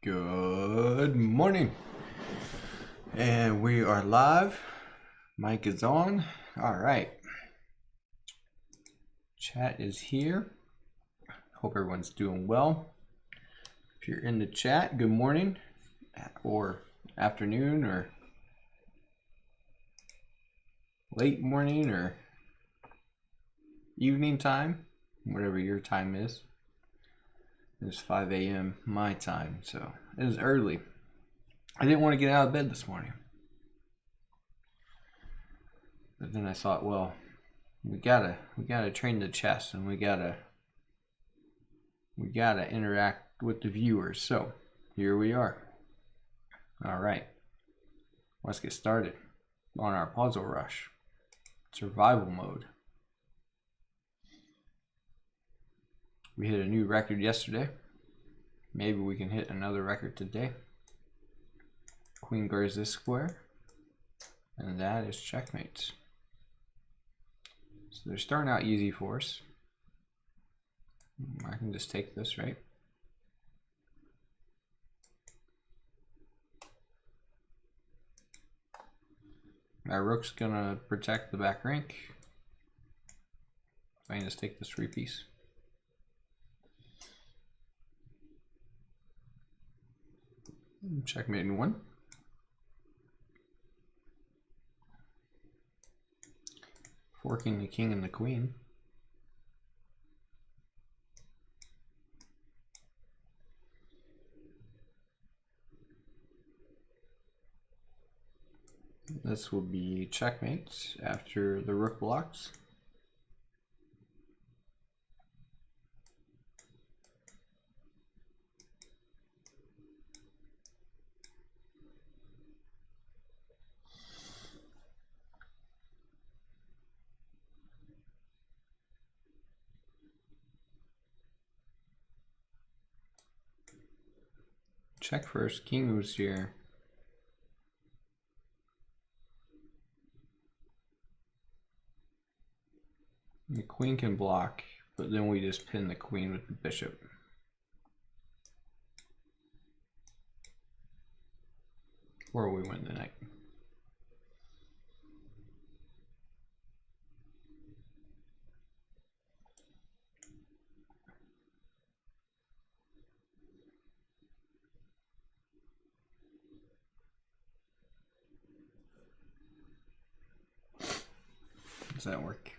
Good morning. And we are live. Mic is on. All right. Chat is here. Hope everyone's doing well. If you're in the chat, good morning or afternoon or late morning or evening time, whatever your time is. It's 5 a.m. my time, so it is early. I didn't want to get out of bed this morning. But then I thought, well, we gotta train the chess, and we gotta interact with the viewers. So here we are. All right, let's get started on our puzzle rush, survival mode. We hit a new record yesterday. Maybe we can hit another record today. Queen guards this square, and that is checkmate. So they're starting out easy for us. I can just take this, right? My rook's gonna protect the back rank. I can just take this free piece. Checkmate in one. Forking the king and the queen. This will be checkmate after the rook blocks. Check first, king moves here. The queen can block, but then we just pin the queen with the bishop. Or we win the knight. Does that work?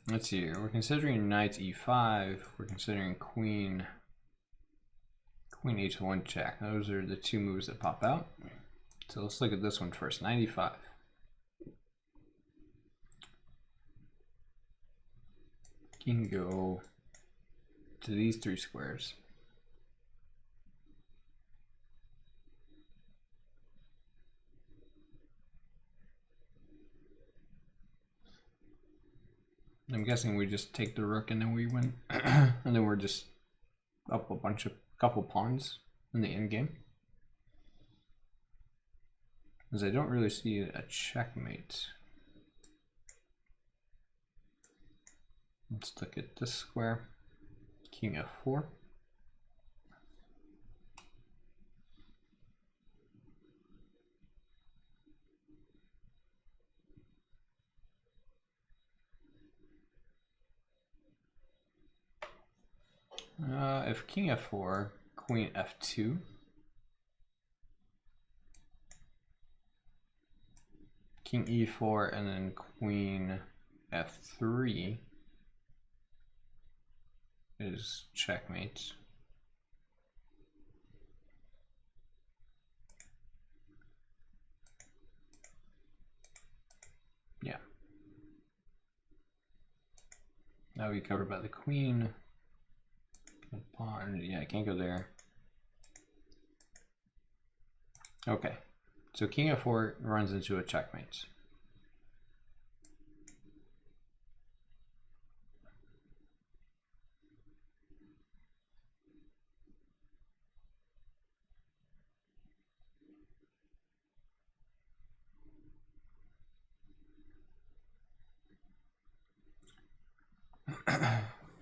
Let's see here. We're considering knight e5. We're considering queen h1 check. Those are the two moves that pop out. So let's look at this one first. 95. Can go to these three squares. I'm guessing we just take the rook and then we win. And then we're just up a couple pawns in the end game. Because I don't really see a checkmate. Let's look at this square. King f4. If king f4, queen f2. King e4 and then queen f3 is checkmate. Yeah. Now we covered by the queen. Pawn. Yeah, I can't go there. Okay, so king f4 runs into a checkmate.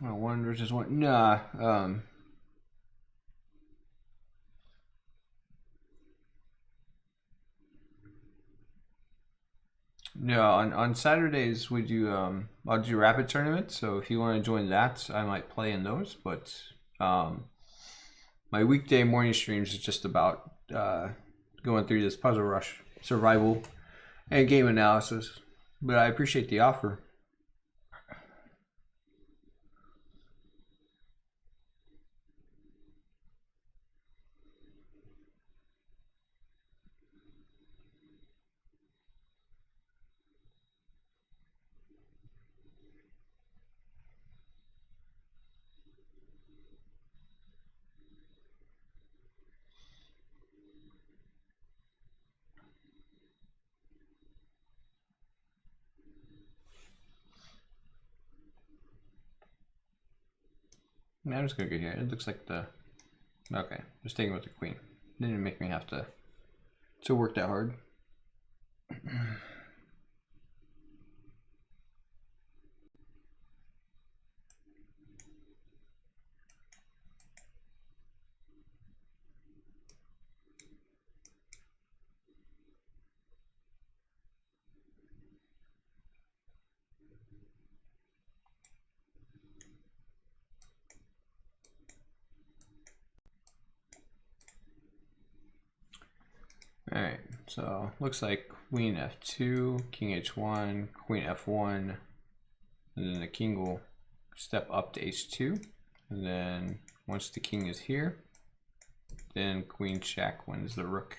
Well, one versus one. Nah. No, on Saturdays we do I'll do rapid tournaments, so if you want to join that, I might play in those, but my weekday morning streams is just about going through this Puzzle Rush survival and game analysis. But I appreciate the offer. I'm just gonna go here. It looks like the okay. Just taking with the queen. Didn't make me have to work that hard. Alright, so looks like queen f2, king h1, queen f1, and then the king will step up to h2, and then once the king is here, then queen check wins the rook.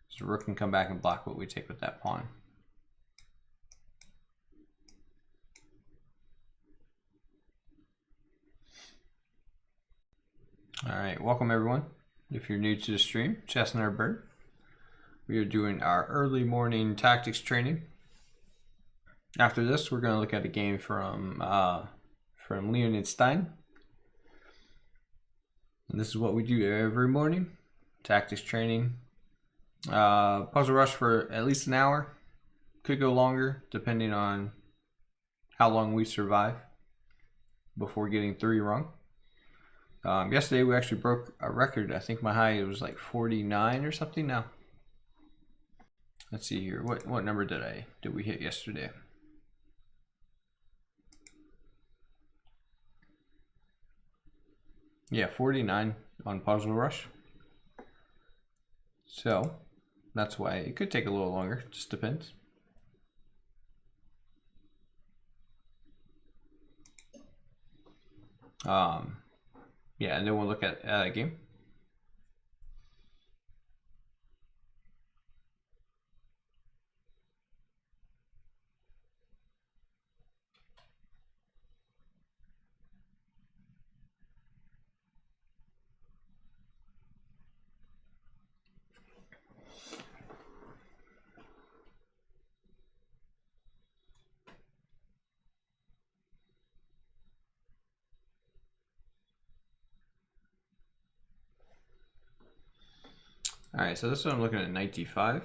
So the rook can come back and block what we take with that pawn. Alright, welcome everyone. If you're new to the stream, Chestnut Bird. We are doing our early morning tactics training. After this, we're going to look at a game from Leonid Stein. And this is what we do every morning. Tactics training. Puzzle Rush for at least an hour. Could go longer, depending on how long we survive before getting 3 wrong. Yesterday, we actually broke a record. I think my high was like 49 or something now. Let's see here. What number did we hit yesterday? Yeah, 49 on Puzzle Rush. So that's why it could take a little longer. Just depends. Yeah, and then we'll look at a game. All right, so this one I'm looking at knight d5.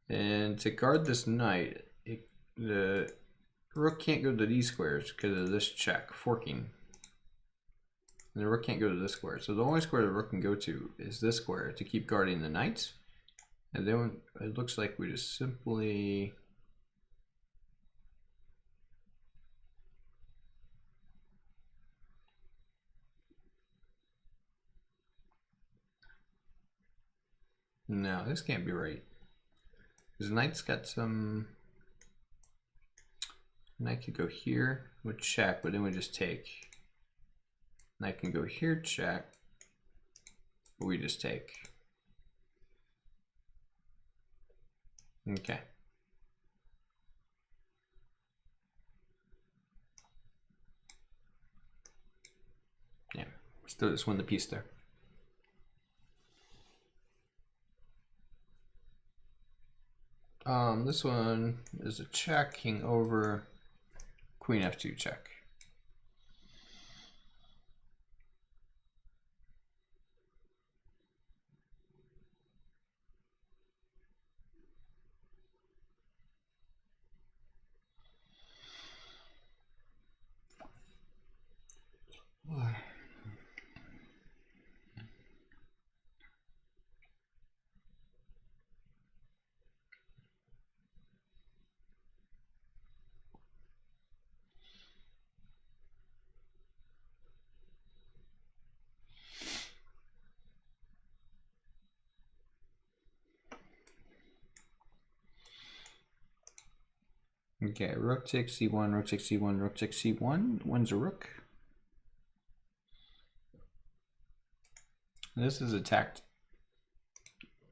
And to guard this knight, the rook can't go to these squares because of this check, forking. And the rook can't go to this square. So the only square the rook can go to is this square to keep guarding the knight. And then it looks like we just simply... No, this can't be right. Because the knight's got some... Knight could go here, would check, but then we just take. Knight can go here, check, but we just take. Okay. Yeah, still just win the piece there. This one is a check, king over, queen f2 check. Okay, rook takes c1, rook takes c1, rook takes c1. Wins a rook. This is attacked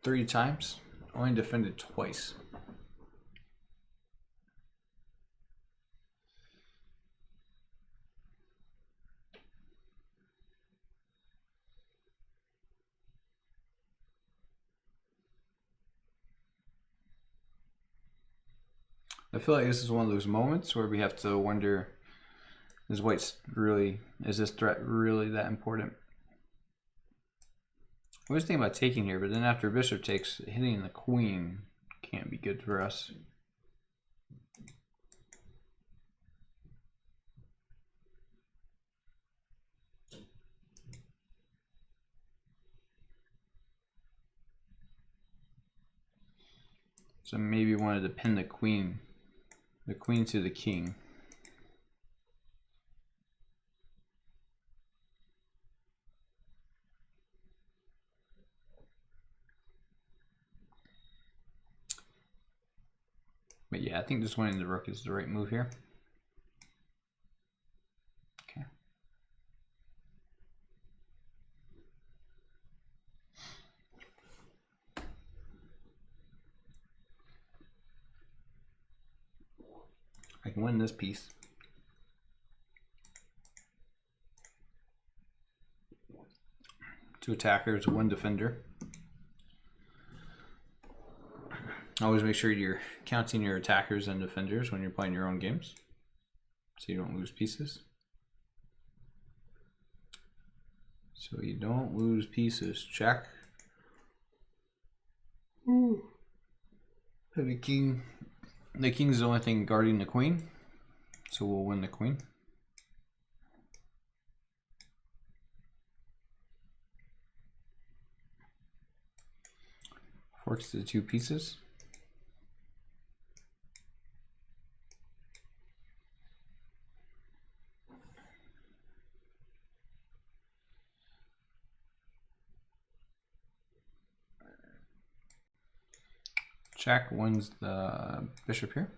3 times, only defended twice. I feel like this is one of those moments where we have to wonder, is this threat really that important? I was thinking about taking here, but then after bishop takes, hitting the queen can't be good for us. So maybe wanted to pin the queen to the king. But yeah, I think just winning the rook is the right move here. Okay. I can win this piece. Two attackers, one defender. Always make sure you're counting your attackers and defenders when you're playing your own games, so you don't lose pieces. So you don't lose pieces. Check. And the king's the only thing guarding the queen, so we'll win the queen. Forks the 2 pieces. Check wins the bishop here.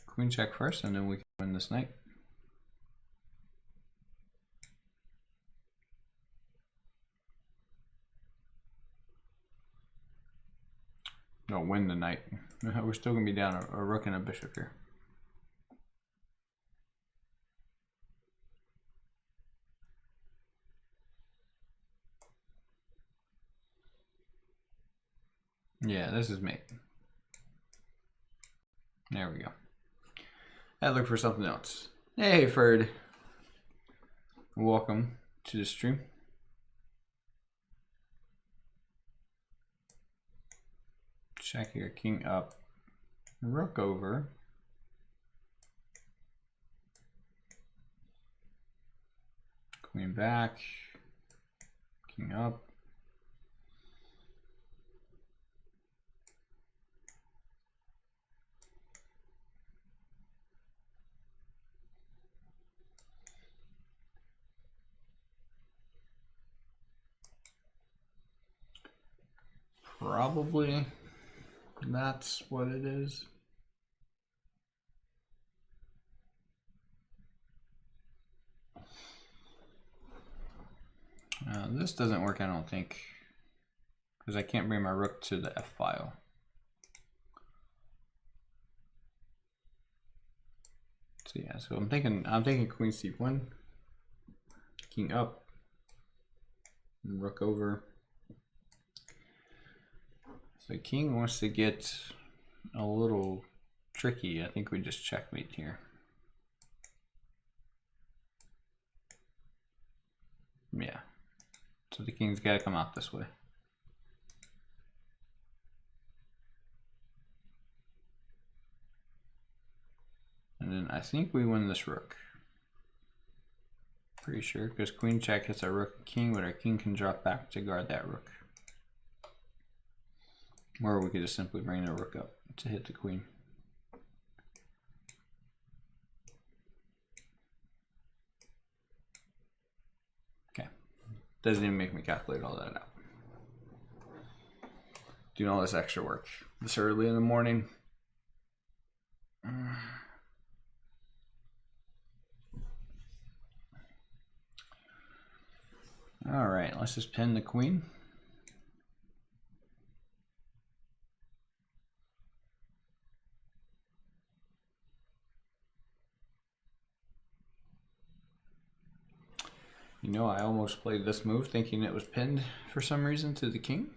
Queen check first, and then we can win this knight. No, win the knight. We're still going to be down a rook and a bishop here. Yeah, this is mate. There we go. I look for something else. Hey, Ferd. Welcome to the stream. Check here, king up, rook over. Queen back, king up. Probably that's what it is. This doesn't work, I don't think, because I can't bring my rook to the F file. So yeah, so I'm thinking queen c1, king up, and rook over. So king wants to get a little tricky. I think we just checkmate here. Yeah. So the king's got to come out this way. And then I think we win this rook. Pretty sure, because queen check hits our rook and king, but our king can drop back to guard that rook. Or we could just simply bring the rook up to hit the queen. Okay. Doesn't even make me calculate all that out. Doing all this extra work this early in the morning. All right, let's just pin the queen. You know, I almost played this move thinking it was pinned for some reason to the king.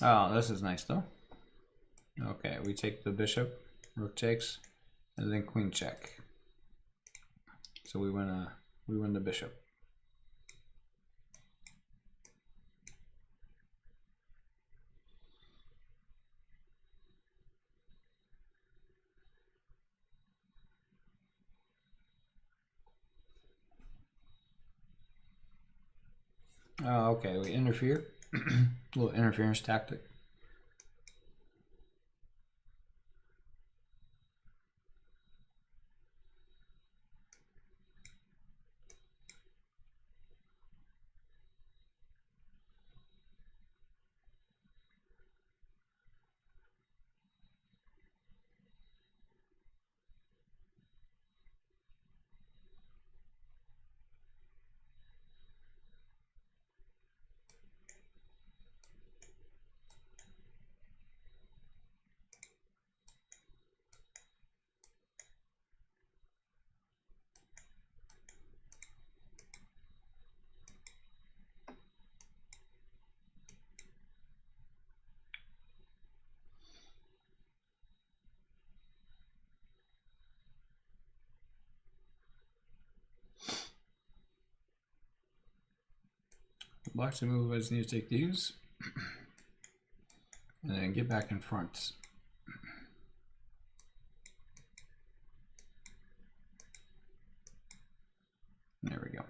Oh, this is nice though. Okay, we take the bishop, rook takes, and then queen check. So we win the bishop. Oh, okay, we interfere. Little interference tactic. Black to move, I just need to take these. And then get back in front. There we go.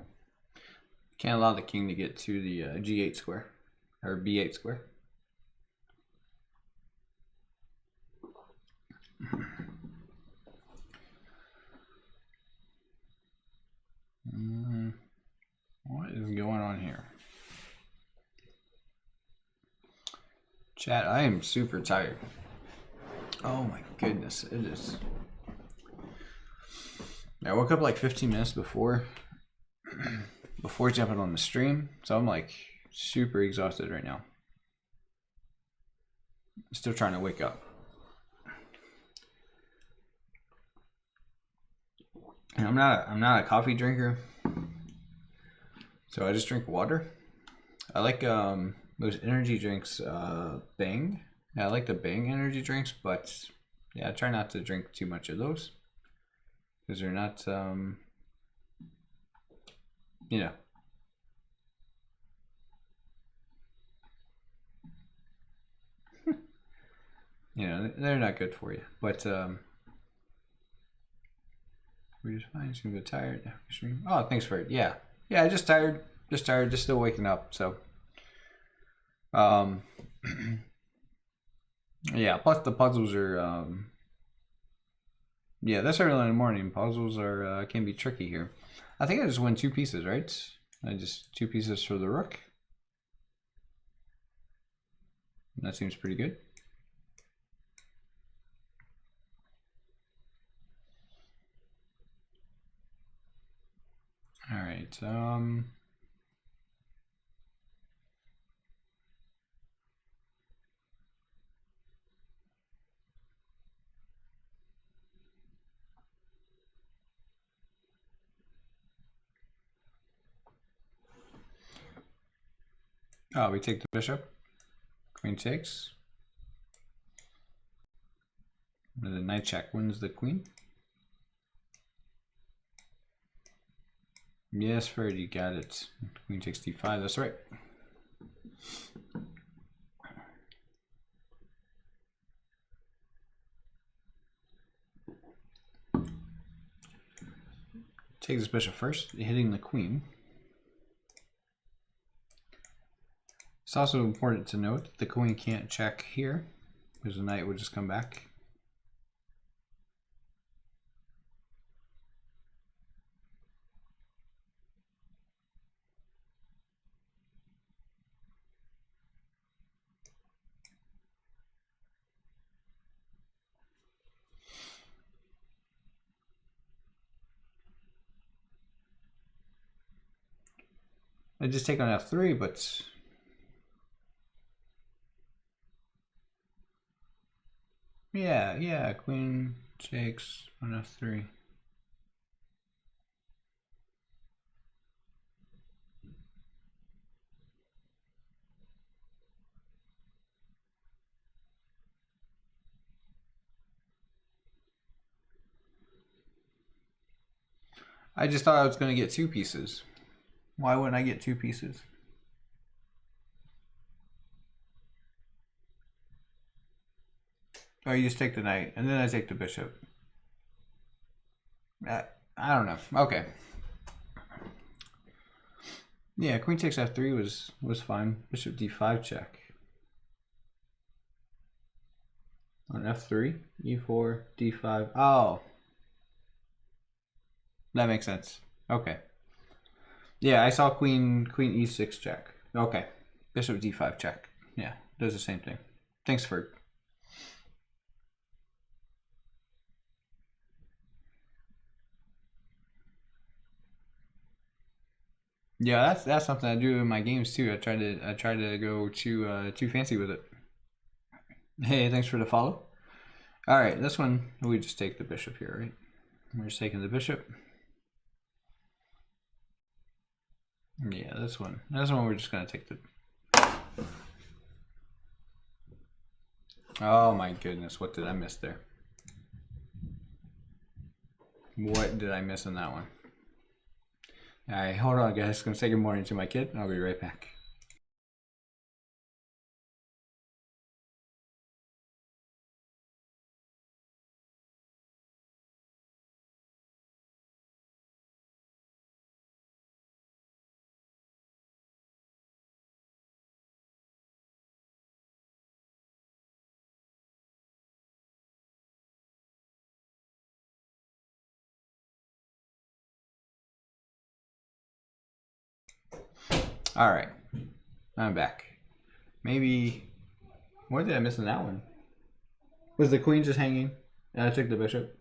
Can't allow the king to get to the G8 square, or B8 square. What is going on here? Chat, I am super tired. Oh my goodness, it is. I woke up like 15 minutes before jumping on the stream, so I'm like super exhausted right now. Still trying to wake up. And I'm not a coffee drinker, so I just drink water. I like those energy drinks, Bang. Yeah, I like the Bang energy drinks, but yeah, I try not to drink too much of those because they're not, you know. You know, they're not good for you, but we're just fine. Seem a bit tired. Oh, thanks for it. Yeah, just tired, just still waking up. So, yeah. Plus the puzzles are, yeah, that's early in the morning. Puzzles are can be tricky here. I think I just win 2 pieces, right? I just 2 pieces for the rook. That seems pretty good. All right. Oh, we take the bishop. Queen takes. And the knight check wins the queen. Yes, Fred, you got it. Queen takes d5, that's right. Take this bishop first, hitting the queen. It's also important to note that the queen can't check here because the knight would just come back. I just take on f3, but yeah, queen takes on f3. I just thought I was going to get 2 pieces. Why wouldn't I get 2 pieces? Oh, you just take the knight, and then I take the bishop. I don't know. Okay. Yeah, queen takes f3 was fine. Bishop d5 check. On f3, e4, d5. Oh. That makes sense. Okay. Yeah, I saw queen e6 check. Okay. Bishop d5 check. Yeah, does the same thing. Thanks for... Yeah, that's something I do in my games too. I try to go too fancy with it. Hey, thanks for the follow. All right, this one we just take the bishop here, right? We're just taking the bishop. Yeah, this one we're just gonna take the... Oh my goodness, what did I miss there? What did I miss in that one? All right, hold on guys, I'm gonna say good morning to my kid and I'll be right back. All right, I'm back. Maybe, what did I miss in that one? Was the queen just hanging and I took the bishop?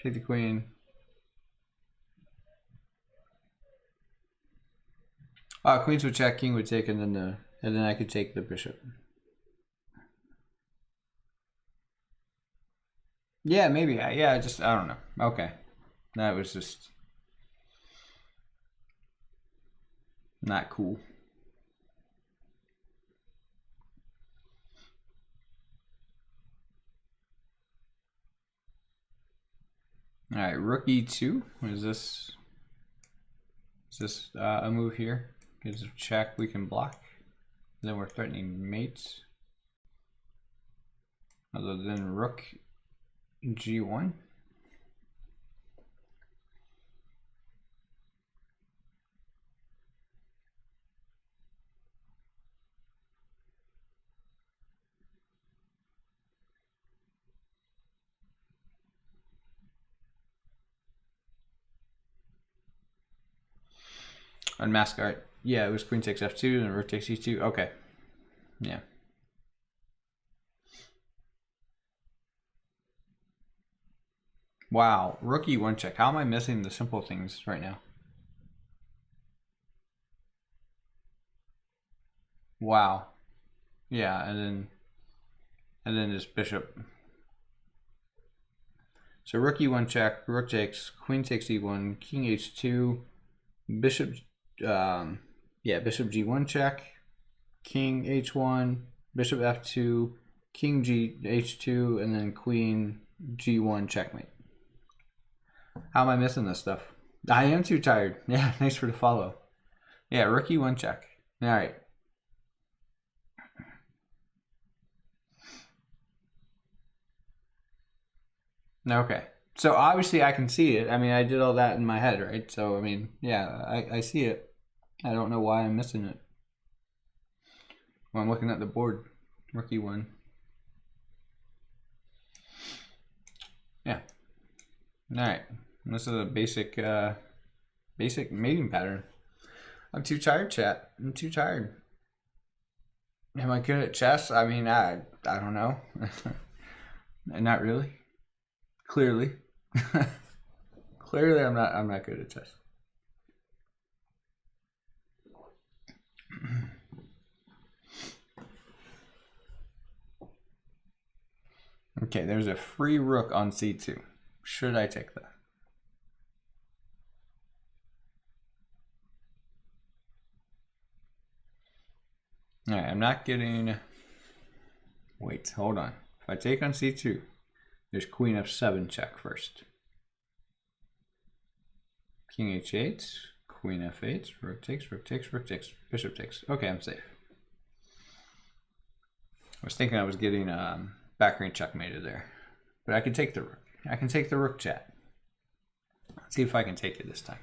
Take the queen. Queens would check, king would take, and then I could take the bishop. Yeah, maybe. Yeah, I don't know. Okay, that was just not cool. All right, rook e2. Is this a move here? Gives a check. We can block. Then we're threatening mates. Other than rook g1. Unmask art. Yeah, it was queen takes f2 and rook takes e2. Okay. Yeah. Wow, rook e1 check. How am I missing the simple things right now? Wow. Yeah, and then this bishop. So rook e1 check, rook takes, queen takes e1, king h2, bishop, bishop g1 check, king h1, bishop f2, king h2, and then queen g1 checkmate. How am I missing this stuff? I am too tired. Yeah, thanks for the follow. Yeah, rook e1 check. All right. Okay. So obviously I can see it. I mean, I did all that in my head, right? So I mean, yeah, I see it. I don't know why I'm missing it. Well, I'm looking at the board. Rookie one. Yeah. All right. This is a basic mating pattern. I'm too tired, chat. I'm too tired. Am I good at chess? I mean, I don't know. Not really. Clearly. Clearly I'm not good at chess. Okay, there's a free rook on c2. Should I take that? All right, I'm not getting... Wait, hold on. If I take on c2, there's queen f7 check first. King h8, queen f8, rook takes, rook takes, rook takes, bishop takes. Okay, I'm safe. I was thinking I was getting back range checkmated there. But I can take the rook. I can take the rook, chat. Let's see if I can take it this time.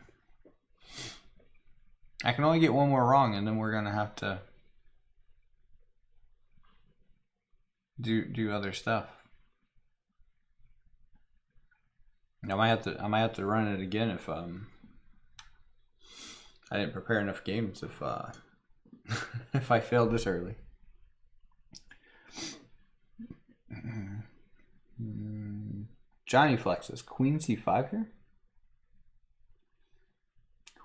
I can only get one more wrong, and then we're gonna have to do other stuff. I might have to run it again if I didn't prepare enough games if if I failed this early. Johnny flexes queen c5 here.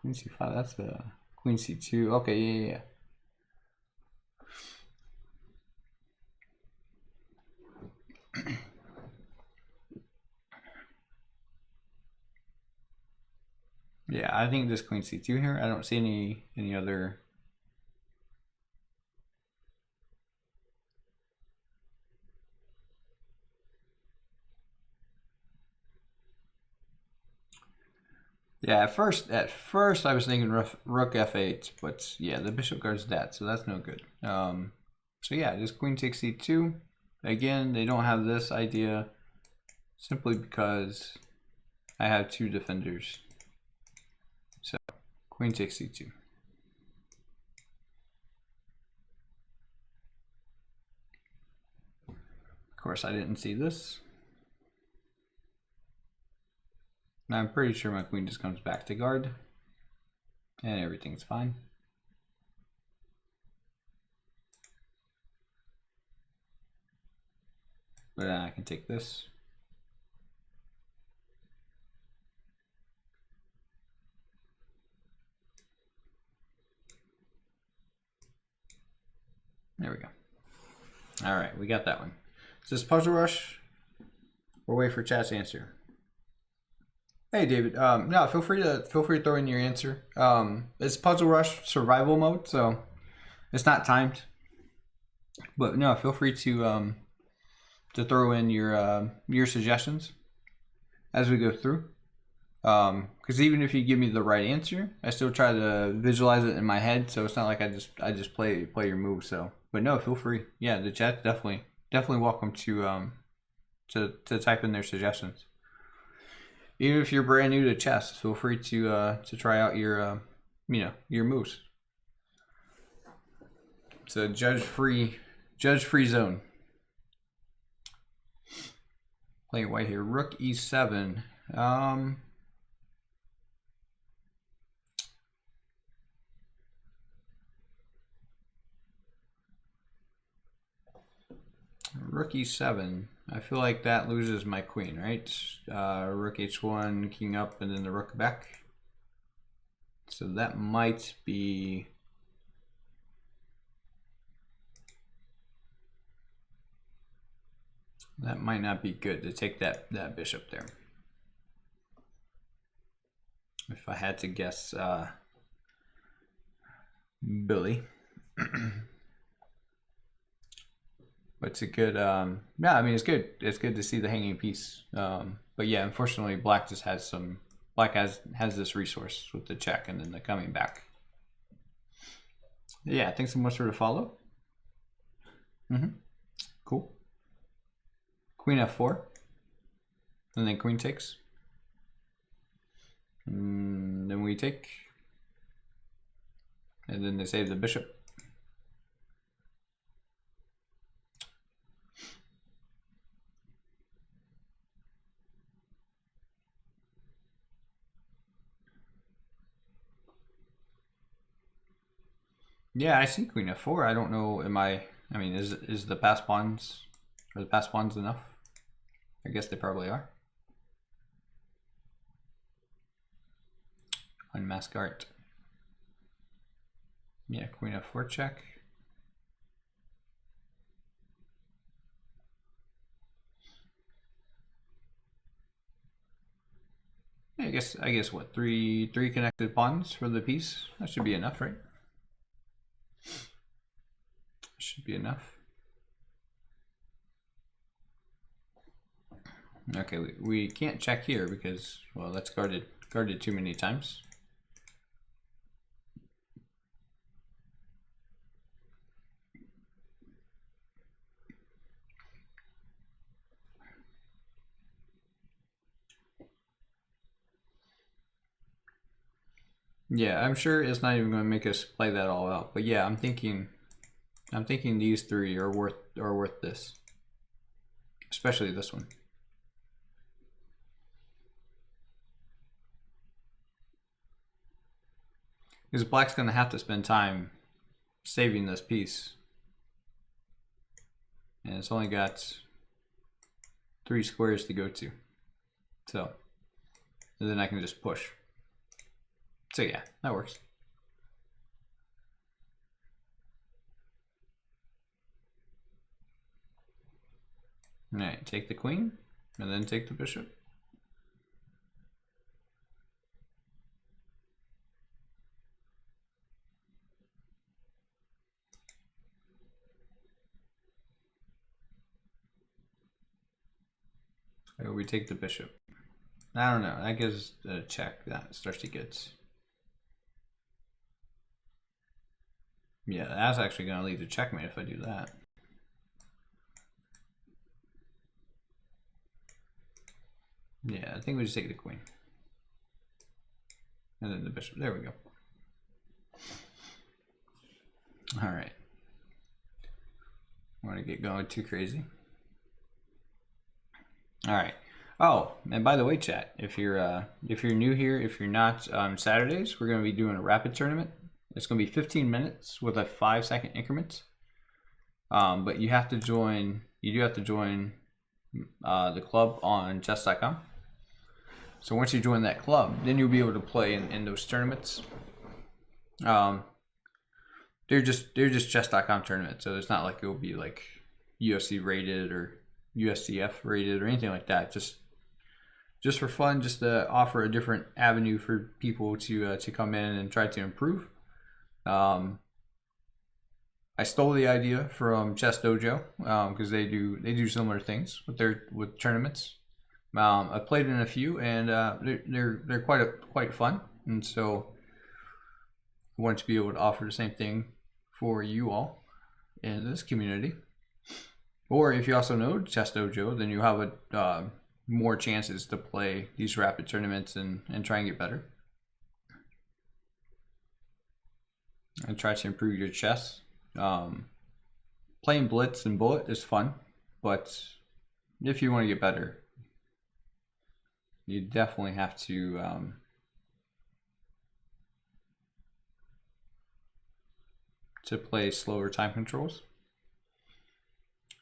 Queen c5. That's the queen c2. Okay, yeah. Yeah, I think this queen c2 here. I don't see any other. Yeah, at first I was thinking rook f8, but yeah, the bishop guards that, so that's no good. So yeah, just queen takes c2. Again, they don't have this idea simply because I have two defenders. So queen takes c2. Of course, I didn't see this. Now I'm pretty sure my queen just comes back to guard and everything's fine. But I can take this. There we go. All right, we got that one. Is this puzzle rush? Or wait for chat's answer. Hey David, no, feel free to throw in your answer. It's puzzle rush survival mode, so it's not timed. But no, feel free to throw in your suggestions as we go through. Because even if you give me the right answer, I still try to visualize it in my head, so it's not like I just play your move. So, but no, feel free. Yeah, the chat's definitely welcome to type in their suggestions. Even if you're brand new to chess, feel free to try out your your moves. It's a judge free zone. Playing white here, rook e7. Rook e7. I feel like that loses my queen, right? Rook h1, king up, and then the rook back. So that might be... That might not be good to take that bishop there. If I had to guess, Billy. But it's a good, yeah, I mean, it's good. It's good to see the hanging piece. But yeah, unfortunately, black just has some, black has this resource with the check and then the coming back. Yeah, thanks so much for the follow. Cool. Queen f4. And then queen takes. And then we take. And then they save the bishop. Yeah, I see queen f4. I don't know, I mean, is the pass pawns, are the pass pawns enough? I guess they probably are. Unmask art. Yeah, queen f4 check. I guess what, three connected pawns for the piece? That should be enough, right? Should be enough. Okay, we can't check here because, well, that's guarded too many times. Yeah, I'm sure it's not even going to make us play that all out. But yeah, I'm thinking these three are worth this, especially this one. Because black's going to have to spend time saving this piece, and it's only got 3 squares to go to, so and then I can just push. So yeah, that works. All right, take the queen, and then take the bishop. So we take the bishop. I don't know, that gives a check. That starts to get. Yeah, that's actually going to lead to checkmate if I do that. Yeah, I think we just take the queen. And then the bishop. There we go. All right. I want to get going too crazy. All right. Oh, and by the way, chat, if you're new here, if you're not, on Saturdays, we're going to be doing a rapid tournament. It's going to be 15 minutes with a 5-second increment. But you have to join. You do have to join the club on chess.com. So once you join that club, then you'll be able to play in those tournaments. They're just chess.com tournaments, so it's not like it will be like UFC rated or USCF rated or anything like that. Just for fun, just to offer a different avenue for people to come in and try to improve. I stole the idea from Chess Dojo because they do similar things with tournaments. I played in a few, and they're quite fun, and so I want to be able to offer the same thing for you all in this community. Or if you also know Chess Dojo, then you have more chances to play these rapid tournaments and try and get better. And try to improve your chess. Playing Blitz and Bullet is fun, but if you want to get better, you definitely have to play slower time controls.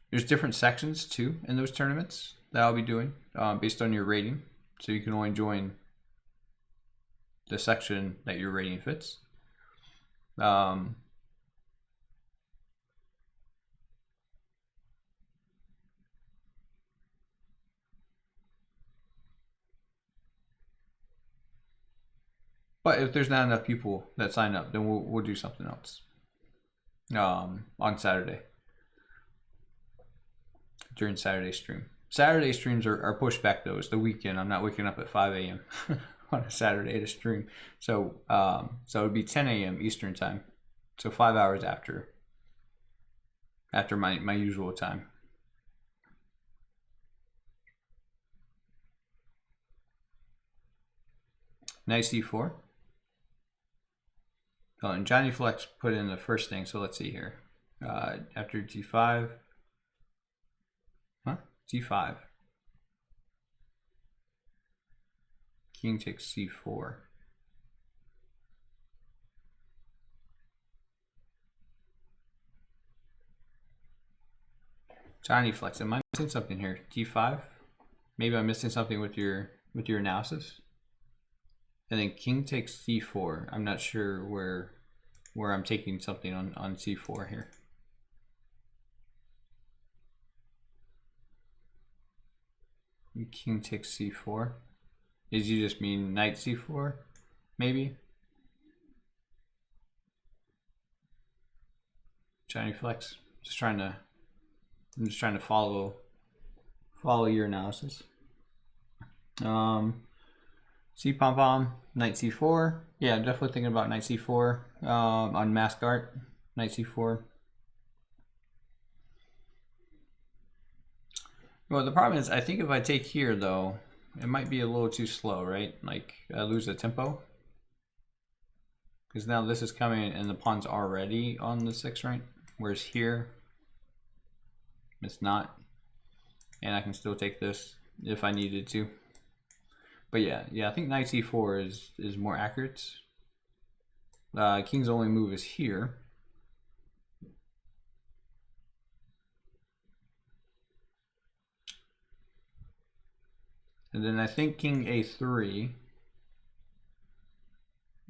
There's different sections too in those tournaments that I'll be doing based on your rating. So you can only join the section that your rating fits. But if there's not enough people that sign up, then we'll do something else on Saturday. During Saturday stream. Saturday streams are pushed back though. It's the weekend. I'm not waking up at 5 a.m. on a Saturday to stream. So it would be 10 a.m. Eastern time. So 5 hours after my usual time. Knight c4. Oh, and Johnny Flex put in the first thing, so let's see here. After g5. Huh? g5. King takes c4. Johnny Flex, am I missing something here? d5? Maybe I'm missing something with your analysis. And then king takes c4. I'm not sure where I'm taking something on c4 here. And king takes c4. Did you just mean knight c4? Maybe? Johnny Flex. I'm just trying to follow your analysis. C pom pom, knight c4. Yeah, definitely thinking about knight c4 on masked art. Knight c4. Well, the problem is, I think if I take here though, it might be a little too slow, right? Like I lose the tempo. Because now this is coming and the pawn's already on the 6 rank, whereas here it's not. And I can still take this if I needed to. But yeah, I think knight c4 is more accurate. King's only move is here. And then I think king a3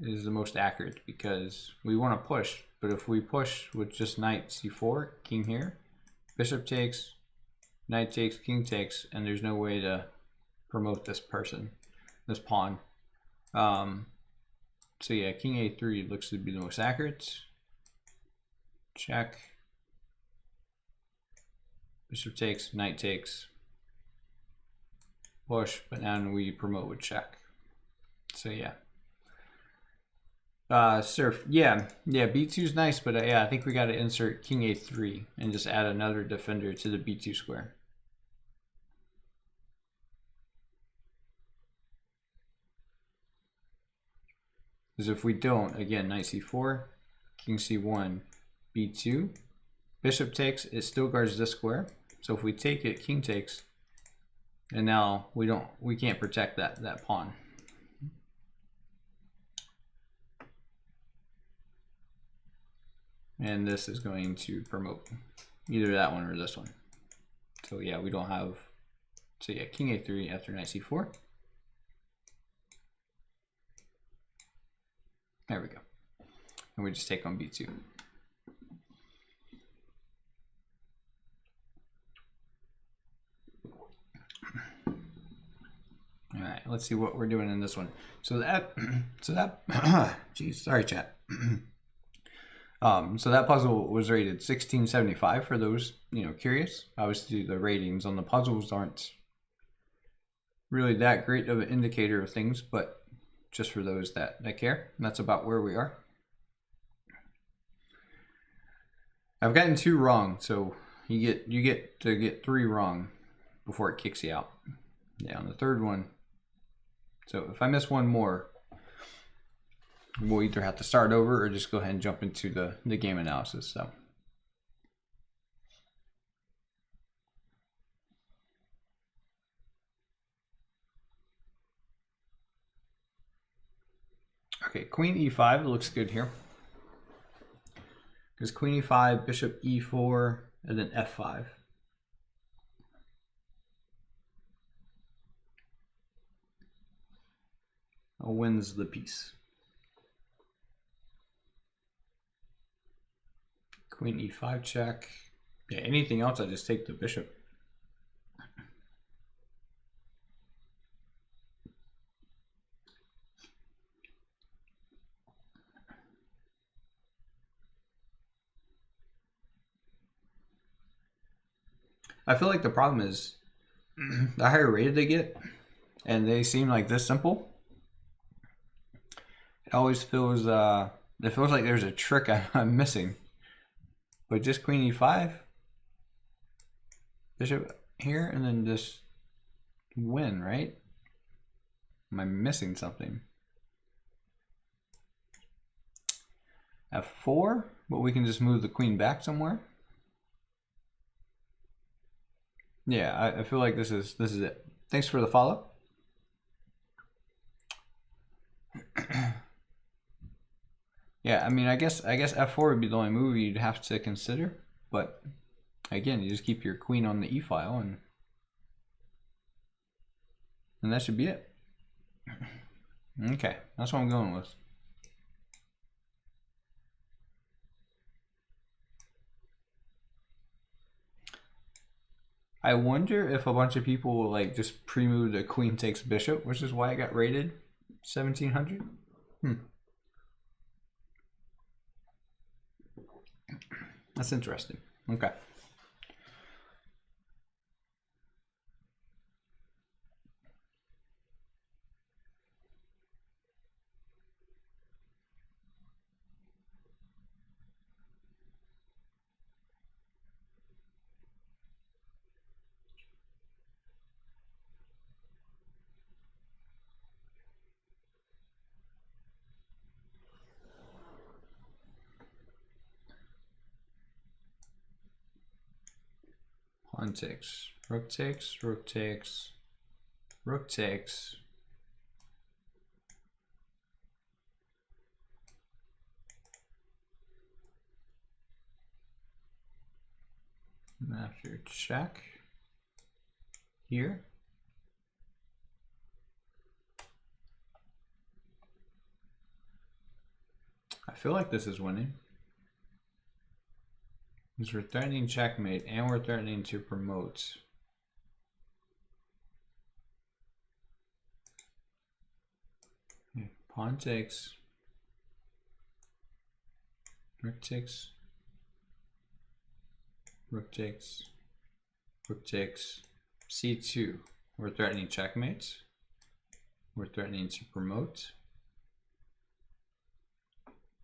is the most accurate because we want to push. But if we push with just knight c4, king here, bishop takes, knight takes, king takes, and there's no way to promote this person, this pawn. So yeah, king a3 looks to be the most accurate. Check. Bishop takes, knight takes, push, but now we promote with check. So yeah. Surf, yeah, b2 is nice, but yeah, I think we got to insert king a3 and just add another defender to the b2 square. Because if we don't, again, knight c4, king c1, b2, bishop takes, it still guards this square. So if we take it, king takes, and now we can't protect that pawn. And this is going to promote either that one or this one. So yeah, we don't have, so yeah, king a3 after knight c4. There we go. And we just take on b2. All right, let's see what we're doing in this one. So that, geez, sorry chat. So that puzzle was rated 1675 for those, curious. Obviously the ratings on the puzzles aren't really that great of an indicator of things, but just for those that care, and that's about where we are. I've gotten 2 wrong, so you get to get 3 wrong before it kicks you out. Yeah, on the 3rd one. So if I miss one more, we'll either have to start over or just go ahead and jump into the game analysis. So. Okay, queen e5 looks good here. Because queen e5, bishop e4, and then f5. Wins the piece. Queen e5 check. Yeah, anything else, I just take the bishop. I feel like the problem is the higher rated they get, and they seem like this simple, it always feels it feels like there's a trick I'm missing. But just queen e5, bishop here, and then just win, right? Am I missing something? f4, but we can just move the queen back somewhere. Yeah, I feel like this is it. Thanks for the follow. Yeah, I mean, I guess f4 would be the only move you'd have to consider, but again, you just keep your queen on the e file, and that should be it. Okay, that's what I'm going with. I wonder if a bunch of people will like just pre-move the queen takes bishop, which is why I got rated 1700. That's interesting. Okay. Pawn takes, rook takes, rook takes, rook takes. And after check here. I feel like this is winning. Because we're threatening checkmate and we're threatening to promote. Okay. Pawn takes. Rook takes. Rook takes. Rook takes. C2. We're threatening checkmate. We're threatening to promote.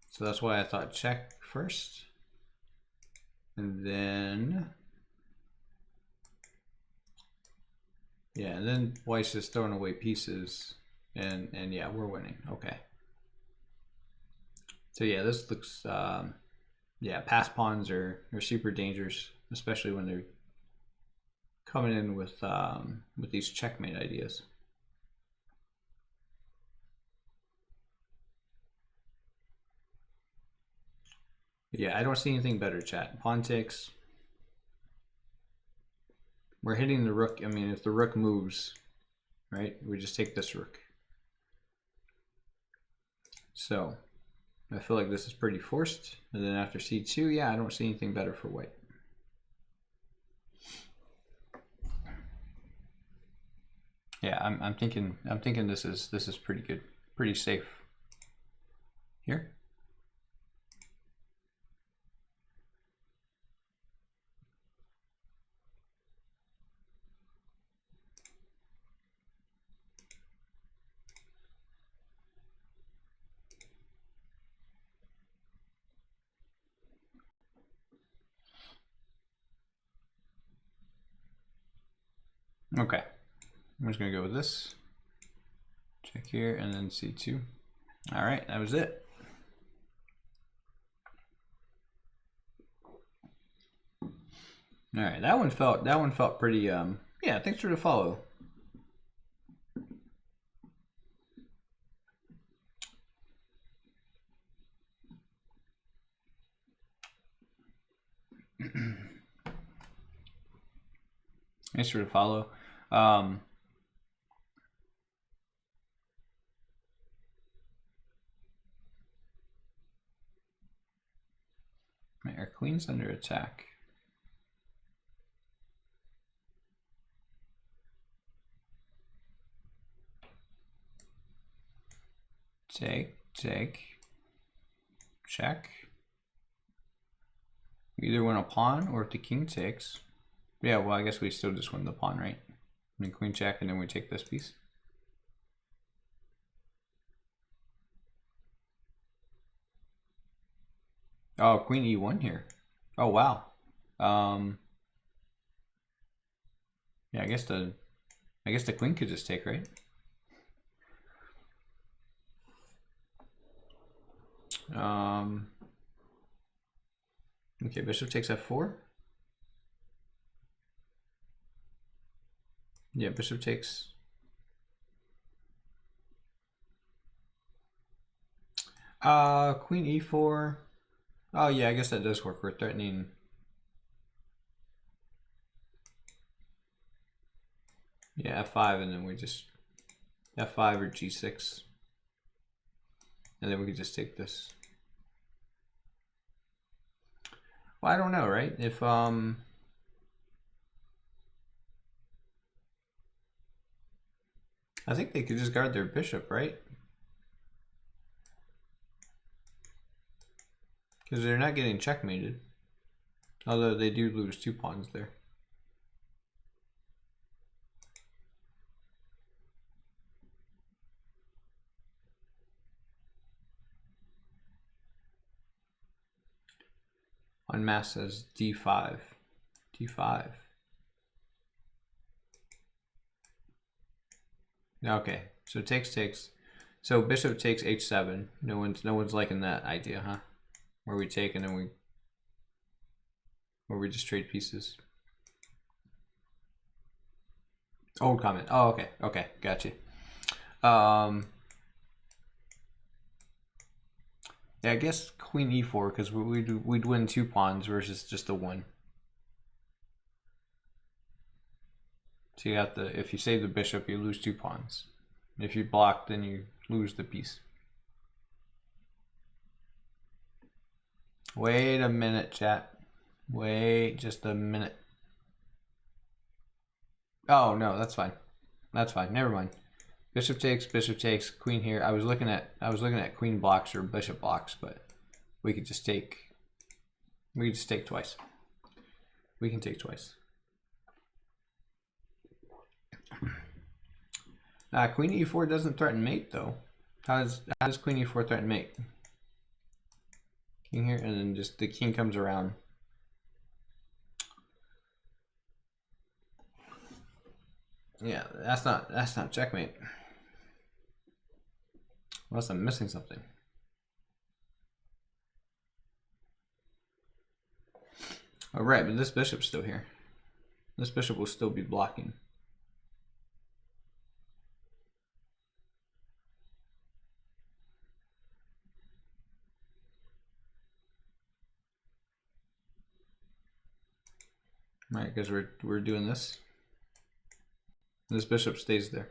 So that's why I thought check first. And then, yeah, and then Weiss is throwing away pieces, and yeah, we're winning. Okay. So yeah, this looks, yeah, pass pawns are super dangerous, especially when they're coming in with these checkmate ideas. Yeah, I don't see anything better, chat. Pawn takes. We're hitting the rook. I mean, if the rook moves, right, we just take this rook. So I feel like this is pretty forced. And then after c2, yeah, I don't see anything better for white. Yeah, I'm thinking this is pretty good, pretty safe here. Okay, I'm just gonna go with this. Check here and then c2. All right, that was it. All right, that one felt pretty. Yeah, thanks for the follow. Thanks for the follow. Our queen's under attack. Take, check. We either win a pawn or if the king takes. Yeah, well, I guess we still just win the pawn, right? And then queen check, and then we take this piece. Oh, queen e1 here. Oh, wow. Yeah, I guess the queen could just take, right? Okay, bishop takes f4. Yeah, bishop takes. Queen e4. Oh yeah, I guess that does work. We're threatening. Yeah, f5, and then we just f5 or g6, and then we could just take this. Well, I don't know, right? If I think they could just guard their bishop, right? Because they're not getting checkmated. Although they do lose 2 pawns there. On mass says d5. d5. Okay, so takes. So bishop takes h7. No one's liking that idea, huh? Where we take and then where we just trade pieces. Old comment. Oh, okay, okay, gotcha. Yeah, I guess queen e4 because we'd win 2 pawns versus just the 1. So you have to, if you save the bishop, you lose 2 pawns. If you block, then you lose the piece. Wait a minute, chat. Wait just a minute. Oh no, that's fine. That's fine. Never mind. Bishop takes, queen here. I was looking at queen blocks or bishop blocks, but we could just take twice. We can take twice. Queen e4 doesn't threaten mate though. How does queen e4 threaten mate? King here, and then just the king comes around. Yeah, that's not checkmate. Unless I'm missing something. Oh, right, but this bishop's still here. This bishop will still be blocking. Right, because we're doing this. This bishop stays there.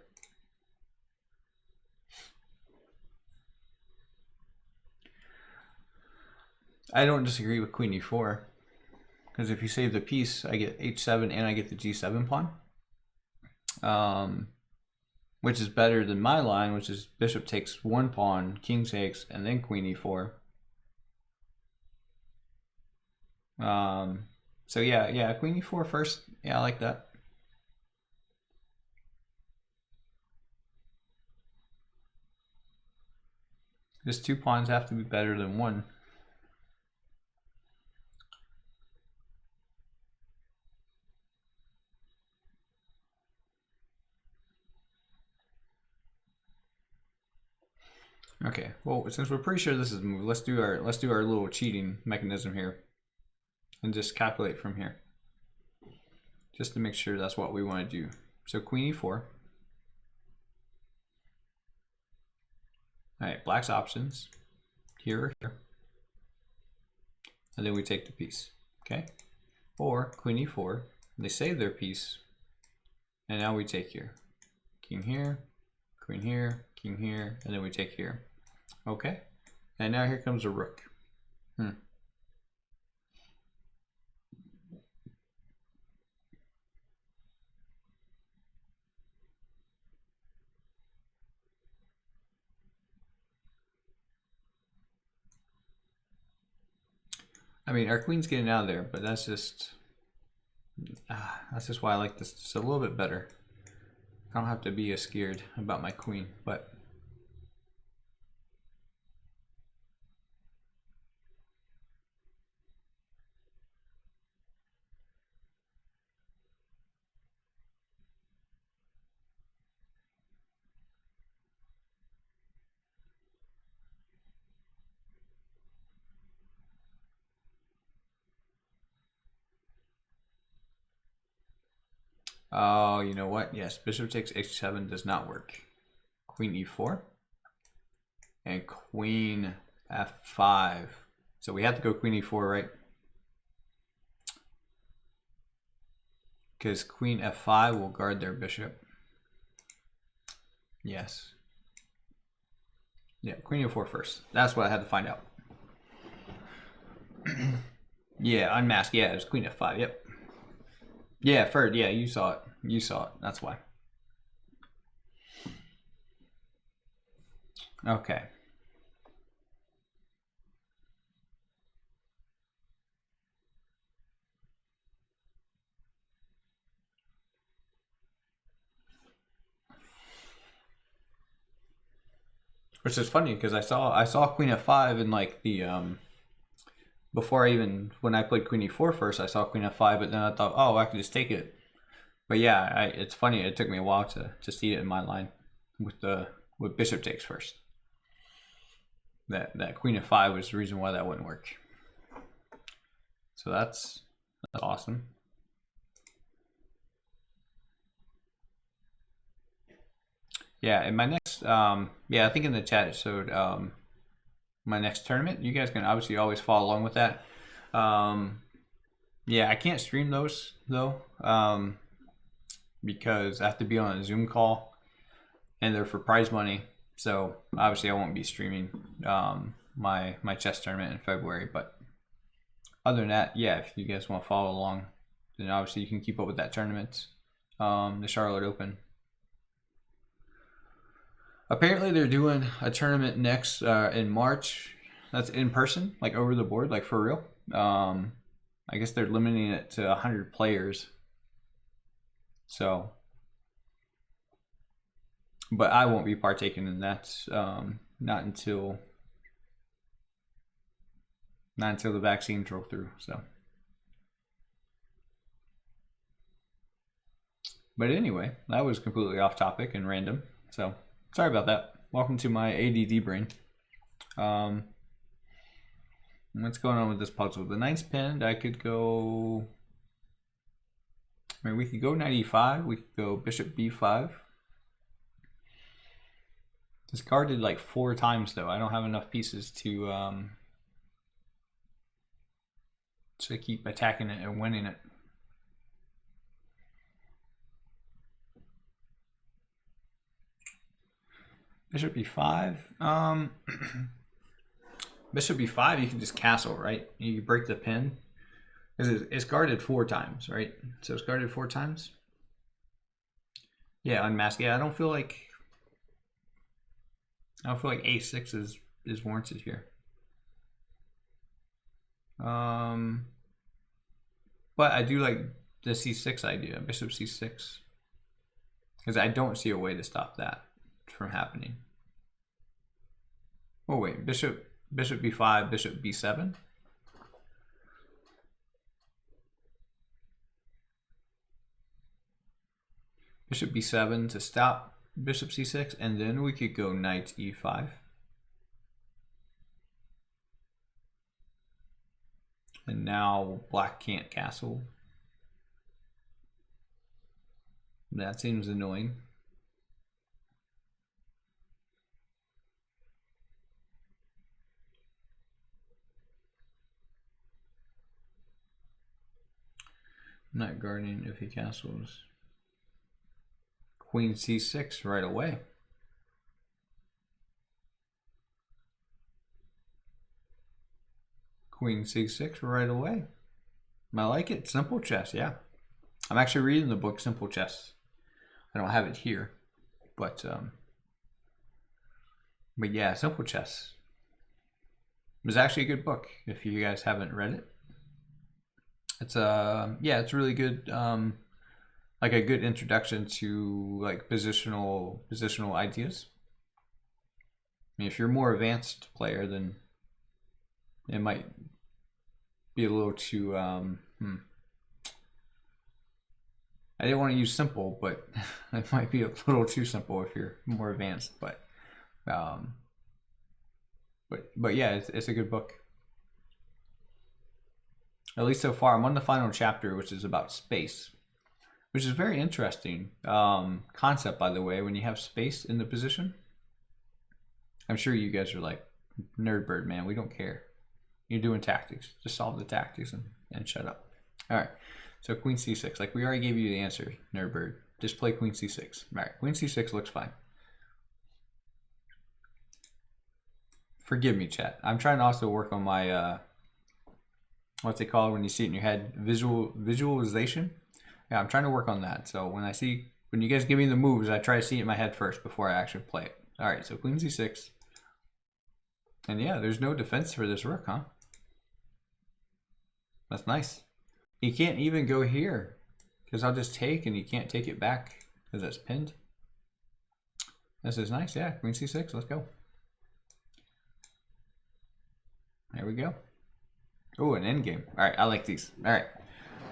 I don't disagree with queen e4. Because if you save the piece, I get h7 and I get the g7 pawn. Which is better than my line, which is bishop takes 1 pawn, king takes, and then queen e4. So yeah, queen e4 first. Yeah, I like that. Just 2 pawns have to be better than 1. Okay, well, since we're pretty sure this is a move, let's do our little cheating mechanism here, and just calculate from here, just to make sure that's what we want to do. So queen e4. All right, black's options here or here, and then we take the piece. Okay, or queen e4. They save their piece, and now we take here, king here, queen here, king here, and then we take here. Okay, and now here comes a rook. I mean, our queen's getting out of there, but that's just why I like this just a little bit better. I don't have to be as scared about my queen, but Oh, you know what? Yes, bishop takes h7 does not work. Queen e4 and queen f5. So we have to go queen e4, right? Because queen f5 will guard their bishop. Yes. Yeah, queen e4 first. That's what I had to find out. Yeah, unmasked. Yeah, it was queen f5. Yep. Yeah, Ferd. Yeah, you saw it. You saw it. That's why. Okay. Which is funny because I saw queen f5 in like the before when I played queen e4 first, I saw queen f5, but then I thought, oh, I could just take it. But yeah, it's funny. It took me a while to see it in my line with bishop takes first. That queen f5 was the reason why that wouldn't work. So that's awesome. Yeah, in my next yeah, I think in the chat it showed my next tournament. You guys can obviously always follow along with that. Yeah, I can't stream those though, because I have to be on a Zoom call, and they're for prize money. So obviously I won't be streaming my chess tournament in February. But other than that, yeah, if you guys want to follow along, then obviously you can keep up with that tournament, the Charlotte Open. Apparently they're doing a tournament next in March. That's in person, like over the board, like for real. I guess they're limiting it to 100 players. So, but I won't be partaking in that. Not until the vaccines roll through. So, but anyway, that was completely off topic and random. So sorry about that. Welcome to my ADD brain. What's going on with this puzzle? The knight's pinned. I could go. I mean, we could go knight e5. We could go bishop b5. It's guarded like 4 times though. I don't have enough pieces to keep attacking it and winning it. Bishop b5. Bishop b5, you can just castle, right? You can break the pin. It's guarded 4 times, right? So it's guarded 4 times. Yeah, unmasked. Yeah, I don't feel like a6 is warranted here. But I do like the c6 idea, bishop c6, because I don't see a way to stop that from happening. Oh wait, bishop b5, bishop b7. Bishop b7 to stop bishop c6, and then we could go knight e5. And now black can't castle. That seems annoying. Not guarding if he castles. Queen c6 right away. Queen c6 right away. I like it. Simple chess, yeah. I'm actually reading the book Simple Chess. I don't have it here, but yeah, Simple Chess. It was actually a good book if you guys haven't read it. It's yeah, it's really good, like a good introduction to like positional ideas. I mean, if you're a more advanced player, then it might be a little too I didn't want to use simple, but it might be a little too simple if you're more advanced. But yeah, it's a good book. At least so far, I'm on the final chapter, which is about space. which is very interesting concept, by the way, when you have space in the position. I'm sure you guys are like, nerd bird, man, we don't care. You're doing tactics. Just solve the tactics and shut up. All right, so queen c6. Like we already gave you the answer, nerd bird. Just play queen c6. All right, queen c6 looks fine. Forgive me, chat. I'm trying to also work on my, what's it called when you see it in your head? Visualization? Yeah, I'm trying to work on that. So when you guys give me the moves, I try to see it in my head first before I actually play it. All right, so queen c6. And yeah, there's no defense for this rook, huh? That's nice. You can't even go here because I'll just take and you can't take it back because that's pinned. This is nice, yeah. Queen c6, let's go. There we go. Oh, an endgame. All right, I like these. All right,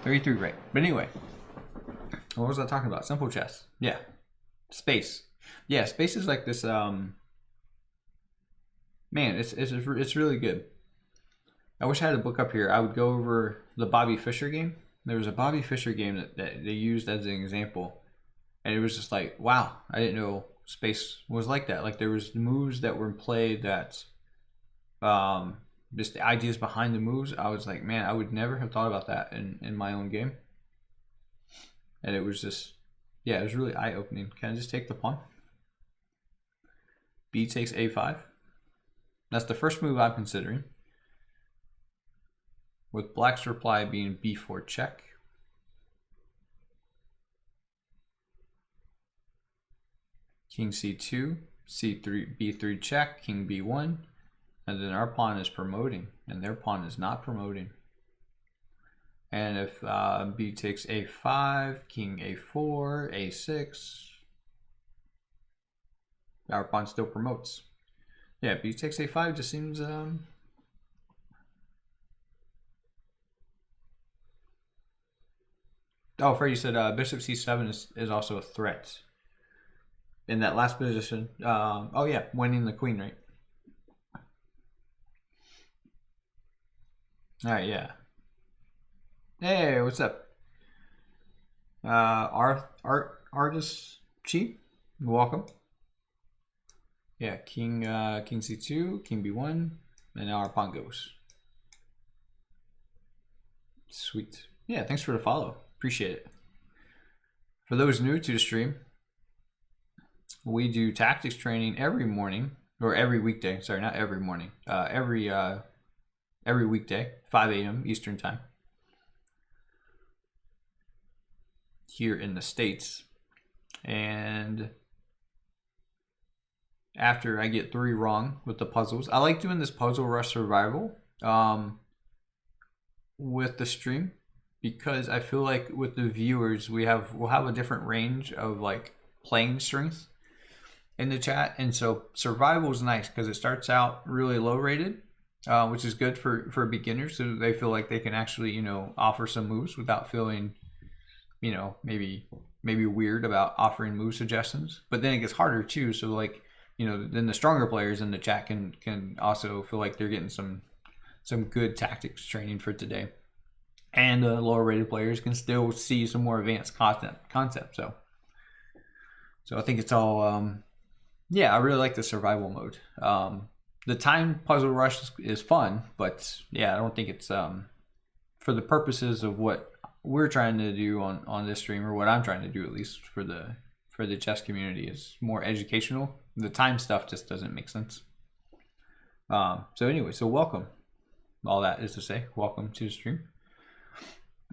33 right. But anyway, what was I talking about? Simple chess. Yeah, space. Yeah, space is like this. Man, it's really good. I wish I had a book up here. I would go over the Bobby Fischer game. There was a Bobby Fischer game that they used as an example, and it was just like, wow, I didn't know space was like that. Like there was moves that were played that, just the ideas behind the moves. I was like, man, I would never have thought about that in my own game. And it was just, yeah, it was really eye-opening. Can I just take the pawn? B takes a5. That's the first move I'm considering, with black's reply being b4 check. King c2, c3, b3 check, king b1, and then our pawn is promoting, and their pawn is not promoting. And if b takes a5, king a4, a6, our pawn still promotes. Yeah, b takes a5 just seems Oh, Freddie said bishop c7 is also a threat. In that last position, oh yeah, winning the queen, right? All right, yeah. Hey, what's up? Artist Cheap, welcome. Yeah, king c2, king b1, and now our pawn goes. Sweet. Yeah, thanks for the follow. Appreciate it. For those new to the stream, we do tactics training every morning, or every weekday. Sorry, not every morning. Every weekday, 5 a.m. Eastern time, here in the States. And after I get 3 wrong with the puzzles, I like doing this puzzle rush survival with the stream, because I feel like with the viewers we'll have a different range of like playing strength in the chat, and so survival is nice because it starts out really low rated, which is good for beginners, so they feel like they can actually, you know, offer some moves without feeling, you know, maybe weird about offering move suggestions. But then it gets harder too, so like, you know, then the stronger players in the chat can also feel like they're getting some good tactics training for today, and lower rated players can still see some more advanced concept. So I think it's all yeah, I really like the survival mode. The time puzzle rush is fun, but yeah, I don't think it's for the purposes of what we're trying to do on this stream, or what I'm trying to do at least for the chess community, is more educational. The time stuff just doesn't make sense. So anyway, so welcome. All that is to say, welcome to the stream,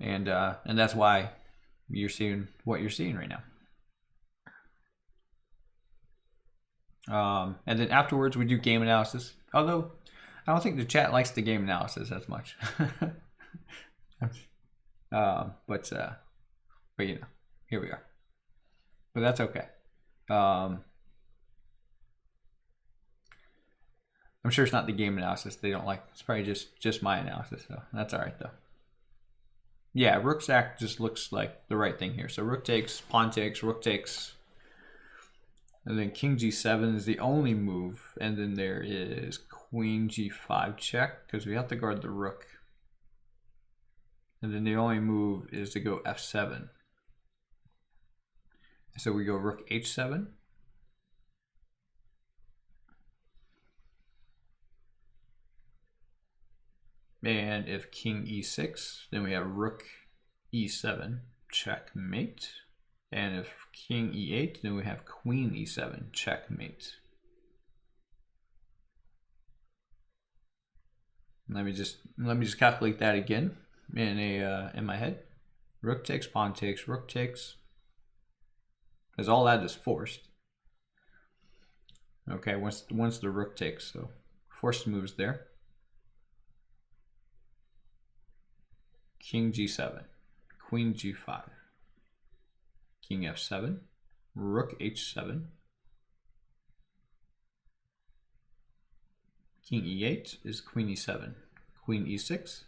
and that's why you're seeing what you're seeing right now. And then afterwards we do game analysis, although I don't think the chat likes the game analysis as much. But you know, here we are. But that's okay. I'm sure it's not the game analysis they don't like. It's probably just my analysis, so that's all right though. Yeah, rook sack just looks like the right thing here. So rook takes, pawn takes, rook takes, and then king g7 is the only move, and then there is queen g5 check because we have to guard the rook, and then the only move is to go f7. So we go rook h7. And if king e6, then we have rook e7, checkmate. And if king e8, then we have queen e7, checkmate. Let me just calculate that again in my head. Rook takes, pawn takes, rook takes. Because all that is forced. Okay, once the rook takes, so forced moves there. King g7, queen g5, king f7, rook h7, king e8 is queen e7, queen e6,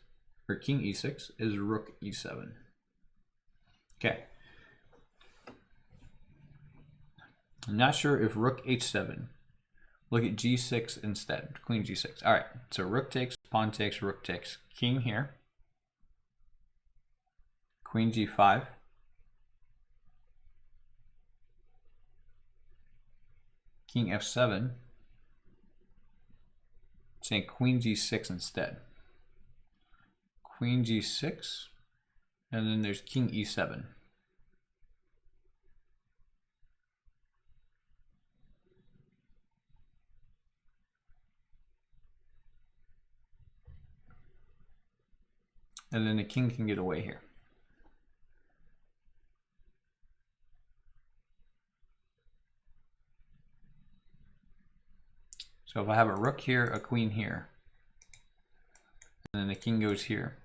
or king e6 is rook e7. Okay. I'm not sure if rook h7. Look at g6 instead, queen g6. All right, so rook takes, pawn takes, rook takes, king here. Queen g5, king f7, saying queen g6 instead. Queen g6, and then there's king e7. And then the king can get away here. So if I have a rook here, a queen here, and then the king goes here.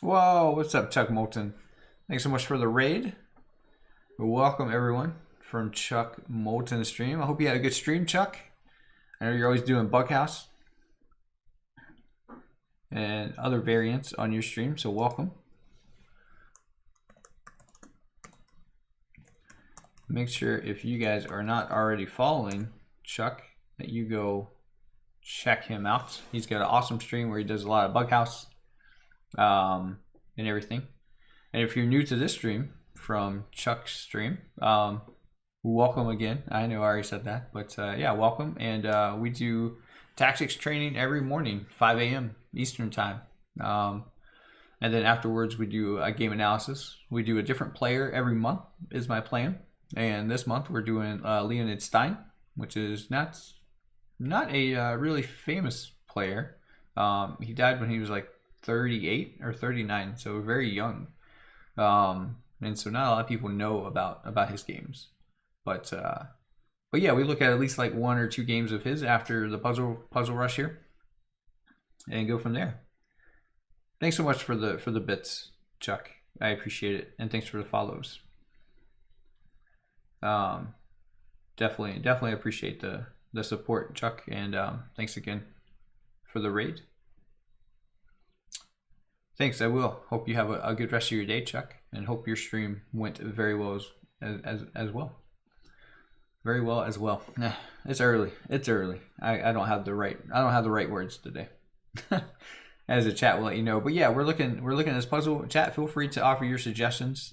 Whoa, what's up, Chuck Moulton? Thanks so much for the raid. Welcome everyone from Chuck Moulton stream. I hope you had a good stream, Chuck. I know you're always doing Bughouse and other variants on your stream, so welcome. Make sure if you guys are not already following Chuck that you go check him out. He's got an awesome stream where he does a lot of Bughouse and everything. And if you're new to this stream from Chuck's stream, welcome again. I know I already said that, but yeah, welcome. And we do tactics training every morning, 5 a.m. Eastern time. And then afterwards we do a game analysis. We do a different player every month is my plan. And this month we're doing Leonid Stein, which is not a really famous player. He died when he was like 38 or 39, so very young. And so not a lot of people know about his games. But yeah, we look at least like 1 or 2 games of his after the puzzle rush here, and go from there. Thanks so much for the bits, Chuck. I appreciate it, and thanks for the follows. Definitely appreciate the support, Chuck, and thanks again for the raid. Thanks, I will. Hope you have a good rest of your day, Chuck, and hope your stream went very well as well. Very well as well. It's early. It's early. I don't have the right words today. As the chat will let you know. But yeah, we're looking at this puzzle. Chat, feel free to offer your suggestions.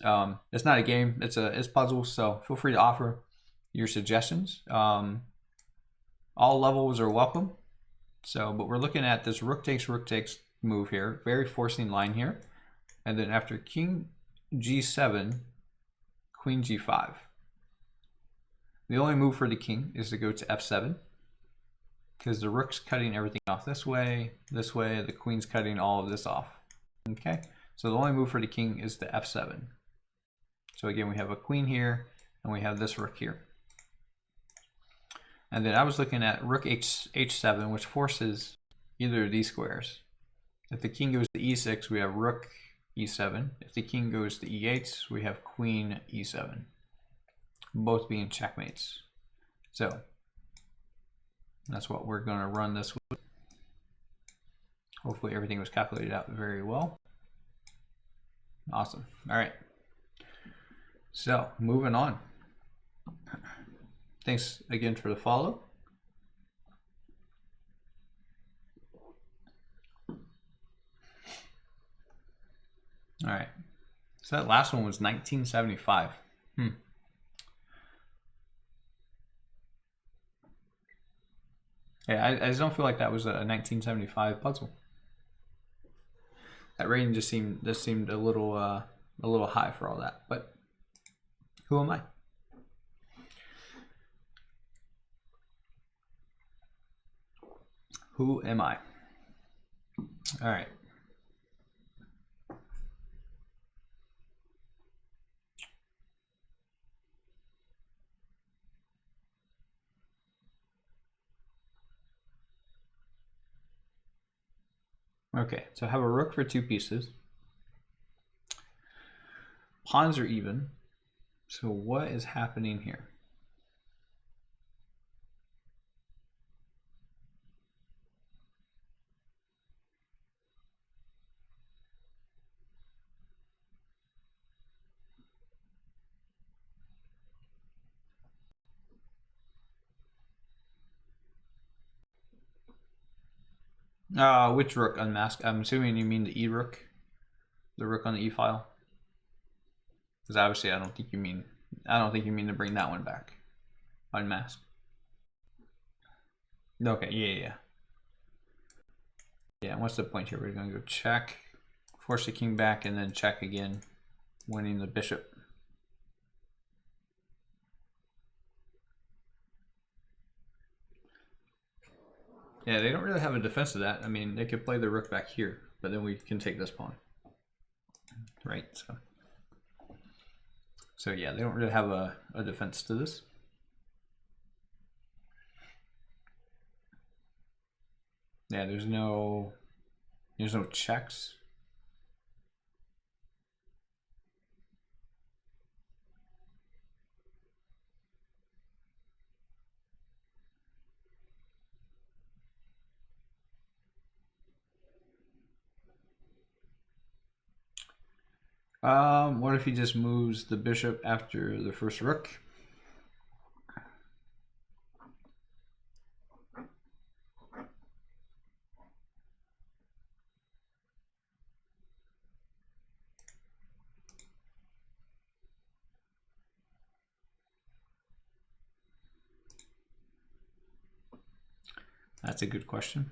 It's not a game, it's puzzles, so feel free to offer your suggestions. All levels are welcome. So, but we're looking at this rook takes move here, very forcing line here. And then after king g7, queen g5. The only move for the king is to go to f7, because the rook's cutting everything off this way, the queen's cutting all of this off. Okay, so the only move for the king is the f7. So again, we have a queen here, and we have this rook here. And then I was looking at rook h7, which forces either of these squares. If the king goes to e6, we have rook e7. If the king goes to e8, we have queen e7. Both being checkmates. So that's what we're going to run this with. Hopefully everything was calculated out very well. Awesome. All right. So moving on. Thanks again for the follow. So that last one was 1975. Yeah, I just don't feel like that was a 1975 puzzle. That rating just seemed a little high for all that. But who am I? Who am I? All right. Okay, so I have a rook for 2 pieces. Pawns are even. So what is happening here? Which rook unmasked? I'm assuming you mean the E rook, the rook on the E file. Because obviously, I don't think you mean to bring that one back, unmasked. Okay, yeah. Yeah, what's the point here? We're gonna go check, force the king back, and then check again, winning the bishop. Yeah, they don't really have a defense of that. I mean, they could play the rook back here, but then we can take this pawn. Right, so yeah, they don't really have a defense to this. Yeah, there's no checks. What if he just moves the bishop after the first rook? That's a good question.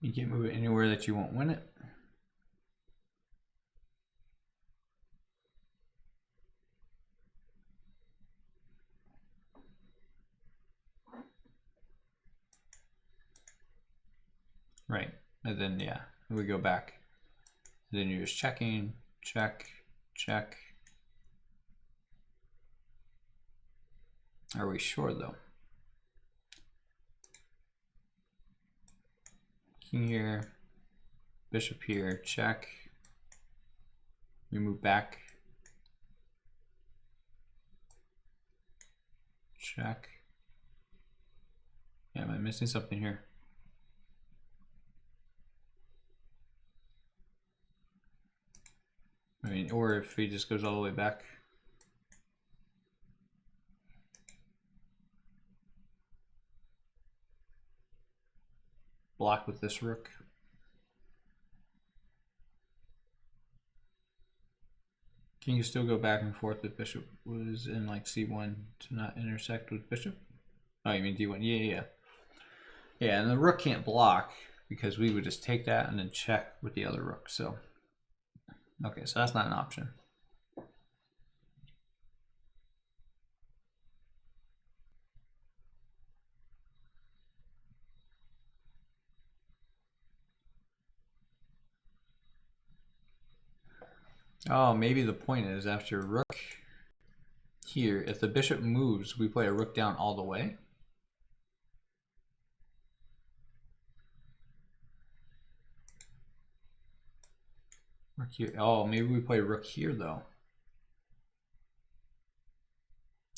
You can't move it anywhere that you won't win it. Right, and then yeah, we go back. Then you're just checking, check, check. Are we sure though? King here, bishop here, check. We move back. Check. Yeah, am I missing something here? I mean, or if he just goes all the way back. Block with this rook. Can you still go back and forth if bishop was in like c1 to not intersect with bishop? Oh, you mean d1? Yeah. Yeah, and the rook can't block because we would just take that and then check with the other rook. So, okay, so that's not an option. Oh, maybe the point is after rook here, if the bishop moves, we play a rook down all the way. 'Cause, Rook here. Oh, maybe we play rook here though.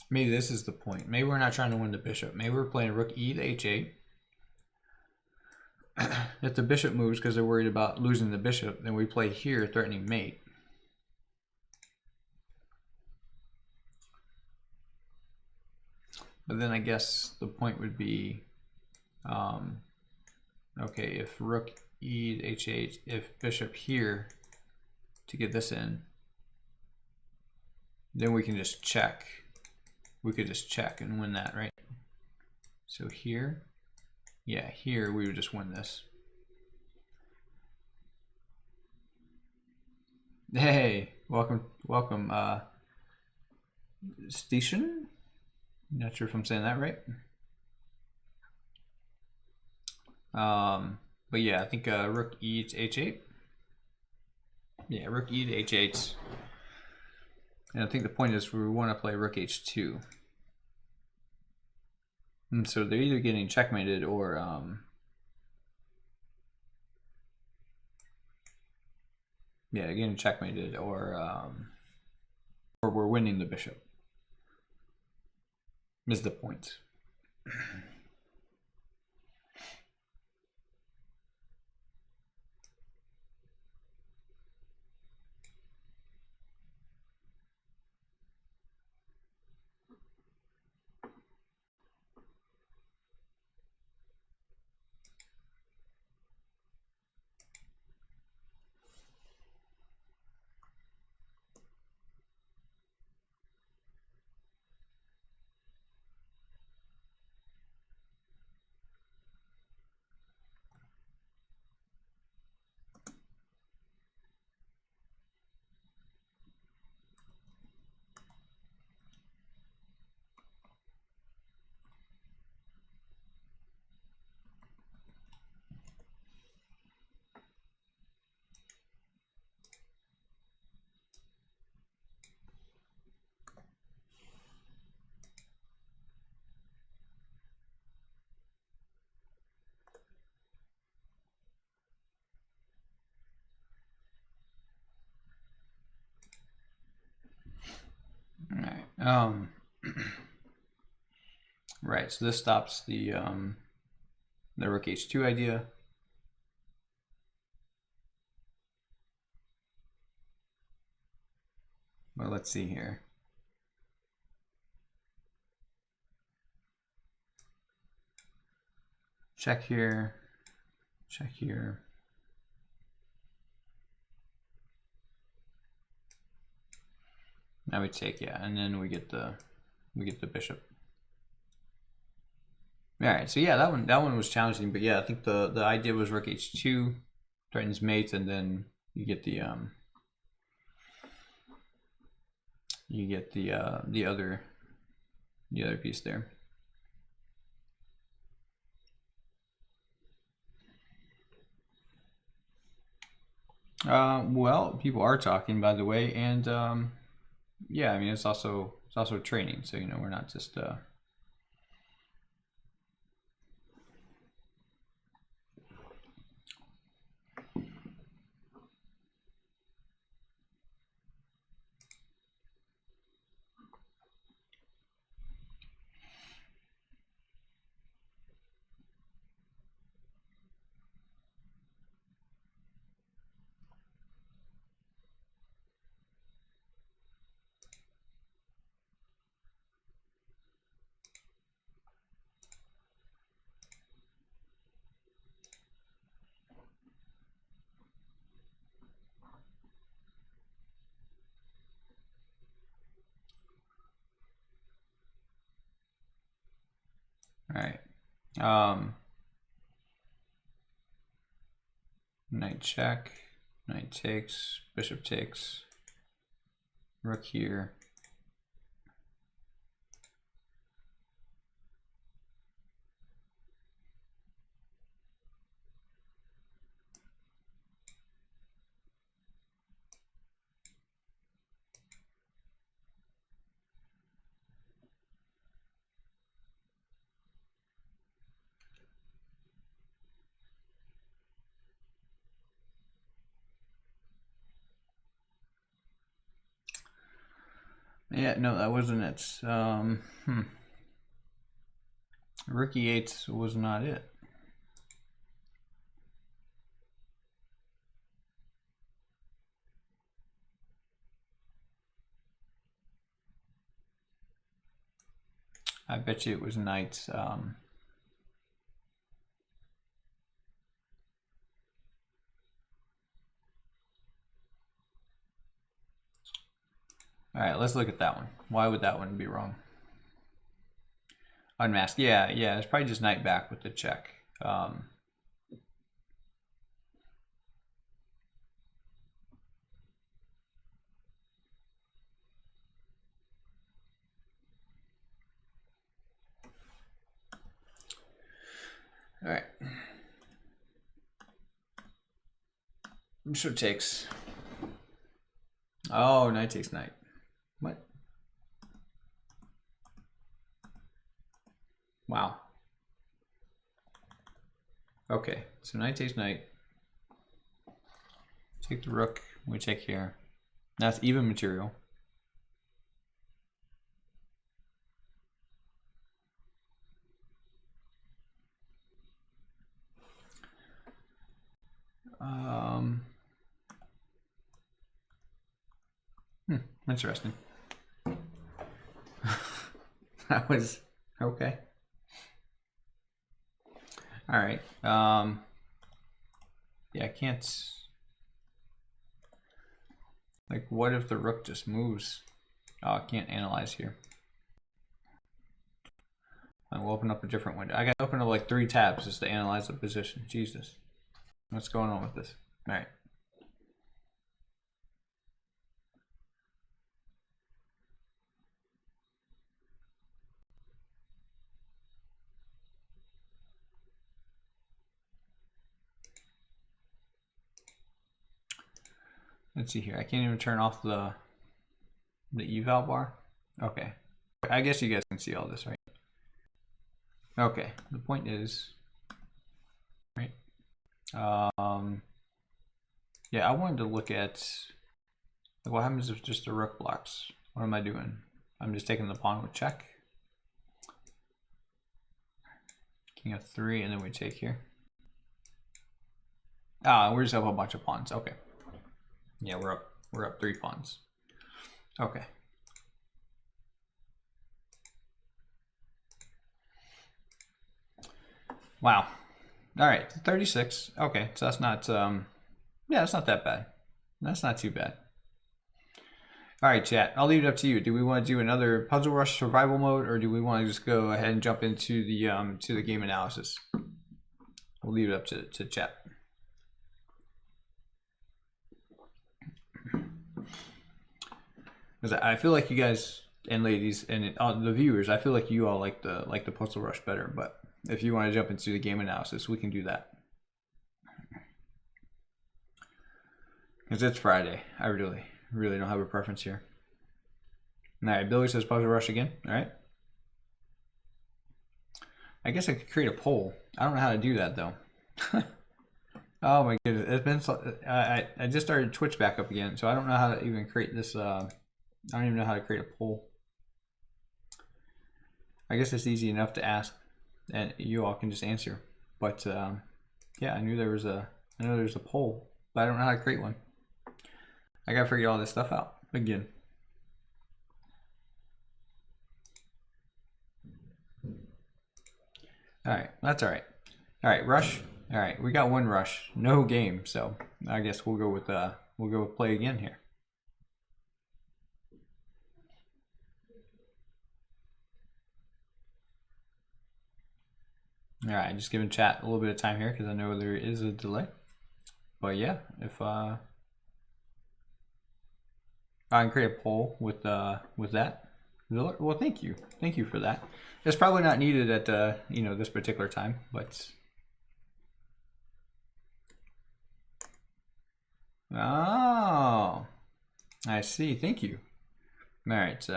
Maybe this is the point. Maybe we're not trying to win the bishop. Maybe we're playing rook e to h8. If the bishop moves because they're worried about losing the bishop, then we play here threatening mate. But then I guess the point would be, okay, if rook e to h8, if bishop here to get this in, then we can just check. We could just check and win that, right? So here, yeah, here we would just win this. Hey, welcome, Station? Not sure if I'm saying that right. But yeah, I think rook e to h8. Yeah, rook e to h8. And I think the point is we want to play rook h2. And so they're either getting checkmated or yeah, getting checkmated or we're winning the bishop. Is the point. All right. Right. So this stops the rook h2 idea. Well, let's see here. Check here. Check here. Now we take, yeah, and then we get the bishop. All right, so yeah, that one was challenging, but yeah, I think the idea was rook h2 threatens mate, and then you get the other piece there. Well, people are talking, by the way, and yeah, I mean it's also training, so you know we're not just all right. Knight check, knight takes, bishop takes, rook here. Yeah, no, that wasn't it. Rookie 8 was not it. I bet you it was knights. All right, let's look at that one. Why would that one be wrong? Unmasked. Yeah, it's probably just knight back with the check. All right. So it takes. Oh, knight takes knight. What? Wow. Okay, so knight takes knight. Take the rook. We take here. That's even material. Interesting. That was okay. All right. Yeah, I can't. Like, what if the rook just moves? Oh, I can't analyze here. I will open up a different window. I got to open up like 3 tabs just to analyze the position. Jesus. What's going on with this? All right. Let's see here. I can't even turn off the eval bar. Okay. I guess you guys can see all this, right? Okay. The point is, right? Yeah, I wanted to look at what happens if just the rook blocks. What am I doing? I'm just taking the pawn with check. King of 3, and then we take here. Ah, we just have a bunch of pawns. Okay. Yeah, we're up 3 pawns. Okay. Wow. All right, 36. Okay, so that's not yeah, that's not that bad. That's not too bad. All right, chat. I'll leave it up to you. Do we want to do another Puzzle Rush survival mode, or do we want to just go ahead and jump into the game analysis? We'll leave it up to chat. Because I feel like you guys and ladies and the viewers, I feel like you all like the Puzzle Rush better. But if you want to jump into the game analysis, we can do that. Because it's Friday. I really don't have a preference here. All right, Billy says Puzzle Rush again. All right. I guess I could create a poll. I don't know how to do that though. Oh my goodness, it's been so, I just started Twitch back up again, so I don't know how to even create this. I don't even know how to create a poll. I guess it's easy enough to ask, and you all can just answer. But yeah, I knew there was a poll, but I don't know how to create one. I gotta figure all this stuff out again. All right, that's all right. All right, rush. All right, we got 1 rush, no game, so I guess we'll go with play again here. All right, just giving chat a little bit of time here because I know there is a delay. But yeah, if I can create a poll with that. Well, thank you for that. It's probably not needed at this particular time, but oh, I see. Thank you. All right.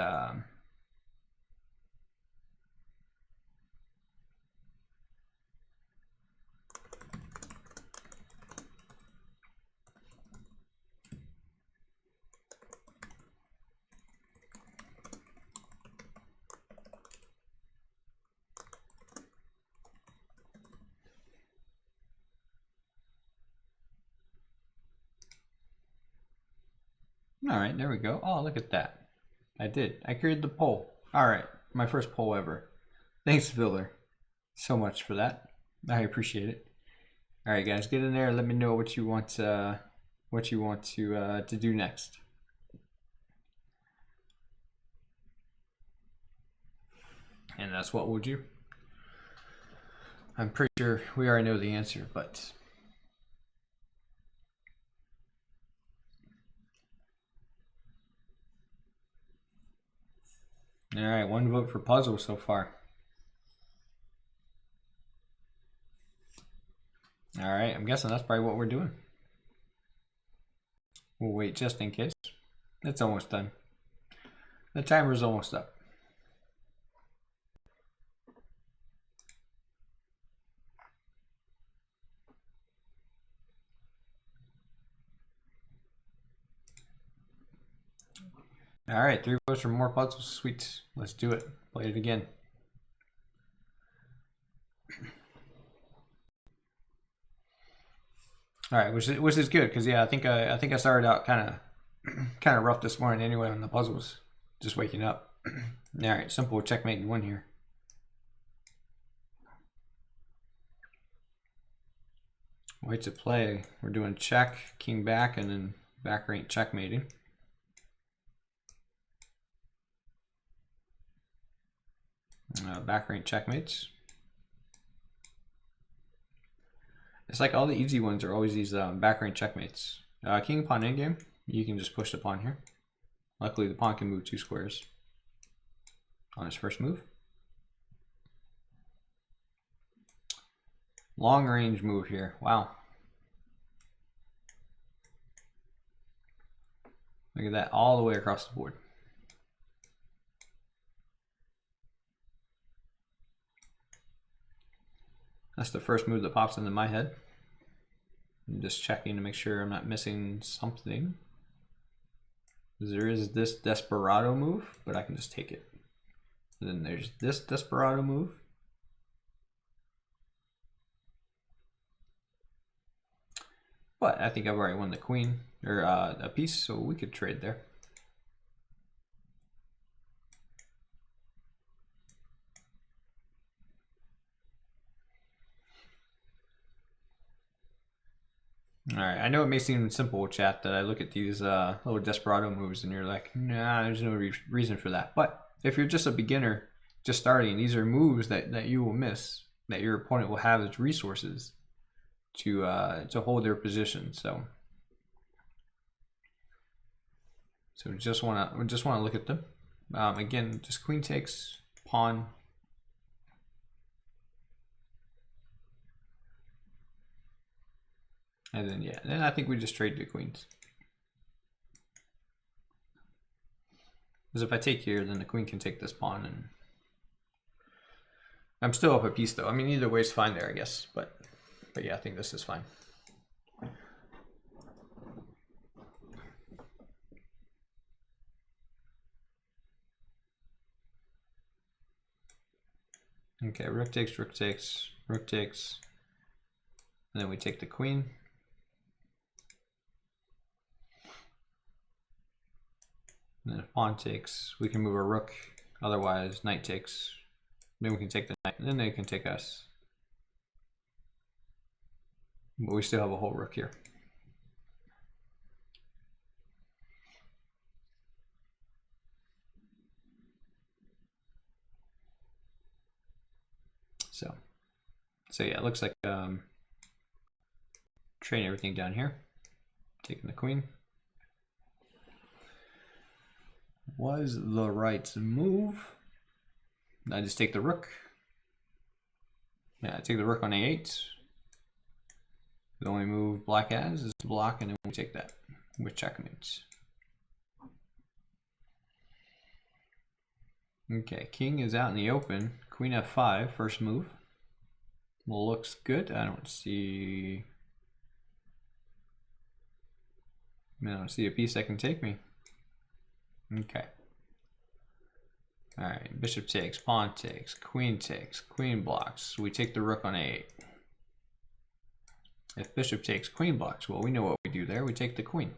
All right, there we go. Oh, look at that. I did. I carried the poll. All right, my first poll ever. Thanks, Filler, so much for that. I appreciate it. All right, guys, get in there. Let me know what you want to do next. And that's what we'll do. I'm pretty sure we already know the answer, but all right, 1 vote for puzzle so far. All right, I'm guessing that's probably what we're doing. We'll wait just in case. It's almost done. The timer's almost up. All right, 3 votes for more puzzles. Sweet. Let's do it. Play it again. All right, which is good because yeah, I think I started out kind of rough this morning anyway on the puzzles, just waking up. All right, simple checkmate in 1 here. Wait to play. We're doing check, king back, and then back rank checkmating. Back rank checkmates. It's like all the easy ones are always these back rank checkmates. King pawn endgame, you can just push the pawn here. Luckily the pawn can move 2 squares on his first move. Long range move here, wow. Look at that, all the way across the board. That's the first move that pops into my head. I'm just checking to make sure I'm not missing something. There is this desperado move, but I can just take it. And then there's this desperado move. But I think I've already won the queen, or a piece, so we could trade there. All right, I know it may seem simple, chat, that I look at these little desperado moves and you're like, nah, there's no reason for that. But if you're just a beginner, just starting, these are moves that you will miss, that your opponent will have as resources to hold their position. So just wanna look at them. Again, just queen takes, pawn. And then, yeah, then I think we just trade the queens. Because if I take here, then the queen can take this pawn, and I'm still up a piece though. I mean, either way is fine there, I guess. But yeah, I think this is fine. Okay, rook takes, rook takes, rook takes. And then we take the queen. And then if pawn takes, we can move a rook. Otherwise, knight takes. Then we can take the knight, and then they can take us. But we still have a whole rook here. So yeah, it looks like trading everything down here, taking the queen. Was the right move. I just take the rook. Yeah, I take the rook on a8. The only move black has is to block, and then we take that with checkmate. Okay, king is out in the open. Queen f5, first move. Looks good. I don't see a piece that can take me. Okay. All right, bishop takes, pawn takes, queen blocks. We take the rook on a8. If bishop takes, queen blocks, well, we know what we do there. We take the queen.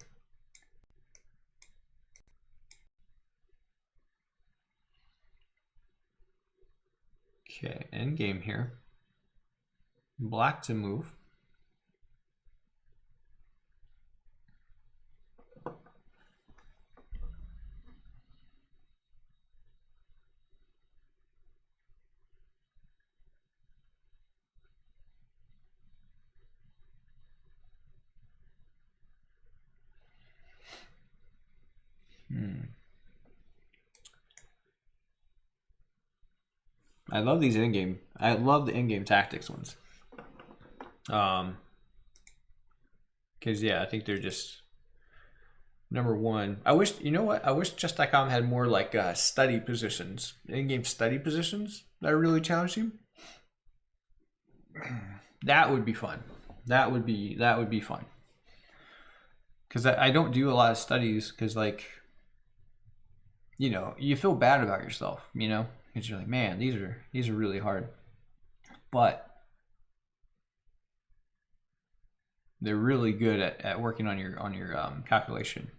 Okay, end game here. Black to move. I love these in-game. I love the in-game tactics ones. Because yeah, I think they're just number one. I wish, you know what? I wish Chess.com had more like study positions, in-game study positions that are really challenging. That would be fun. That would be fun. Because I don't do a lot of studies because, like, you know, you feel bad about yourself, you know, because you're like, man, these are really hard, but they're really good at working on your calculation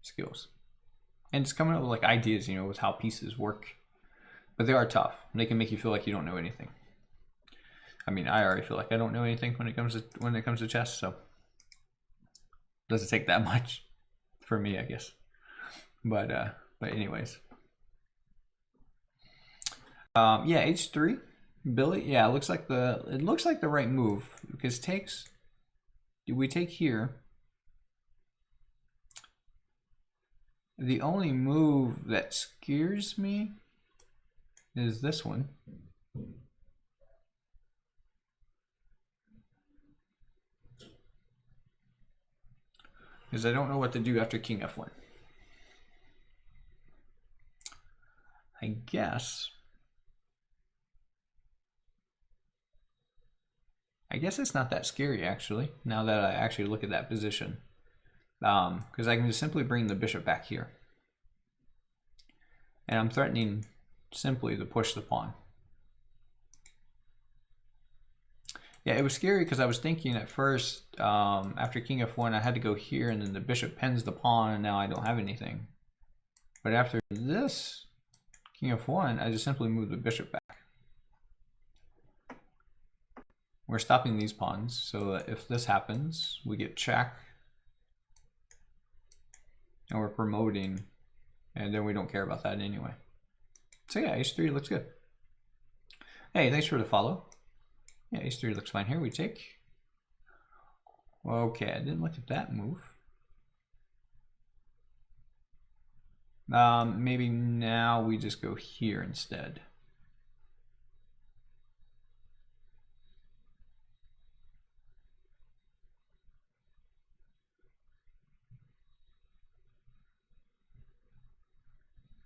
skills and just coming up with like ideas, you know, with how pieces work. But they are tough. They can make you feel like you don't know anything. I mean, I already feel like I don't know anything when it comes to chess, so it doesn't take that much for me, I guess. But anyways, yeah, h3, Billy. Yeah, it looks like the right move because takes. We take here. The only move that scares me is this one. Because I don't know what to do after King F1. I guess it's not that scary actually, now that I actually look at that position. Because I can just simply bring the bishop back here. And I'm threatening simply to push the pawn. Yeah, it was scary because I was thinking at first, after King F1, I had to go here and then the bishop pens the pawn and now I don't have anything. But after this King F1, I just simply move the bishop back. We're stopping these pawns so that if this happens, we get check. And we're promoting, and then we don't care about that anyway. So yeah, h3 looks good. Hey, thanks for the follow. Yeah, h3 looks fine here. We take. Okay, I didn't look at that move. Maybe now we just go here instead.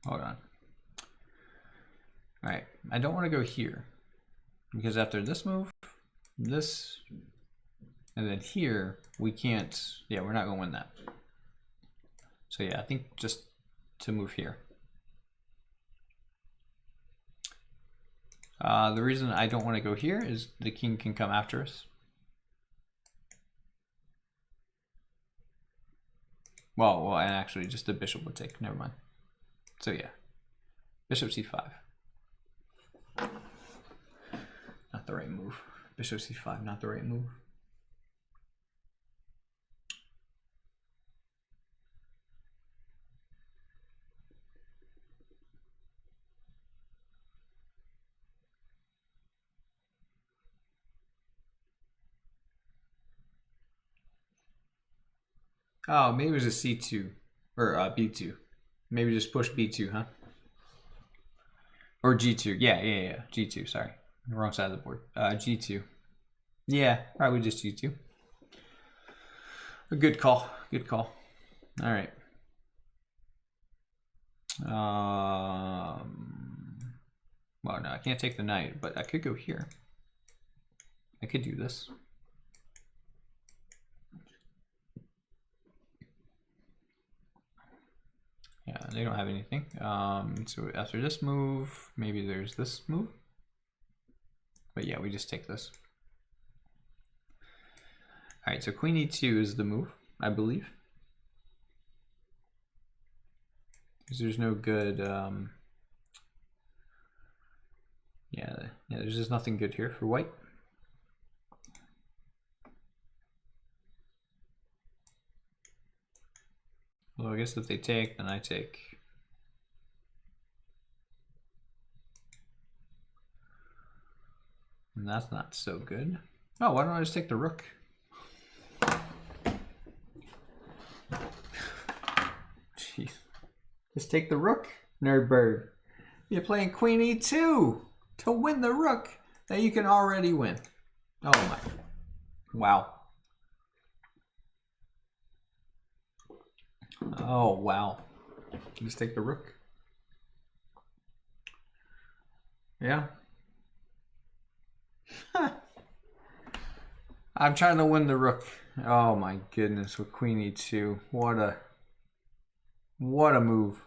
Hold on. All right, I don't want to go here because after this move, this, and then here, we can't, yeah, we're not going to win that. So yeah, I think just to move here. The reason I don't want to go here is the king can come after us. Well, and actually just the bishop would take, never mind. So yeah, bishop c5. Not the right move. Bishop c5, not the right move. Oh, maybe it was a c2 or b2. Maybe just push b2, huh? Or g2. Yeah. G2. Sorry, wrong side of the board. G2. Yeah, probably just g2. A good call. Good call. All right. Well, no, I can't take the knight, but I could go here. I could do this. Yeah, they don't have anything. So after this move, maybe there's this move. But yeah, we just take this. All right, so queen e2 is the move, I believe. Because there's no good, Yeah, there's just nothing good here for white. Well, I guess if they take, then I take. And that's not so good. Oh, why don't I just take the rook? Jeez. Just take the rook, nerd bird. You're playing queen e2 to win the rook that you can already win. Oh my. Wow. Oh, wow. Just take the rook. Yeah. I'm trying to win the rook. Oh my goodness, with queen e2. What a move.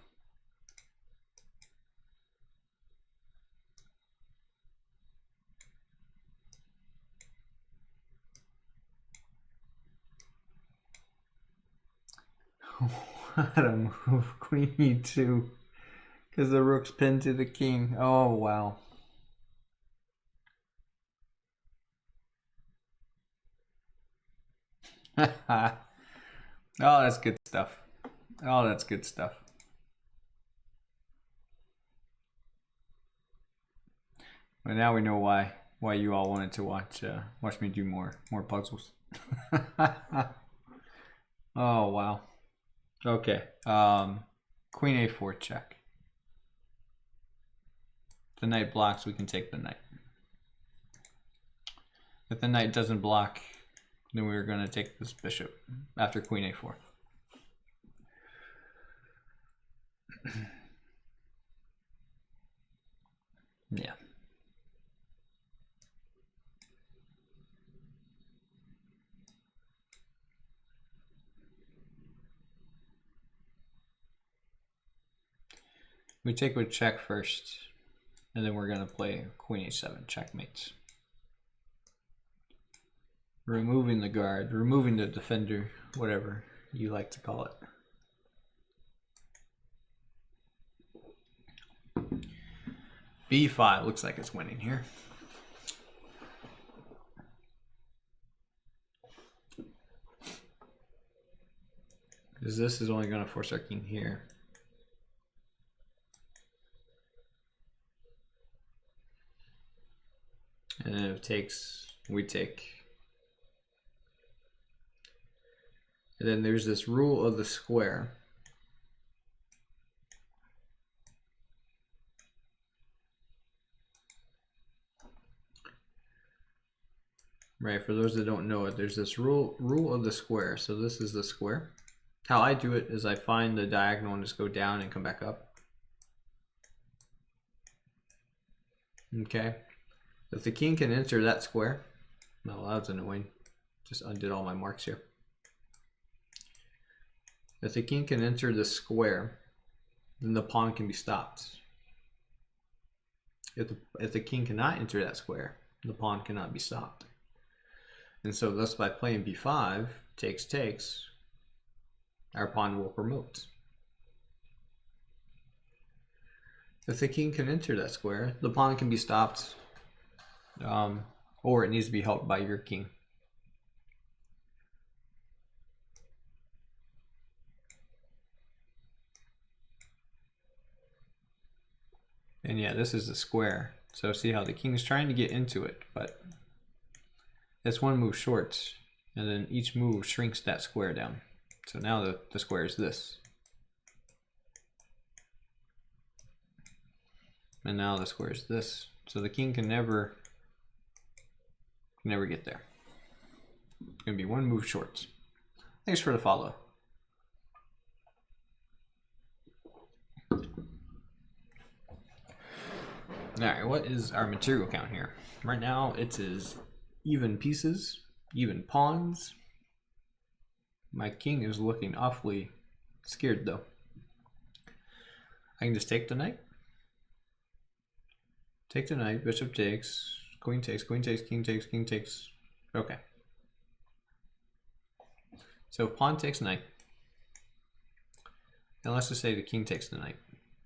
What a move, queen e2. Because the rook's pinned to the king. Oh, wow. Oh, that's good stuff. Oh, that's good stuff. But now we know why you all wanted to watch me do more puzzles. Oh, wow. Okay. Queen a4 check. If the knight blocks, we can take the knight. If the knight doesn't block, then we're going to take this bishop after queen a4. Yeah. We take with check first, and then we're going to play queen a7 checkmates. Removing the guard, removing the defender, whatever you like to call it. b5 looks like it's winning here. Because this is only going to force our king here. And then if it takes, we take. And then there's this rule of the square. Right, for those that don't know it, there's this rule of the square. So this is the square. How I do it is I find the diagonal and just go down and come back up. Okay. If the king can enter that square, no, that's annoying. Just undid all my marks here. If the king can enter the square, then the pawn can be stopped. If the king cannot enter that square, the pawn cannot be stopped. And so thus by playing b5, takes, our pawn will promote. If the king can enter that square, the pawn can be stopped, or it needs to be helped by your king. And yeah, this is the square. So see how the king is trying to get into it, but it's one move short, and then each move shrinks that square down. So now the square is this. And now the square is this. So the king can never get there. It's going to be one move short. Thanks for the follow. Alright, what is our material count here? Right now it is even pieces, even pawns. My king is looking awfully scared though. I can just take the knight. Take the knight, bishop takes, queen takes, king takes, king takes. Okay. So pawn takes knight. And let's just say the king takes the knight.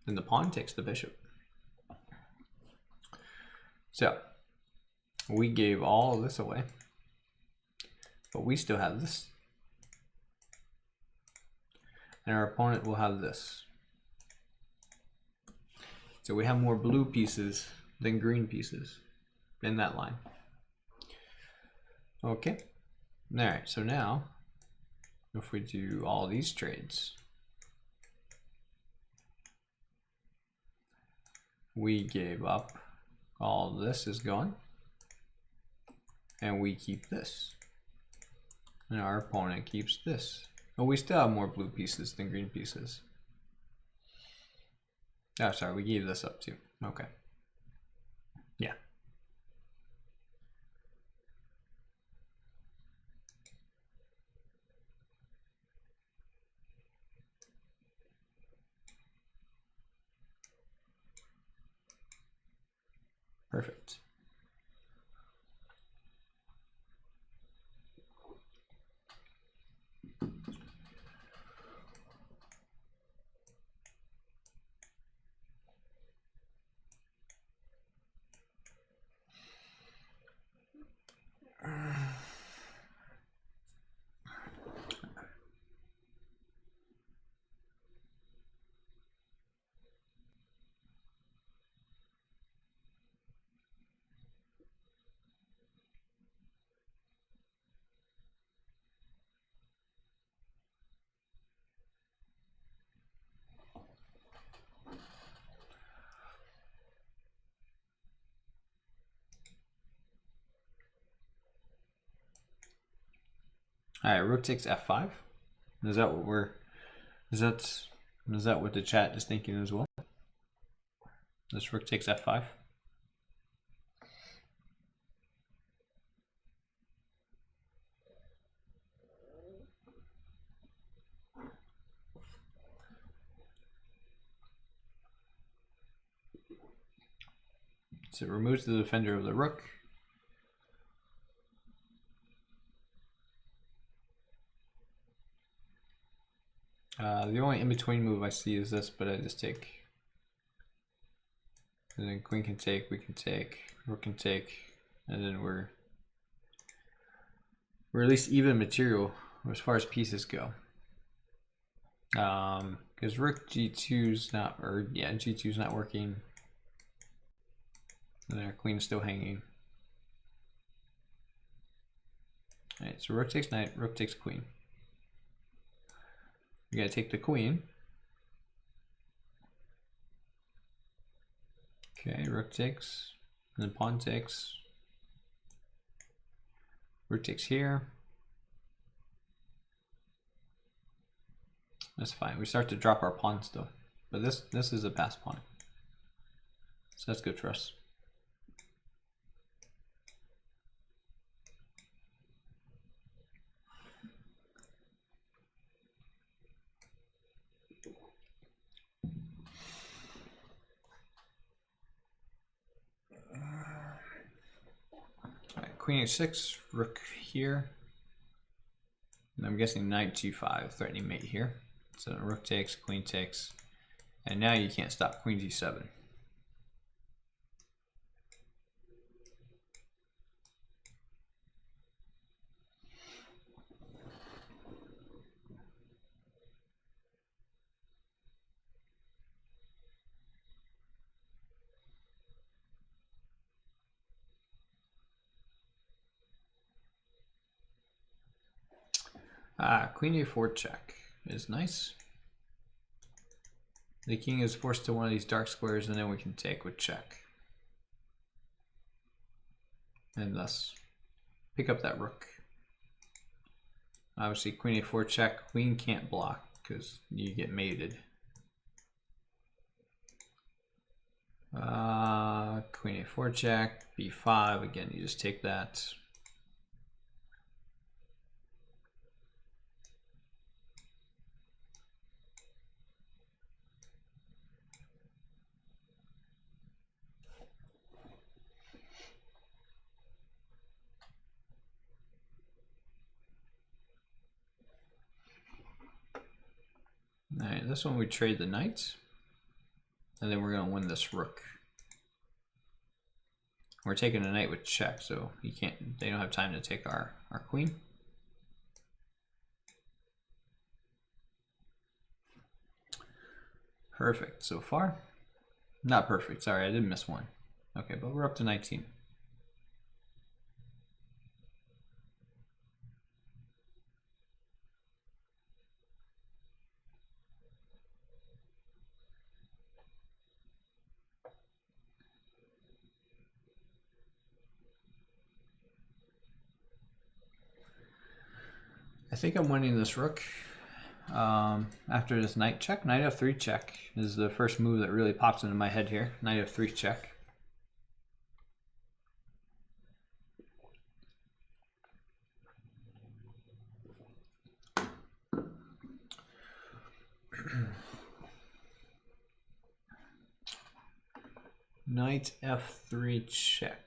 Then the pawn takes the bishop. So we gave all of this away, but we still have this. And our opponent will have this. So we have more blue pieces than green pieces in that line. Okay. All right, so now if we do all these trades, we gave up all this is gone, and we keep this, and our opponent keeps this. But we still have more blue pieces than green pieces. Oh, sorry, we gave this up too. Okay. Yeah. Perfect. All right, rook takes f5. Is that what we're? Is that what the chat is thinking as well? This rook takes f5. So it removes the defender of the rook. The only in-between move I see is this, but I just take. And then queen can take, we can take, rook can take, and then we're at least even material as far as pieces go. Because rook g2's not, or yeah, g2's not working. And then our queen's still hanging. Alright, so rook takes knight, rook takes queen. We gotta take the queen. Okay, rook takes, and then pawn takes. Rook takes here. That's fine. We start to drop our pawns though, but this is a pass pawn, so that's good for us. Alright, queen h6, rook here. And I'm guessing knight g5, threatening mate here. So rook takes, queen takes, and now you can't stop queen g7. Queen a4 check is nice. The king is forced to one of these dark squares, and then we can take with check. And thus pick up that rook. Obviously queen a4 check, queen can't block because you get mated. Queen a4 check, b5, again you just take that. Alright, this one we trade the knight, and then we're going to win this rook. We're taking a knight with check, so he can't. They don't have time to take our queen. Perfect so far. Not perfect. Sorry, I did miss one. Okay, but we're up to 19. I think I'm winning this rook. After this knight check, knight f3 check is the first move that really pops into my head here. Knight f3 check. Knight f3 check.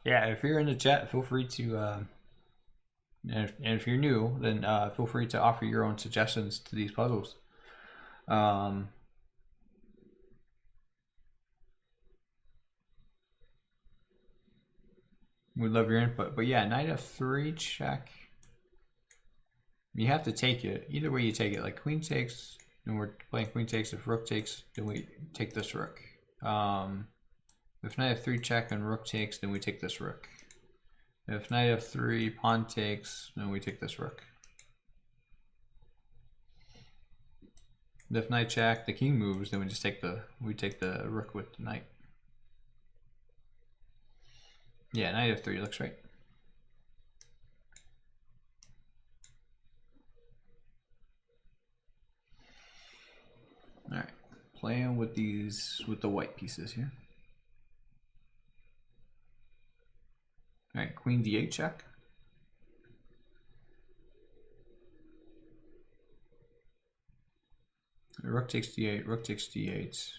Yeah, if you're in the chat, feel free to, and if you're new, then feel free to offer your own suggestions to these puzzles. We'd love your input. But yeah, knight f3 check. You have to take it. Either way you take it. Like queen takes, and we're playing queen takes. If rook takes, then we take this rook. If knight f3 check and rook takes, then we take this rook. If knight f3 pawn takes, then we take this rook. If knight check, the king moves, then we just take the rook with the knight. Yeah, knight f3 looks right. All right, playing with the white pieces here. All right, queen d8 check. Rook takes d8, rook takes d8.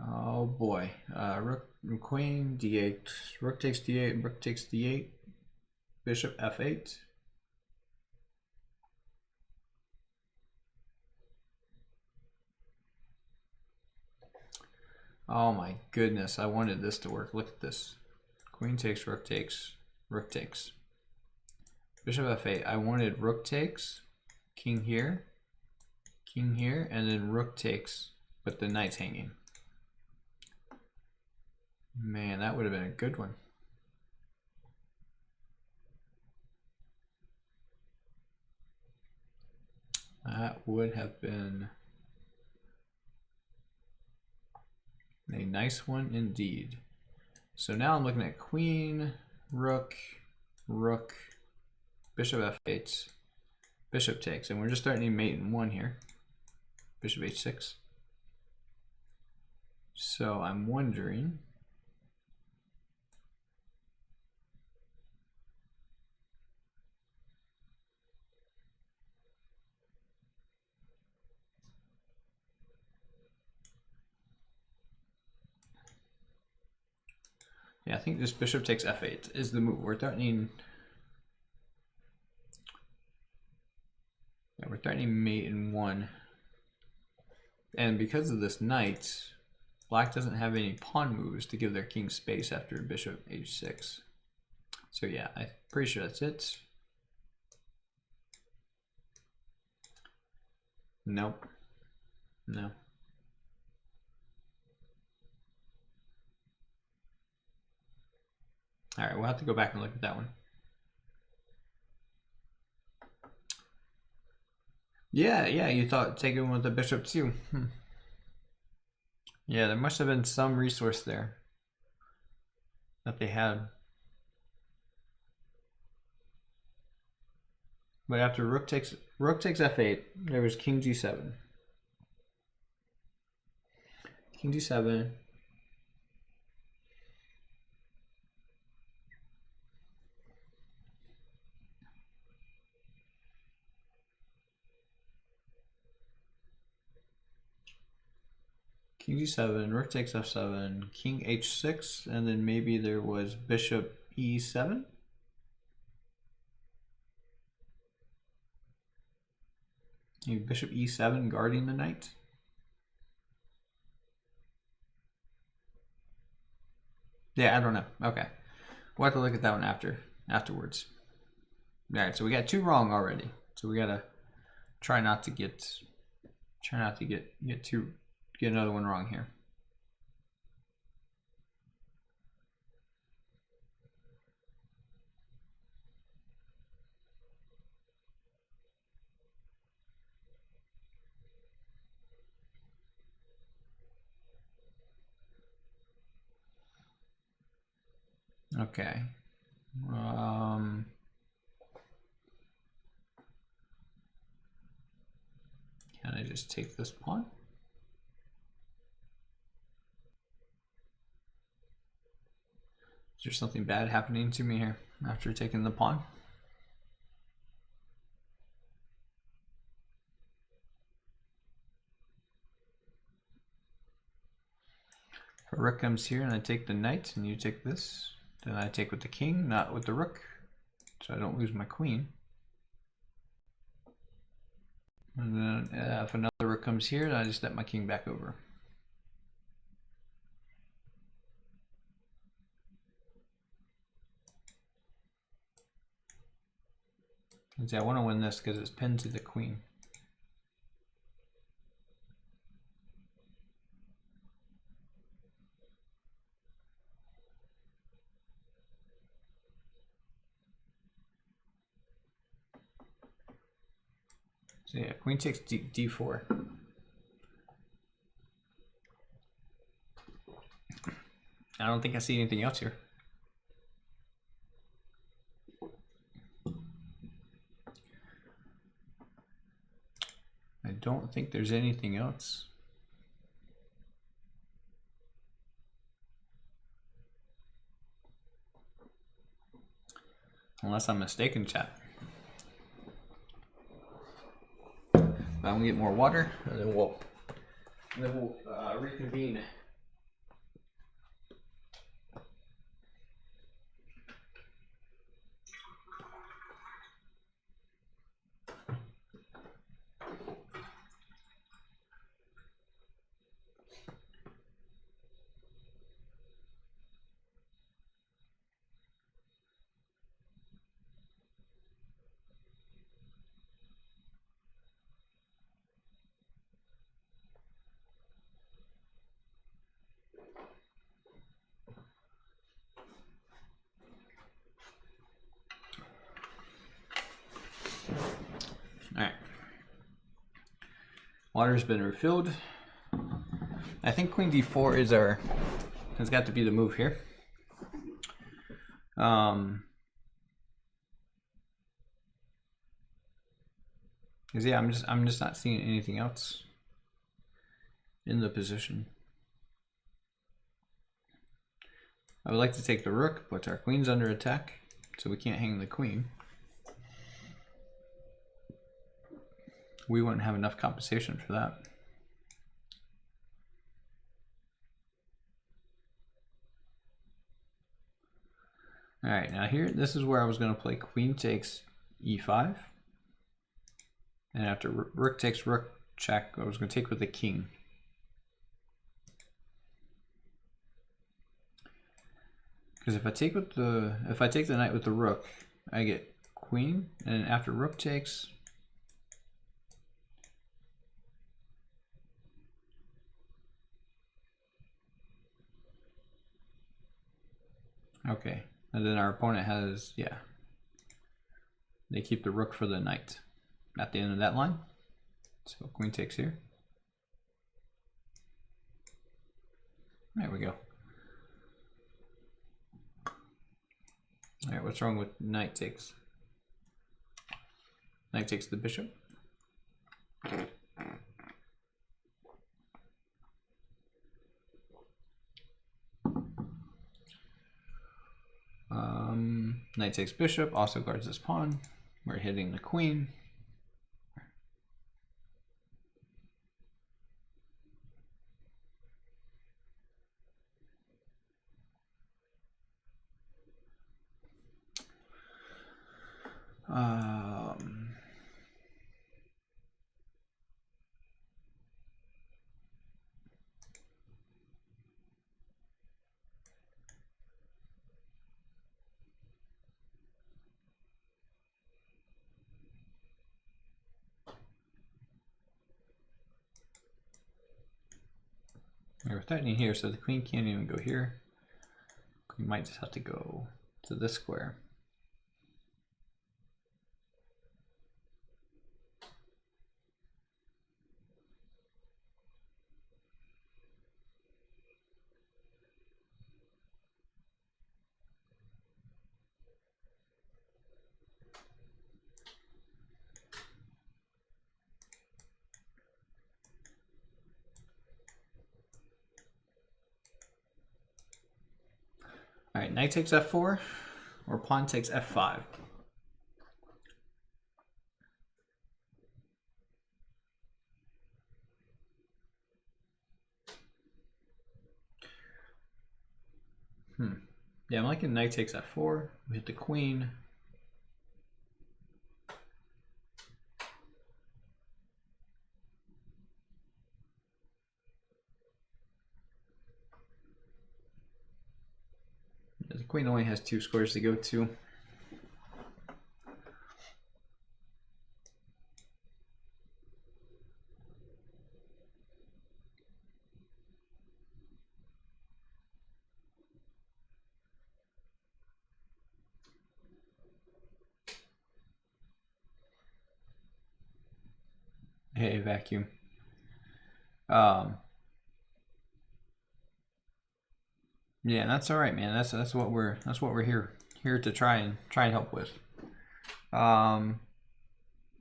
Oh boy, rook, queen d8, rook takes d8, rook takes d8, bishop f8. Oh my goodness, I wanted this to work. Look at this. Queen takes, rook takes, rook takes. Bishop f8. I wanted rook takes, king here, and then rook takes, but the knight's hanging. Man, that would have been a good one. That would have been a nice one indeed. So now I'm looking at queen, rook, rook, bishop f8, bishop takes, and we're just starting to mate in one here. Bishop h6. So I'm wondering, yeah, I think this bishop takes f8 is the move. We're threatening, yeah, we're threatening mate in one. And because of this knight, black doesn't have any pawn moves to give their king space after bishop h6. So yeah, I'm pretty sure that's it. Nope. No. All right, we'll have to go back and look at that one. Yeah, yeah, you thought taking with the bishop too. Yeah, there must have been some resource there that they had. But after rook takes f8, there was king g7. King g7. King g7, rook takes f7, king h6, and then maybe there was bishop e7. Maybe bishop e7 guarding the knight. Yeah, I don't know. Okay, we'll have to look at that one afterwards. All right, so we got 2 wrong already. So we gotta try not to get another one wrong here. Okay. Can I just take this pawn? Is there something bad happening to me here after taking the pawn? If a rook comes here and I take the knight and you take this, then I take with the king, not with the rook, so I don't lose my queen. And then if another rook comes here, then I just step my king back over. And see, I want to win this because it's pinned to the queen. So yeah, queen takes d4. I don't think I see anything else here. I don't think there's anything else. Unless I'm mistaken, chat. I'm gonna get more water, and then we'll reconvene. All right. Water's been refilled. I think queen d4 has got to be the move here. Because yeah, I'm just not seeing anything else in the position. I would like to take the rook, but our queen's under attack, so we can't hang the queen. We wouldn't have enough compensation for that. All right, now here, this is where I was going to play queen takes e5. And after rook takes rook check, I was going to take with the king. Because if I take the knight with the rook, I get queen, and after rook takes, okay, and then our opponent they keep the rook for the knight at the end of that line. So queen takes here. There we go. All right, what's wrong with knight takes? Knight takes the bishop. Knight takes bishop, also guards this pawn. We're hitting the queen. We're threatening here, so the queen can't even go here. Queen might just have to go to this square. All right, knight takes f4, or pawn takes f5. Yeah, I'm liking knight takes f4. We hit the queen. The queen only has 2 squares to go to. Hey, vacuum. Yeah, that's all right, man. That's what we're here to try and help with. All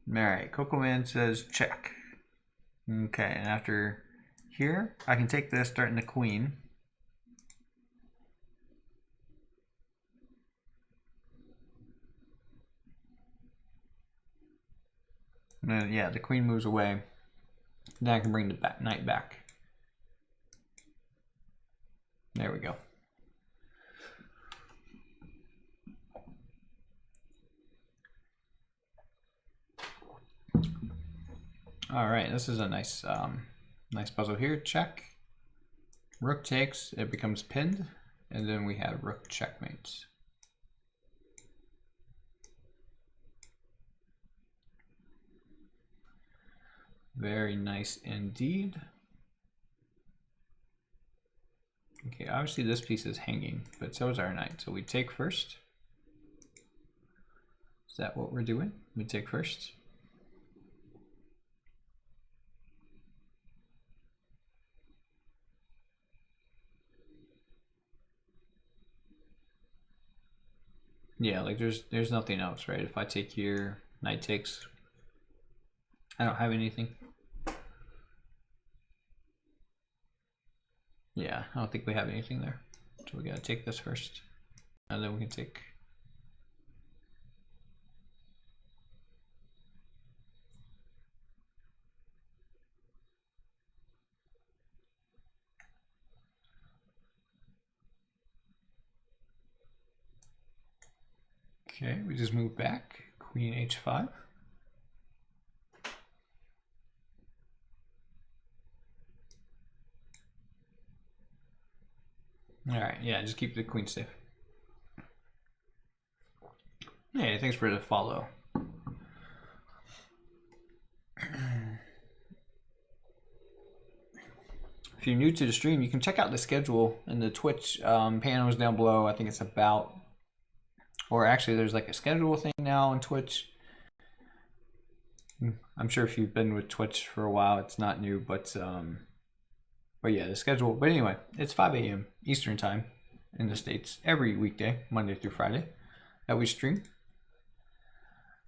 right, Coco Man says check. Okay, and after here, I can take this, starting the queen. And then, yeah, the queen moves away. Then I can bring the knight back. There we go. All right, this is a nice nice puzzle here. Check. Rook takes, it becomes pinned, and then we have rook checkmate. Very nice indeed. Okay, obviously this piece is hanging, but so is our knight. So we take first. Is that what we're doing? We take first. Yeah, like there's nothing else, right? If I take here, knight takes. I don't have anything. Yeah, I don't think we have anything there. So we gotta take this first. And then we can take. Okay, we just move back. Queen h5. All right, yeah, just keep the queen safe. Hey, thanks for the follow. If you're new to the stream, you can check out the schedule in the Twitch panels down below. I think it's about, or actually there's like a schedule thing now on Twitch. I'm sure if you've been with Twitch for a while, it's not new, but yeah, the schedule. But anyway, it's 5 a.m. Eastern time in the States every weekday, Monday through Friday, that we stream.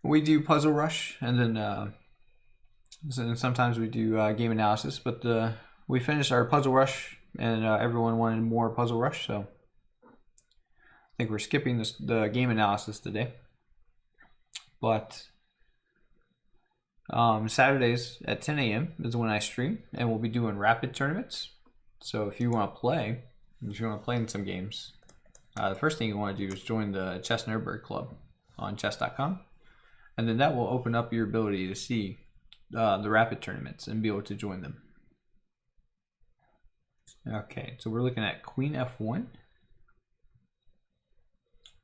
We do Puzzle Rush, and then sometimes we do game analysis. But we finished our Puzzle Rush, and everyone wanted more Puzzle Rush, so I think we're skipping the game analysis today. But Saturdays at 10 a.m. is when I stream, and we'll be doing rapid tournaments. So if you want to play, in some games, the first thing you want to do is join the Chess Nerdberg Club on chess.com, and then that will open up your ability to see the rapid tournaments and be able to join them. Okay, so we're looking at Queen F1.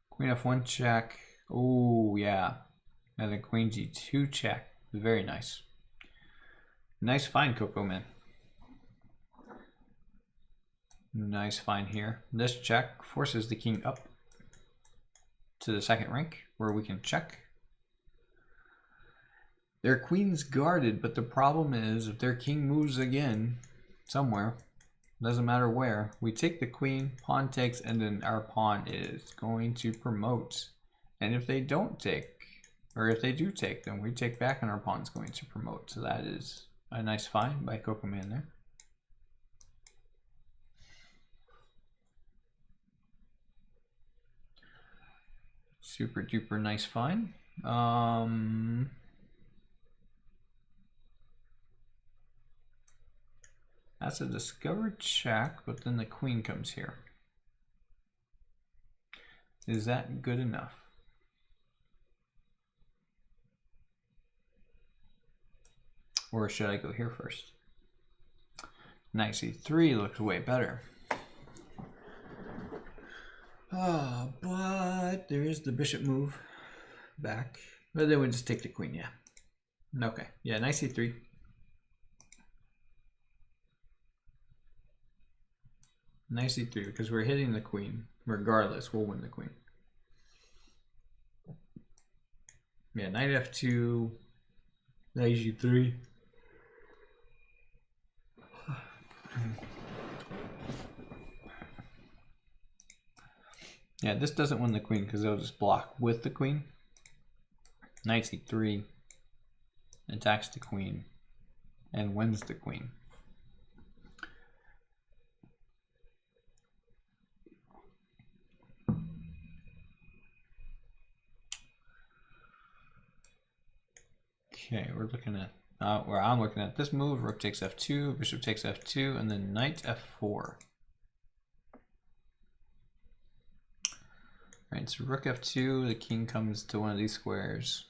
Queen F1 check. Oh yeah, and then Queen G2 check. Very nice. Nice find, Coco Man. Nice find here. This check forces the king up to the second rank where we can check. Their queen's guarded, but the problem is if their king moves again somewhere, doesn't matter where, we take the queen, pawn takes, and then our pawn is going to promote. And if they don't take, or if they do take, then we take back and our pawn's going to promote. So that is a nice find by Coco Man there. Super duper nice find. That's a discovered check, but then the queen comes here. Is that good enough? Or should I go here first? Knight C3 looks way better. But there is the bishop move back. But then we just take the queen, yeah. Okay, yeah, Knight C3. Knight C3, because we're hitting the queen. Regardless, we'll win the queen. Yeah, Knight F2, Knight G3. Yeah, this doesn't win the queen because it'll just block with the queen. Knight C3 attacks the queen and wins the queen. Okay, we're looking at where I'm looking at this move. Rook takes F2, bishop takes F2, and then Knight F4. Right, so Rook F2, the king comes to one of these squares.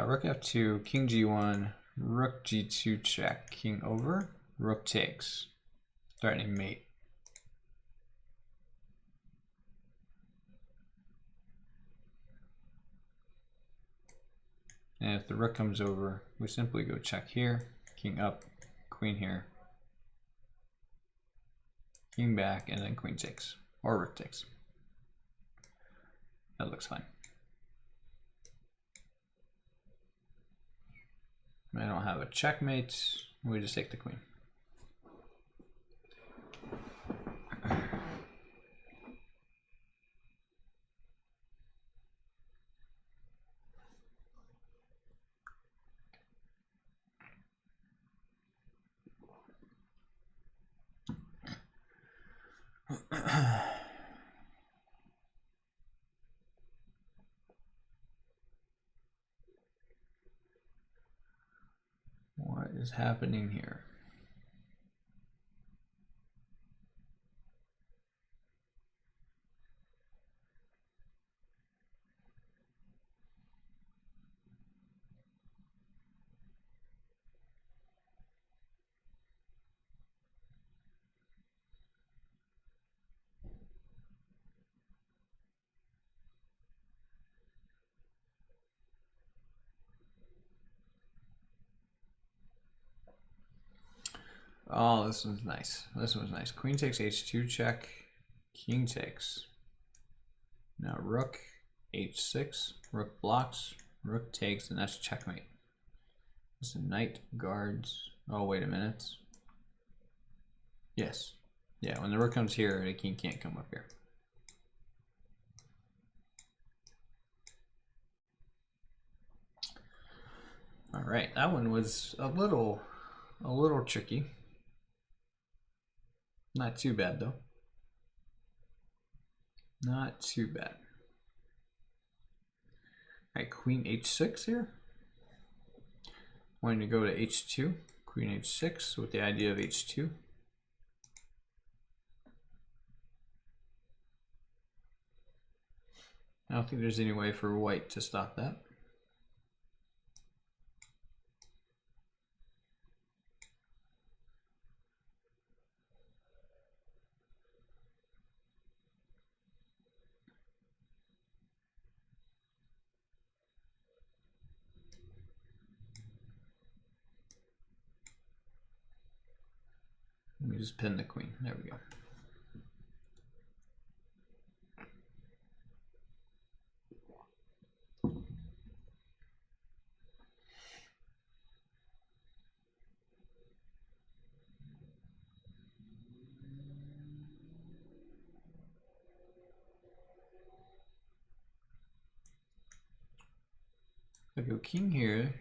Rook F2, King G1, Rook G2 check, King over, Rook takes, threatening mate. And if the rook comes over, we simply go check here, king up, queen here, king back, and then queen takes, or rook takes. That looks fine. I don't have a checkmate, we just take the queen. is happening here? Oh, this one's nice. This one's nice. Queen takes h2 check. King takes. Now rook h6. Rook blocks. Rook takes, and that's checkmate. It's a knight guards. Oh, wait a minute. Yes. Yeah, when the rook comes here, the king can't come up here. All right, that one was a little tricky. Not too bad though. Not too bad. All right, queen h6 here. Wanting to go to h2. Queen h6 with the idea of h2. I don't think there's any way for white to stop that. Let me just pin the queen. There we go. I go king here.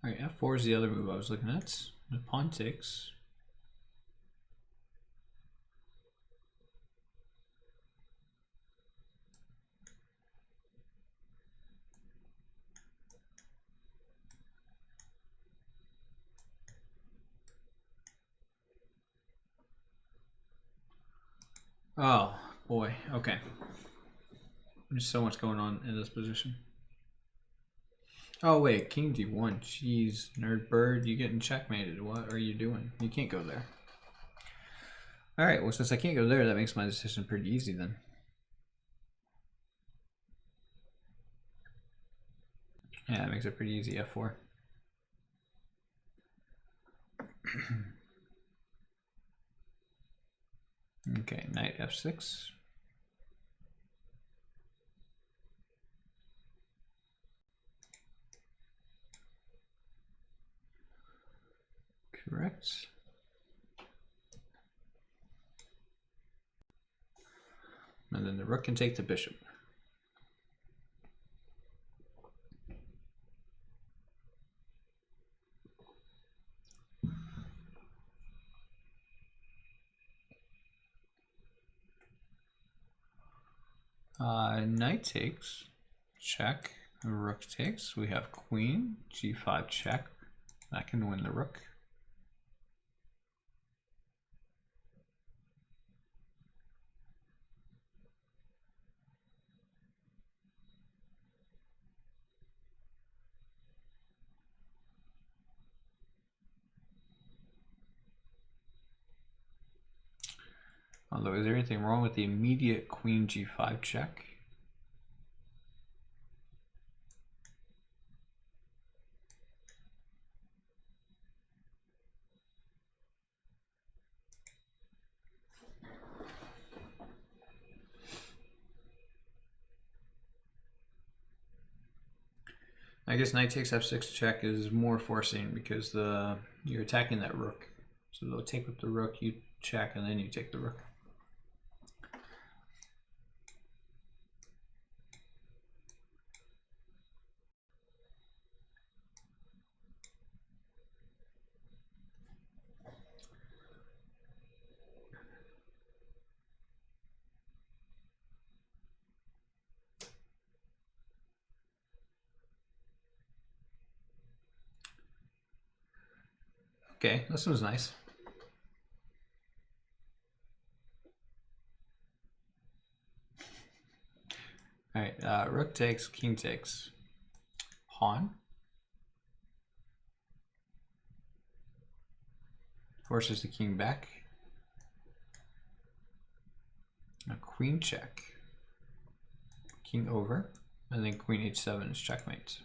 All right, f4 is the other move I was looking at. The pawn takes. Oh boy, okay. There's so much going on in this position. Oh wait, king d1. Jeez, nerd bird, you getting checkmated. What are you doing? You can't go there. All right, well, since I can't go there, that makes my decision pretty easy then. Yeah, that makes it pretty easy, f4. Okay, knight f6. Correct. And then the rook can take the bishop. Knight takes, check. Rook takes. We have queen, g5 check. That can win the rook. Although, is there anything wrong with the immediate queen g5 check? I guess knight takes f6 check is more forcing because you're attacking that rook. So they'll take with the rook, you check, and then you take the rook. Okay, this one's nice. All right, rook takes, king takes, pawn. Forces the king back. A queen check. King over, and then queen h7 is checkmate.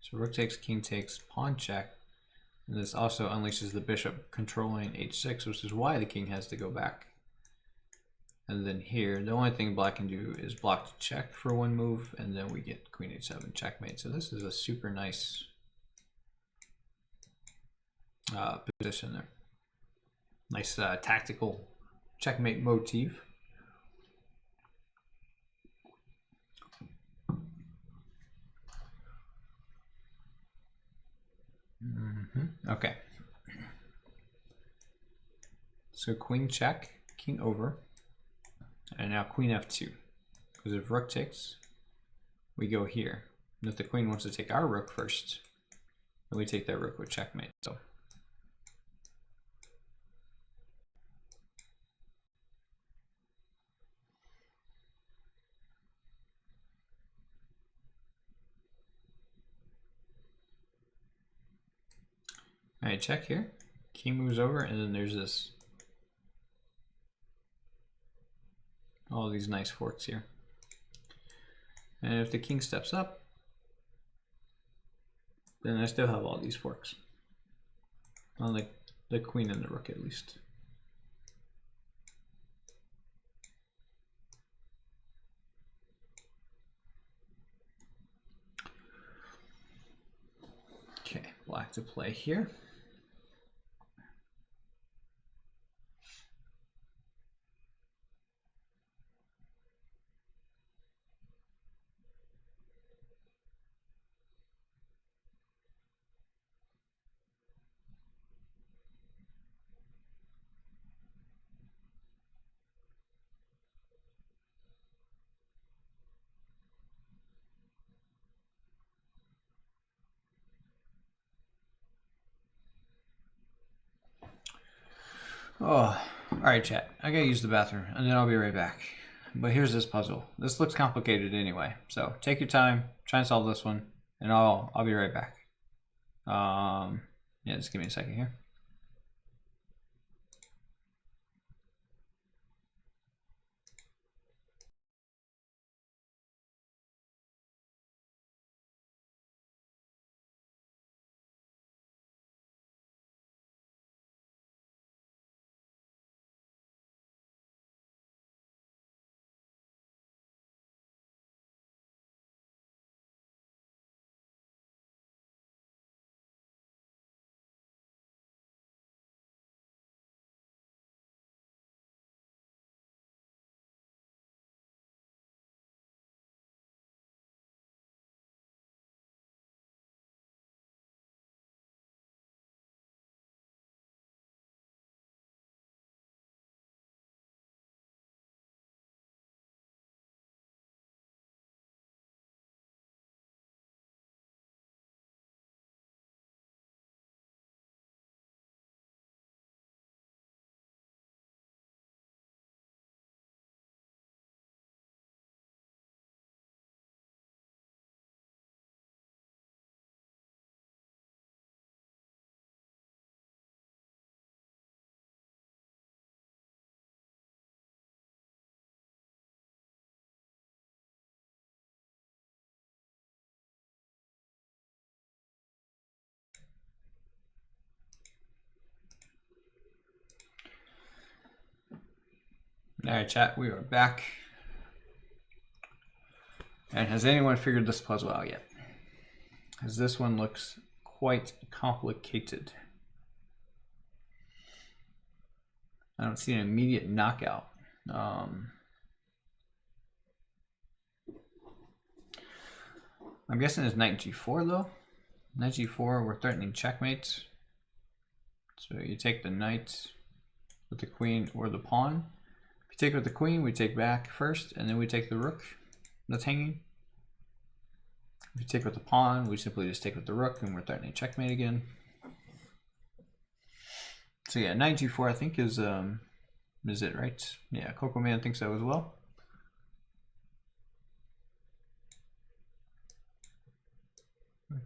So rook takes, king takes, pawn check. And this also unleashes the bishop controlling h6, which is why the king has to go back. And then here, the only thing black can do is block the check for one move, and then we get queen h7 checkmate. So this is a super nice position there. Nice tactical checkmate motif. Okay. So queen check, king over, and now queen f2. Because if rook takes, we go here. And if the queen wants to take our rook first, then we take that rook with checkmate. So. All right, check here. King moves over, and then there's this. All these nice forks here. And if the king steps up, then I still have all these forks. Unlike the queen and the rook, at least. Okay, black to play here. Oh, all right, chat. I gotta use the bathroom, and then I'll be right back. But here's this puzzle. This looks complicated anyway, so take your time, try and solve this one, and I'll be right back. Yeah, just give me a second here. All right, chat, we are back. And has anyone figured this puzzle out yet? Because this one looks quite complicated. I don't see an immediate knockout. I'm guessing it's knight g4 though. Knight g4, we're threatening checkmate. So you take the knight with the queen or the pawn. If you take with the queen, we take back first, and then we take the rook that's hanging. If you take with the pawn, we simply just take with the rook, and we're threatening checkmate again. So yeah, knight g4 I think is it, right? Yeah, Coco Man thinks so as well.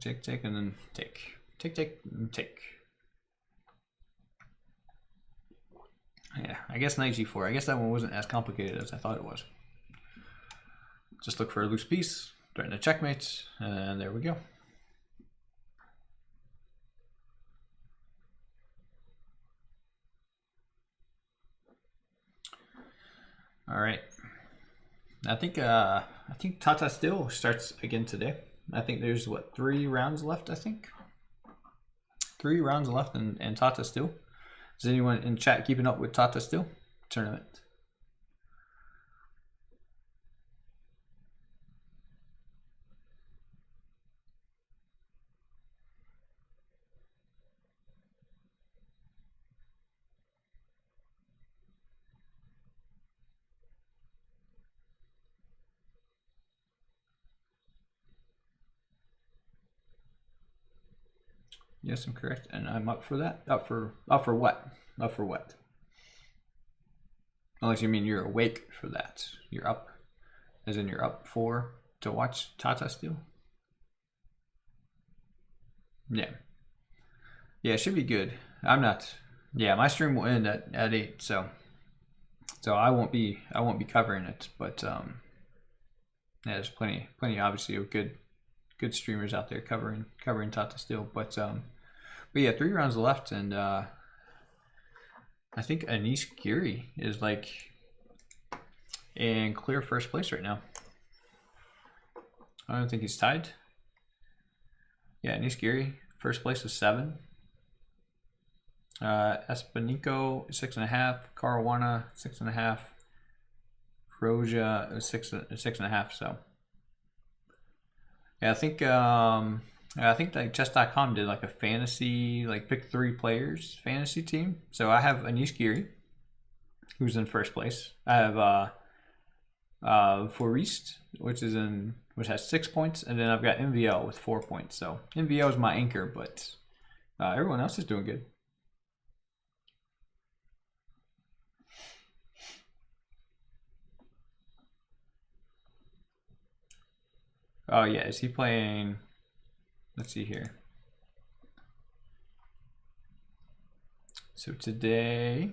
Take, take, and then take. Take, take, and take. Yeah, I guess knight g4. I guess that one wasn't as complicated as I thought it was. Just look for a loose piece, threaten a checkmate, and there we go. All right. I think Tata Steel starts again today. I think there's what, 3 rounds left, I think. 3 rounds left in Tata Steel. Is anyone in chat keeping up with Tata Steel tournament? Yes, I'm correct, and I'm up for that. Up for what? Up for what? Unless you mean you're awake for that. You're up, as in you're up for to watch Tata Steel. Yeah. Yeah, it should be good. I'm not. Yeah, my stream will end at 8, so I won't be covering it, but yeah, there's plenty obviously of good streamers out there covering Tata Steel, but yeah, 3 rounds left, and I think Anish Giri is like in clear first place right now. I don't think he's tied. Yeah, Anish Giri, first place is 7. Espanico 6.5, Caruana 6.5, Roja 6.5. So yeah, I think like chess.com did like a fantasy, like pick 3 players fantasy team. So I have Anish Giri, who's in first place. I have Forest, which has 6 points, and then I've got MVL with 4 points. So MVL is my anchor, but everyone else is doing good. Oh yeah, is he playing? Let's see here. So today,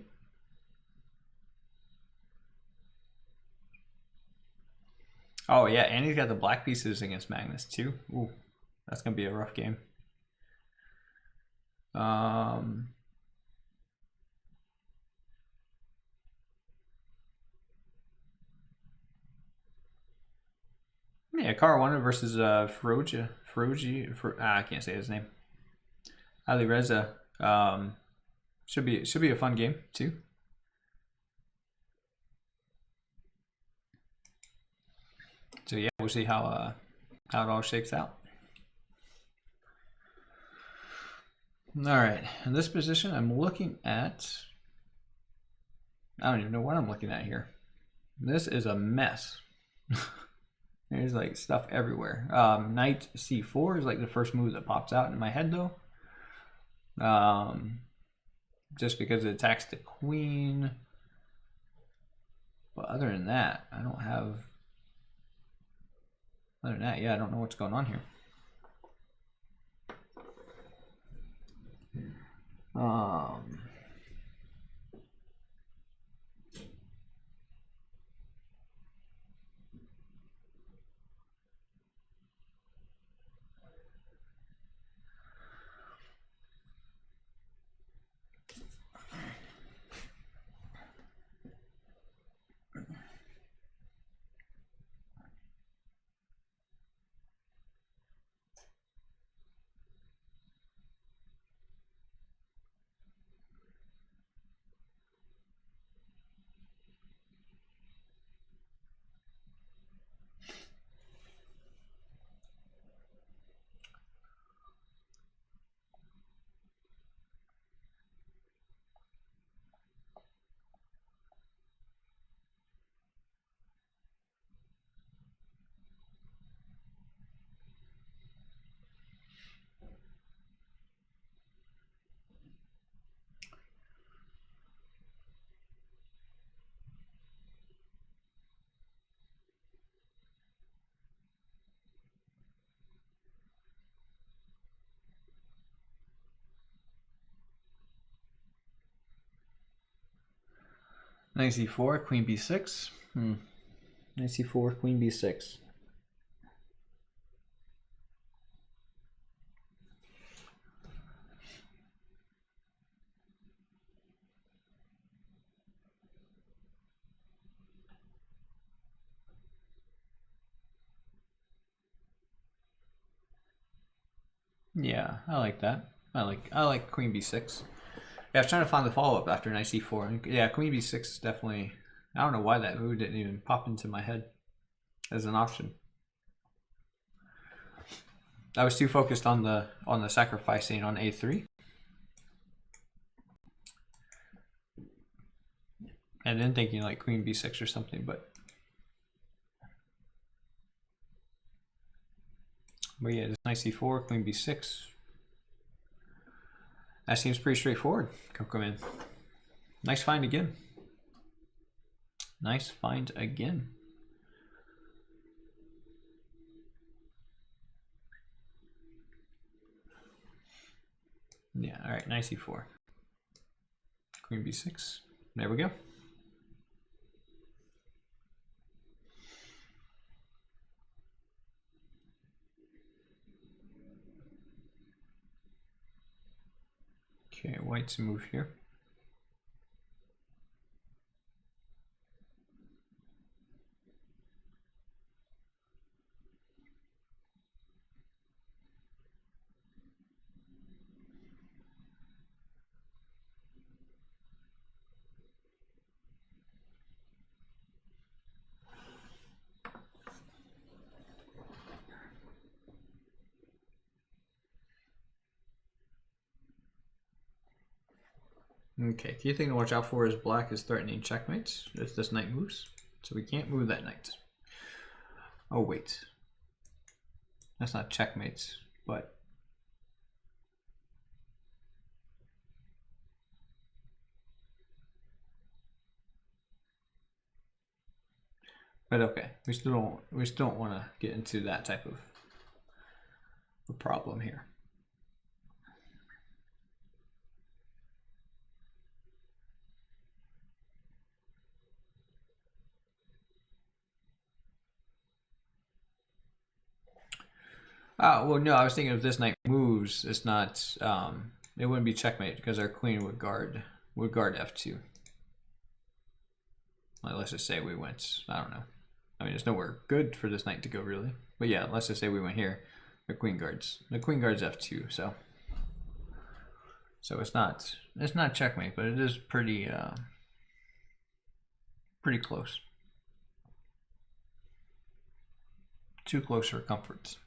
oh yeah, and he's got the black pieces against Magnus too. Ooh, that's gonna be a rough game. Yeah, Caruana versus Feroji. I can't say his name. Ali Reza. Should be a fun game too. So yeah, we'll see how it all shakes out. All right, in this position, I'm looking at. I don't even know what I'm looking at here. This is a mess. There's like stuff everywhere. Knight c4 is like the first move that pops out in my head though. Just because it attacks the queen. But other than that, I don't have. Other than that, yeah, I don't know what's going on here. Knight c4, queen b6. Knight c4, queen b6. Yeah, I like that. I like queen b6. Yeah, I was trying to find the follow-up after knight c4. Yeah, queen b6 is definitely... I don't know why that move didn't even pop into my head as an option. I was too focused on the sacrificing on a3. And then thinking like queen b6 or something, but yeah, this knight c4, queen b6. That seems pretty straightforward. Come in. Nice find again. Nice find again. Yeah, all right, knight c4. Queen b6. There we go. Okay, white's move here. Okay, key thing to watch out for is black is threatening checkmates if this knight moves. So we can't move that knight. Oh wait. That's not checkmates, but... But okay, we still don't want to get into that type of a problem here. Well, no, I was thinking if this knight moves, it's not. It wouldn't be checkmate because our queen would guard f2. Like, let's just say we went. I don't know. I mean, there's nowhere good for this knight to go really. But yeah, let's just say we went here. The queen guards f2. So it's not checkmate, but it is pretty close. Too close for comfort.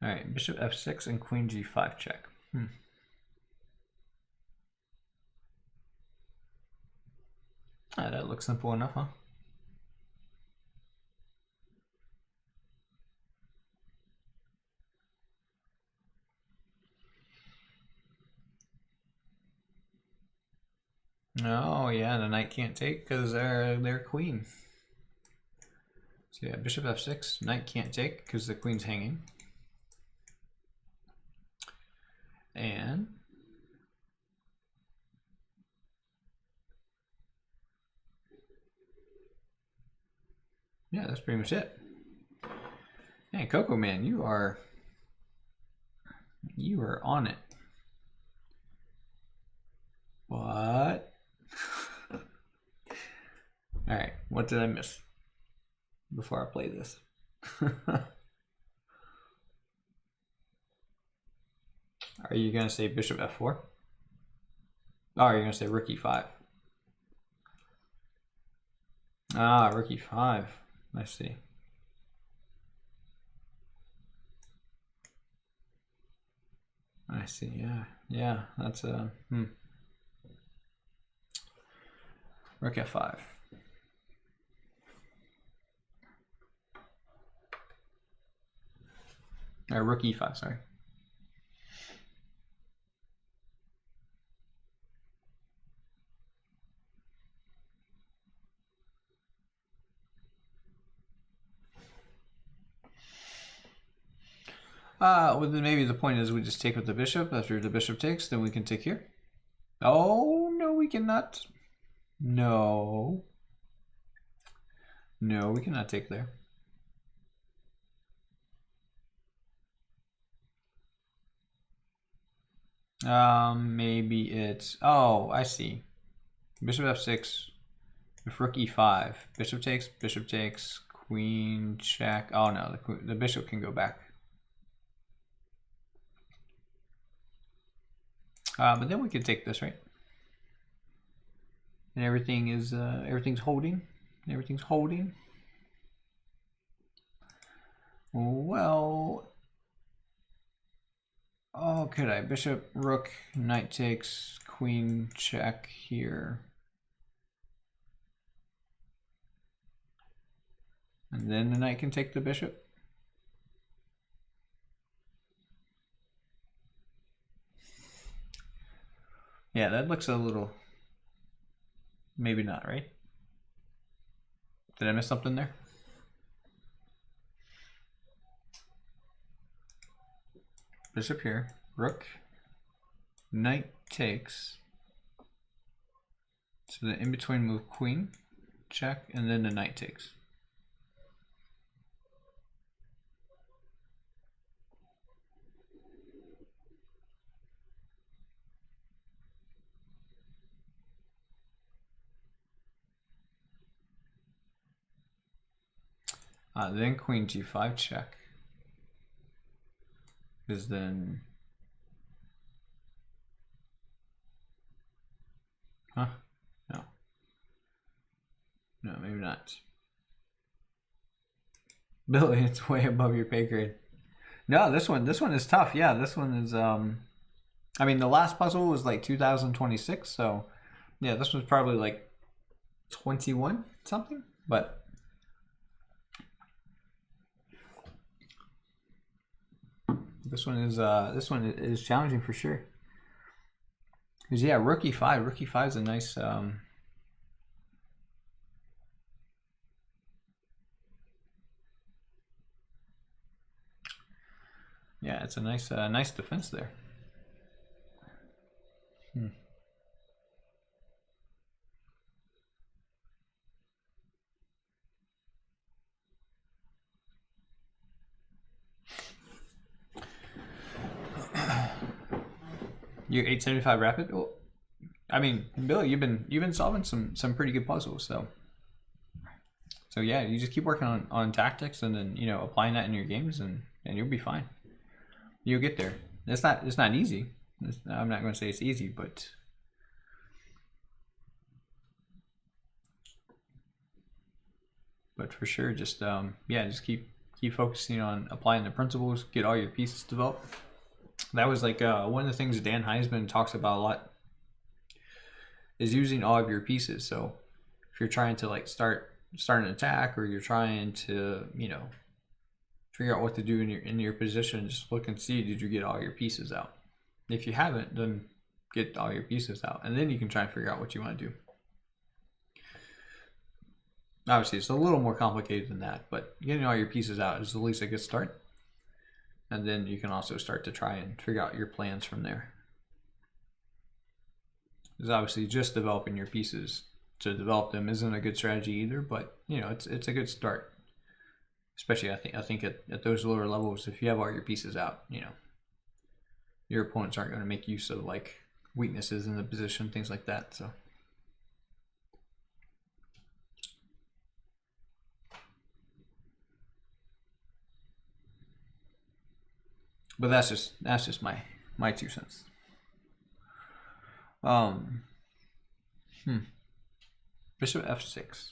All right, bishop f6 and queen g5 check. That looks simple enough, huh? Oh yeah, the knight can't take because they're queen. So yeah, bishop f6, knight can't take because the queen's hanging. And yeah, that's pretty much it. Hey, Coco Man, you are on it. What? All right, what did I miss before I play this? Are you gonna say bishop f4? Oh, you're gonna say rook e5. Ah, rook e5. I see. I see. Yeah. That's a rook f5. Or rook e5. Sorry. Well, then maybe the point is we just take with the bishop. After the bishop takes, then we can take here. Oh, no, we cannot. No. No, we cannot take there. Maybe it's... Oh, I see. Bishop f6. If rook e5. Bishop takes, queen check. Oh, no, the bishop can go back. But then we could take this, right? And everything is everything's holding. Everything's holding. Well, oh, could I? Bishop, rook, knight takes, queen check here. And then the knight can take the bishop. Yeah, that looks a little... Maybe not, right? Did I miss something there? Bishop here, rook, knight takes. So the in between move queen, check, and then the knight takes. Then queen g5 check. Because then... Huh? No. No, maybe not. Billy, it's way above your pay grade. No, this one is tough. Yeah, this one is I mean the last puzzle was like 2026, so yeah, this one's probably like 21 something, but this one is challenging for sure. Because yeah, rook e5 is a nice yeah, it's a nice nice defense there. You're 875 rapid? Well, I mean, Bill, you've been solving some pretty good puzzles, so yeah, you just keep working on tactics and then, you know, applying that in your games and you'll be fine. You'll get there. It's not easy. I'm not going to say it's easy, but for sure, just yeah, just keep focusing on applying the principles, get all your pieces developed. That was like one of the things Dan Heisman talks about a lot is using all of your pieces. So if you're trying to like start an attack, or you're trying to, you know, figure out what to do in your position, just look and see, did you get all your pieces out? If you haven't, then get all your pieces out, and then you can try and figure out what you want to do. Obviously, it's a little more complicated than that, but getting all your pieces out is at least a good start. And then you can also start to try and figure out your plans from there. Because obviously just developing your pieces to develop them isn't a good strategy either, but you know, it's a good start. Especially I think at those lower levels, if you have all your pieces out, you know, your opponents aren't going to make use of like weaknesses in the position, things like that. So but that's just my 2 cents. Bishop f6,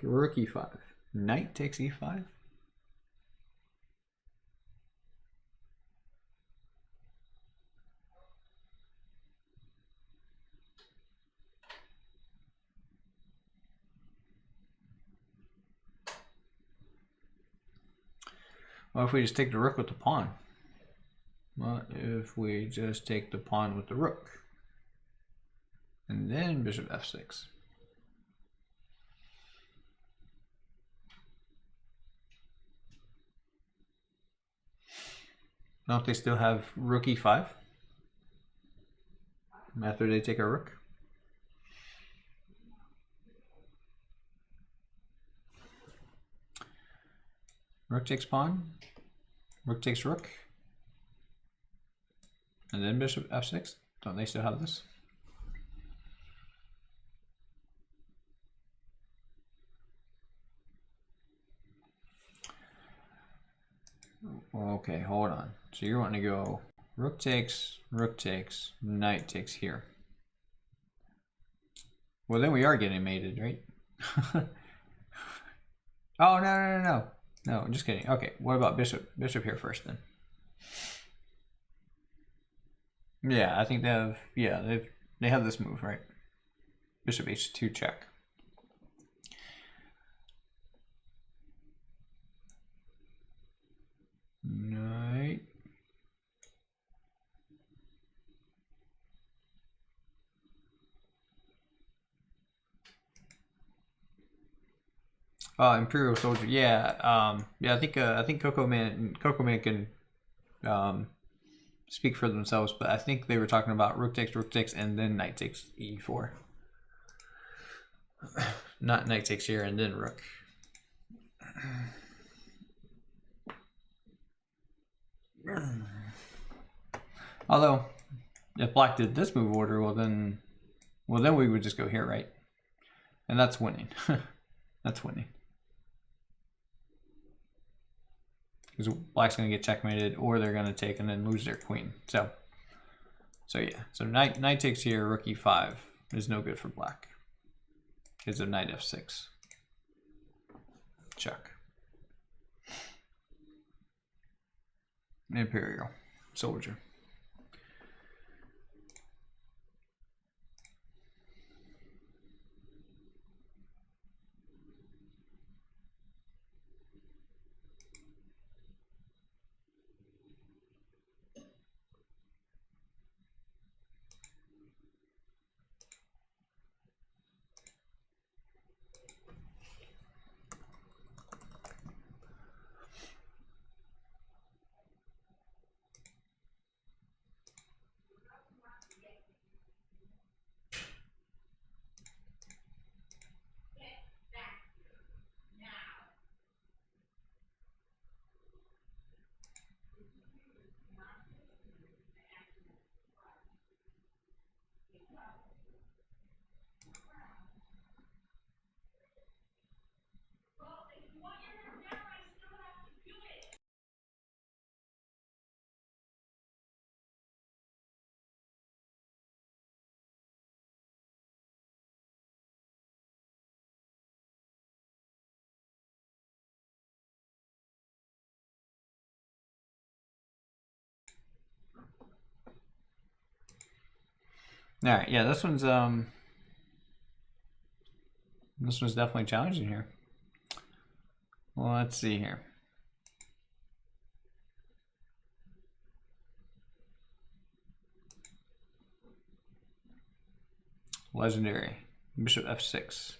rook e5, knight takes e5. Well, if we just take the rook with the pawn. What if we just take the pawn with the rook? And then bishop f6. Don't they still have rook e5 after they take a rook? Rook takes pawn, rook takes rook, and then bishop f6. Don't they still have this? Okay, hold on. So you're wanting to go rook takes, knight takes here. Well, then we are getting mated, right? Oh, no. No, I'm just kidding. Okay, what about bishop? Bishop here first then. Yeah, I think they have, yeah, they have this move, right? Bishop h2 check. Knight. Imperial Soldier. Yeah, yeah. I think Coco Man can speak for themselves, but I think they were talking about rook takes, and then knight takes e4. Not knight takes here and then rook. Although, if black did this move order, well then we would just go here, right? And that's winning. That's winning. Because black's going to get checkmated, or they're going to take and then lose their queen. So yeah. So knight takes here, rook e5 is no good for black. Because of knight f6. Check. Imperial Soldier. All right, yeah, this one's definitely challenging here. Well, let's see here. Legendary. Bishop f6.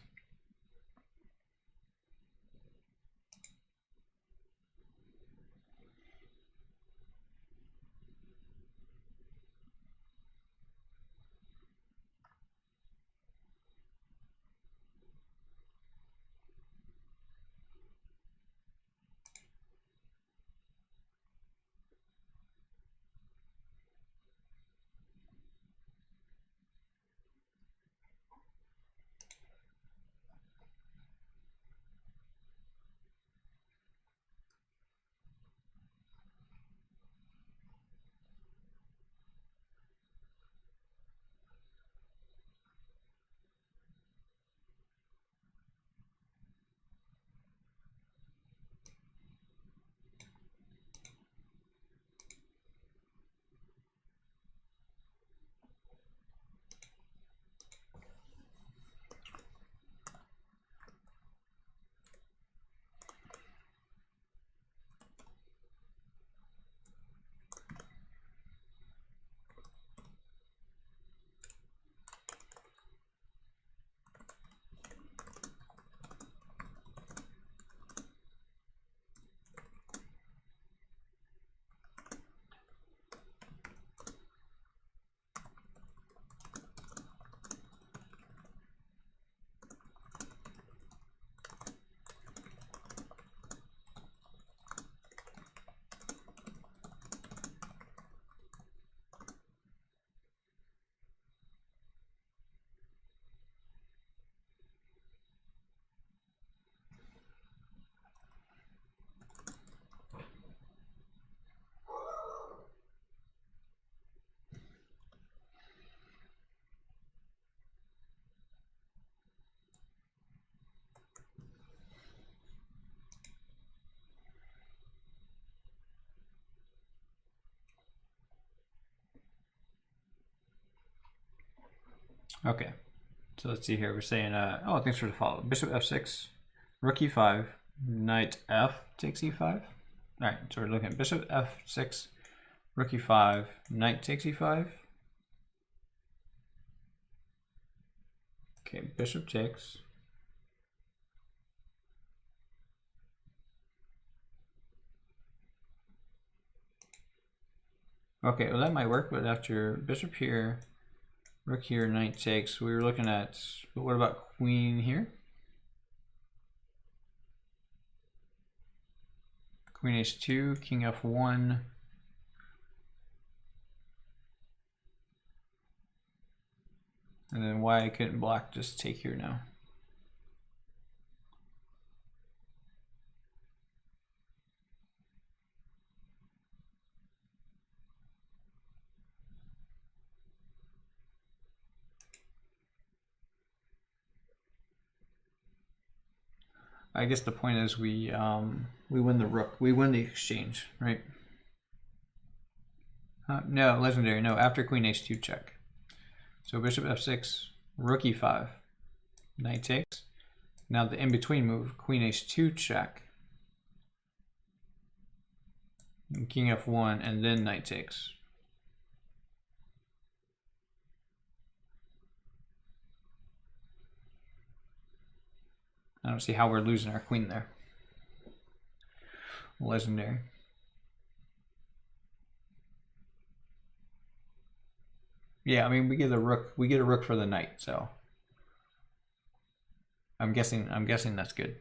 Okay, so let's see here. We're saying, oh, thanks for the follow. Bishop f6, rook e5, knight f takes e5. All right, so we're looking at bishop f6, rook e5, knight takes e5. Okay, bishop takes. Okay, well that might work, but after bishop here, rook here, knight takes, we were looking at, but what about queen here? Queen h2, king f1. And then why couldn't black just take here now? I guess the point is we win the rook, we win the exchange, right? No, legendary, no, after queen h2 check. So bishop f6, rook e5, knight takes. Now the in-between move, queen h2 check, and king f1, and then knight takes. I don't see how we're losing our queen there. Legendary. Yeah, I mean we get a rook for the knight, so I'm guessing that's good.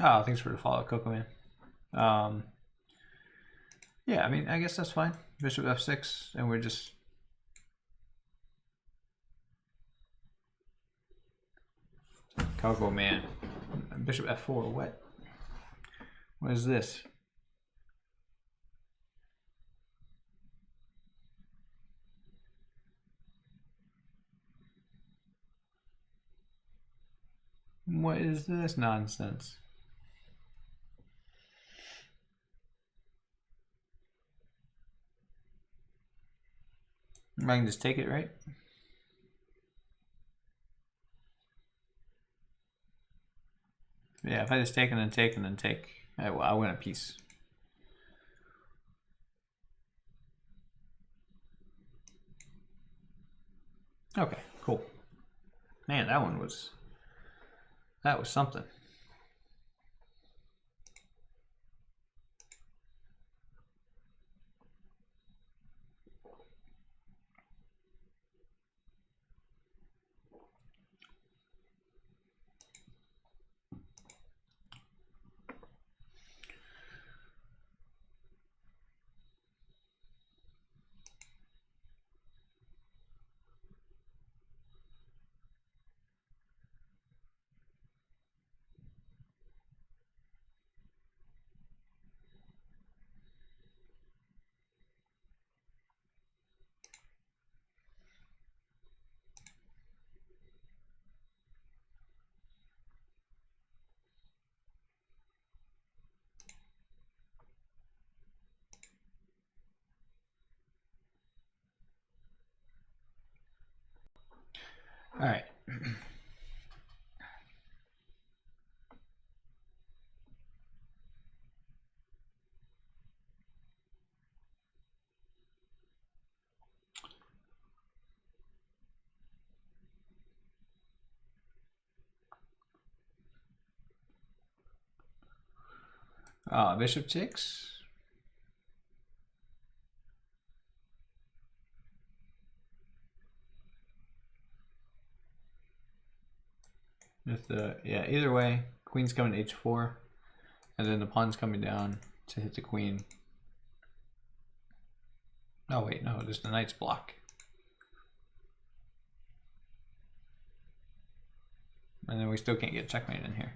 Oh, thanks for the follow, Coco Man. Yeah, I mean, I guess that's fine. Bishop f6, and we're just... Coco Man. Bishop f4, what? What is this? What is this nonsense? I can just take it, right? Yeah, if I just take and then take and then take, I win a piece. Okay, cool. Man, that was something. All right. Bishop takes. With the, yeah, either way, queen's coming to h4, and then the pawn's coming down to hit the queen. Oh wait, no, there's the knight's block. And then we still can't get checkmate in here.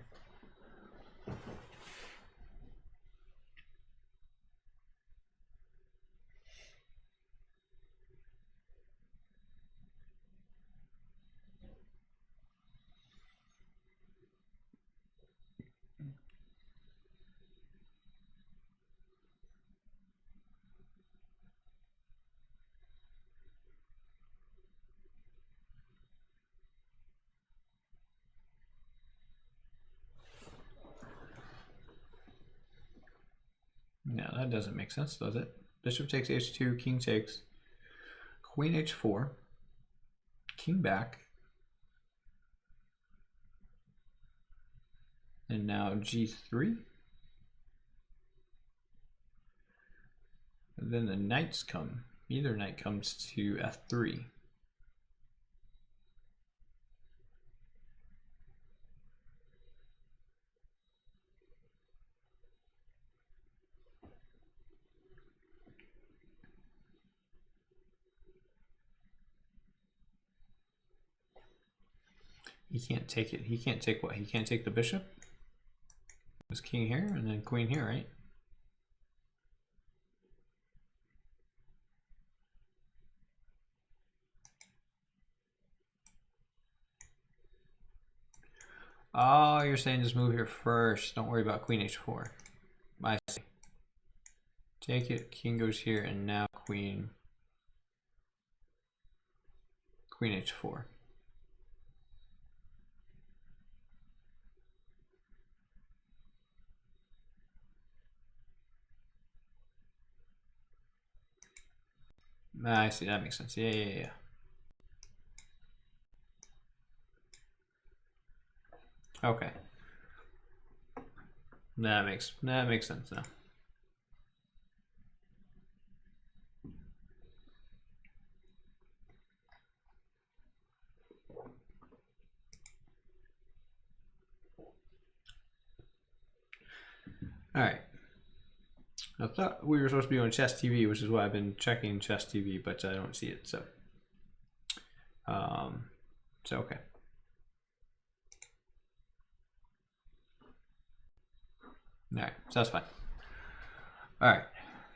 No, that doesn't make sense, does it? Bishop takes h2, king takes, queen h4, king back, and now g3. And then the knights come. Either knight comes to f3. He can't take it. He can't take what? He can't take the bishop? There's king here and then queen here, right? Oh, you're saying just move here first. Don't worry about queen h4. I see. Take it, king goes here, and now queen h4. I see, that makes sense. Yeah. Okay. That makes sense now. All right. I thought we were supposed to be on Chess TV, which is why I've been checking Chess TV, but I don't see it. So, okay. All right, so that's fine. All right,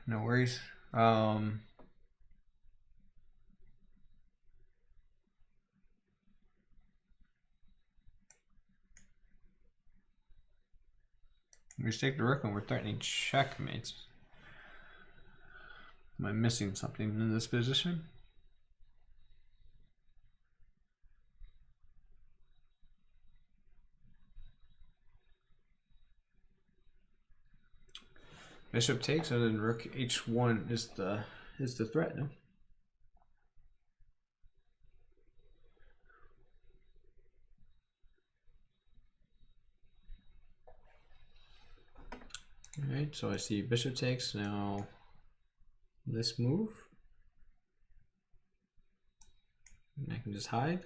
no worries. We just take the rook and we're threatening checkmates. Am I missing something in this position? Bishop takes, and then rook h1 is the threat, no? All right, so I see bishop takes. Now this move, and I can just hide.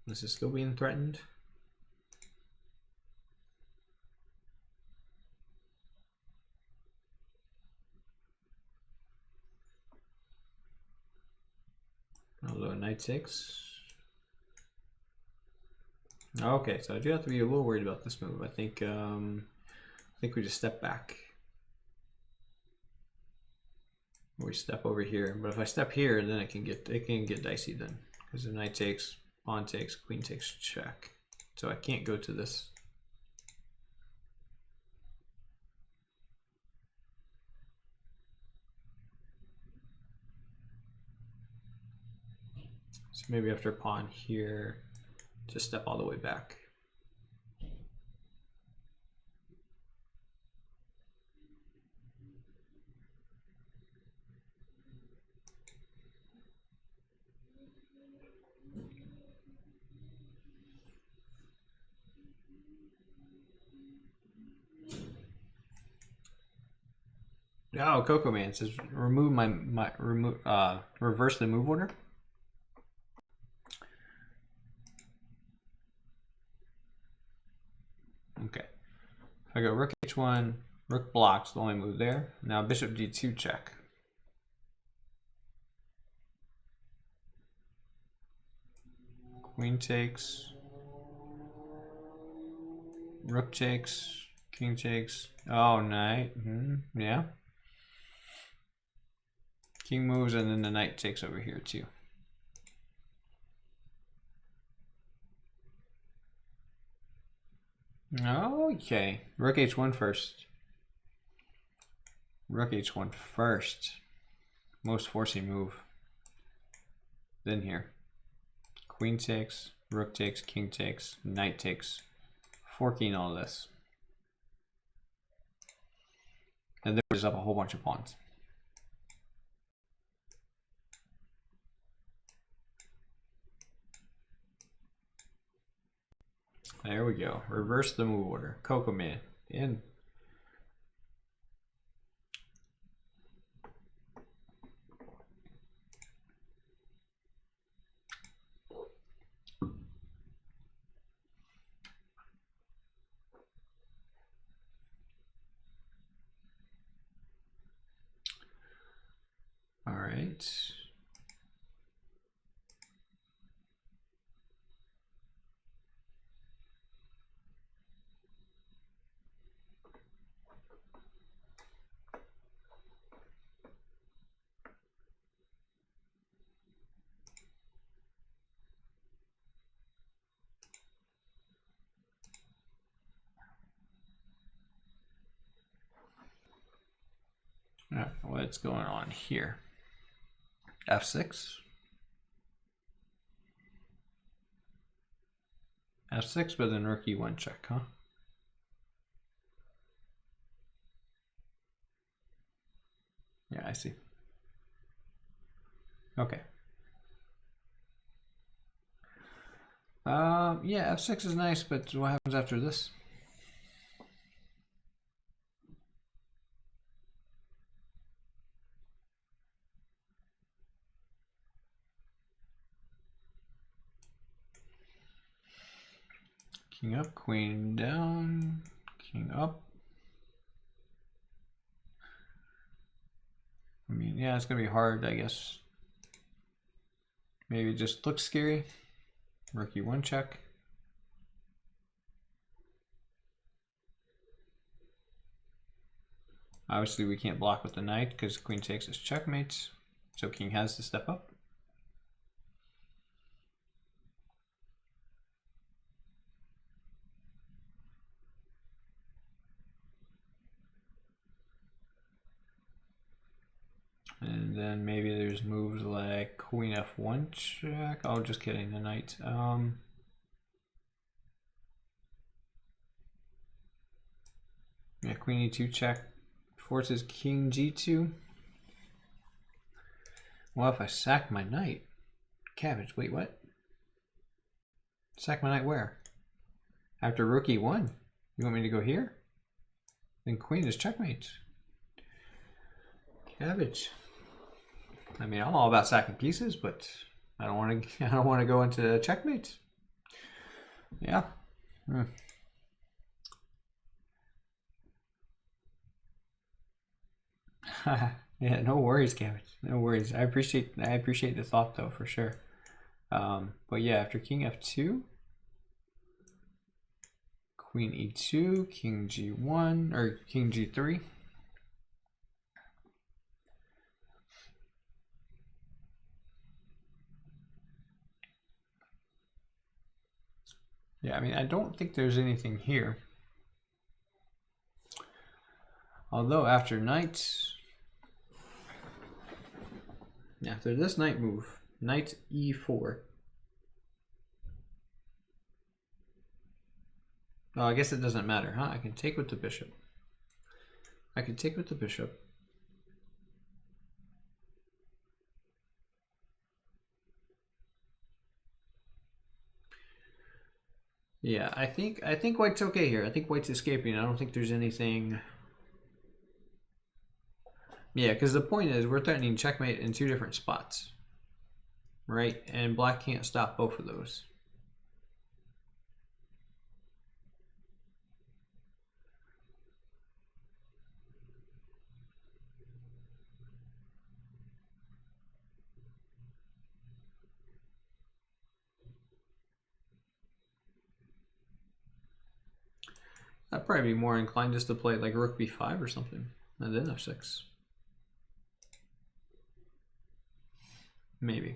This is still being threatened. Although knight takes. Okay, so I do have to be a little worried about this move. I think we just step back. Or we step over here. But if I step here, then it can get dicey then. Because the knight takes, pawn takes, queen takes, check. So I can't go to this. So maybe after pawn here, just step all the way back. Oh, Coco Man says remove reverse the move order. Okay. If I go rook h1, rook blocks the only move there. Now bishop d2 check. Queen takes. Rook takes. King takes. Oh, knight. Yeah. King moves and then the knight takes over here too. Okay. Rook h1 first. Rook h1 first. Most forcing move. Then here. Queen takes, rook takes, king takes, knight takes. Forking all this. And then there's up a whole bunch of pawns. There we go. Reverse the move order. Coco Man in. All right. What's going on here? F6. F6, but then rook e1 check, huh? Yeah, I see. Okay. Yeah, f6 is nice, but what happens after this? King up, queen down, king up. I mean, yeah, it's gonna be hard, I guess. Maybe it just looks scary. Rook e1 check. Obviously, we can't block with the knight because queen takes is checkmate. So king has to step up. And then maybe there's moves like queen f1 check. Oh, just kidding, the knight. Yeah, queen e2 check forces king g2. Well, if I sack my knight, cabbage. Wait, what? Sack my knight where? After rook e1. You want me to go here? Then queen is checkmate. Cabbage. I mean, I'm all about sacking pieces, but I don't want to. I don't want to go into checkmate. Yeah. Yeah, no worries, Cabbage. No worries. I appreciate the thought though, for sure. But yeah, after king f2, queen e2, king g1 or king g3. Yeah, I mean, I don't think there's anything here. Although after after this knight move, knight e4, Oh, I guess it doesn't matter, huh? I can take with the bishop. I can take with the bishop. Yeah, I think white's okay here. I think white's escaping. I don't think there's anything. Yeah, because the point is we're threatening checkmate in two different spots, right? And black can't stop both of those. I'd probably be more inclined just to play like rook b5 or something, and then f6. Maybe.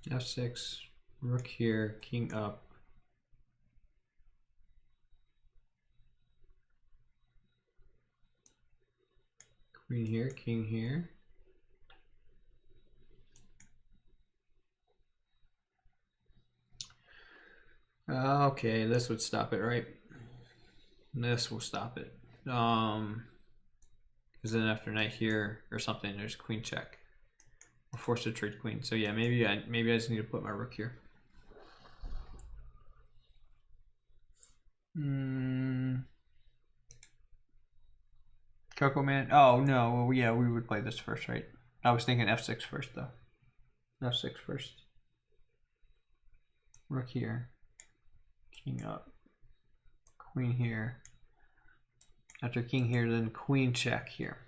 f6, rook here, king up. Queen here, king here. Okay, this would stop it, right? This will stop it. Because then after knight here or something, there's queen check. We're forced to trade queen. So yeah, maybe I just need to put my rook here. Coco Man. Oh no, well yeah, we would play this first, right? I was thinking f6 first though. f6 first. Rook here. King up. Queen here. After king here, then queen check here.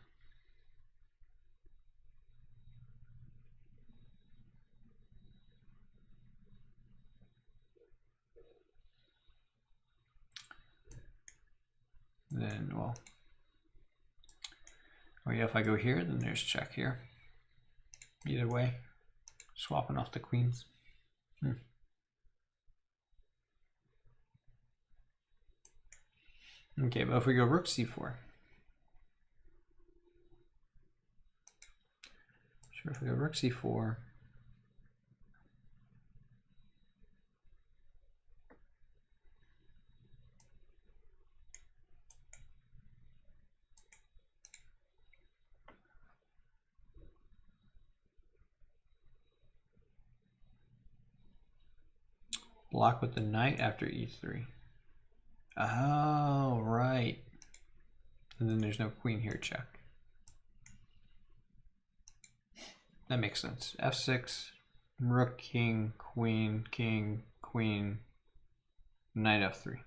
Then, well, oh yeah, if I go here, then there's check here. Either way, swapping off the queens. Okay, but if we go rook c4. Sure, if we go rook c4. Block with the knight after e3. Oh, right. And then there's no queen here check. That makes sense. f6, rook, king, queen, knight f3.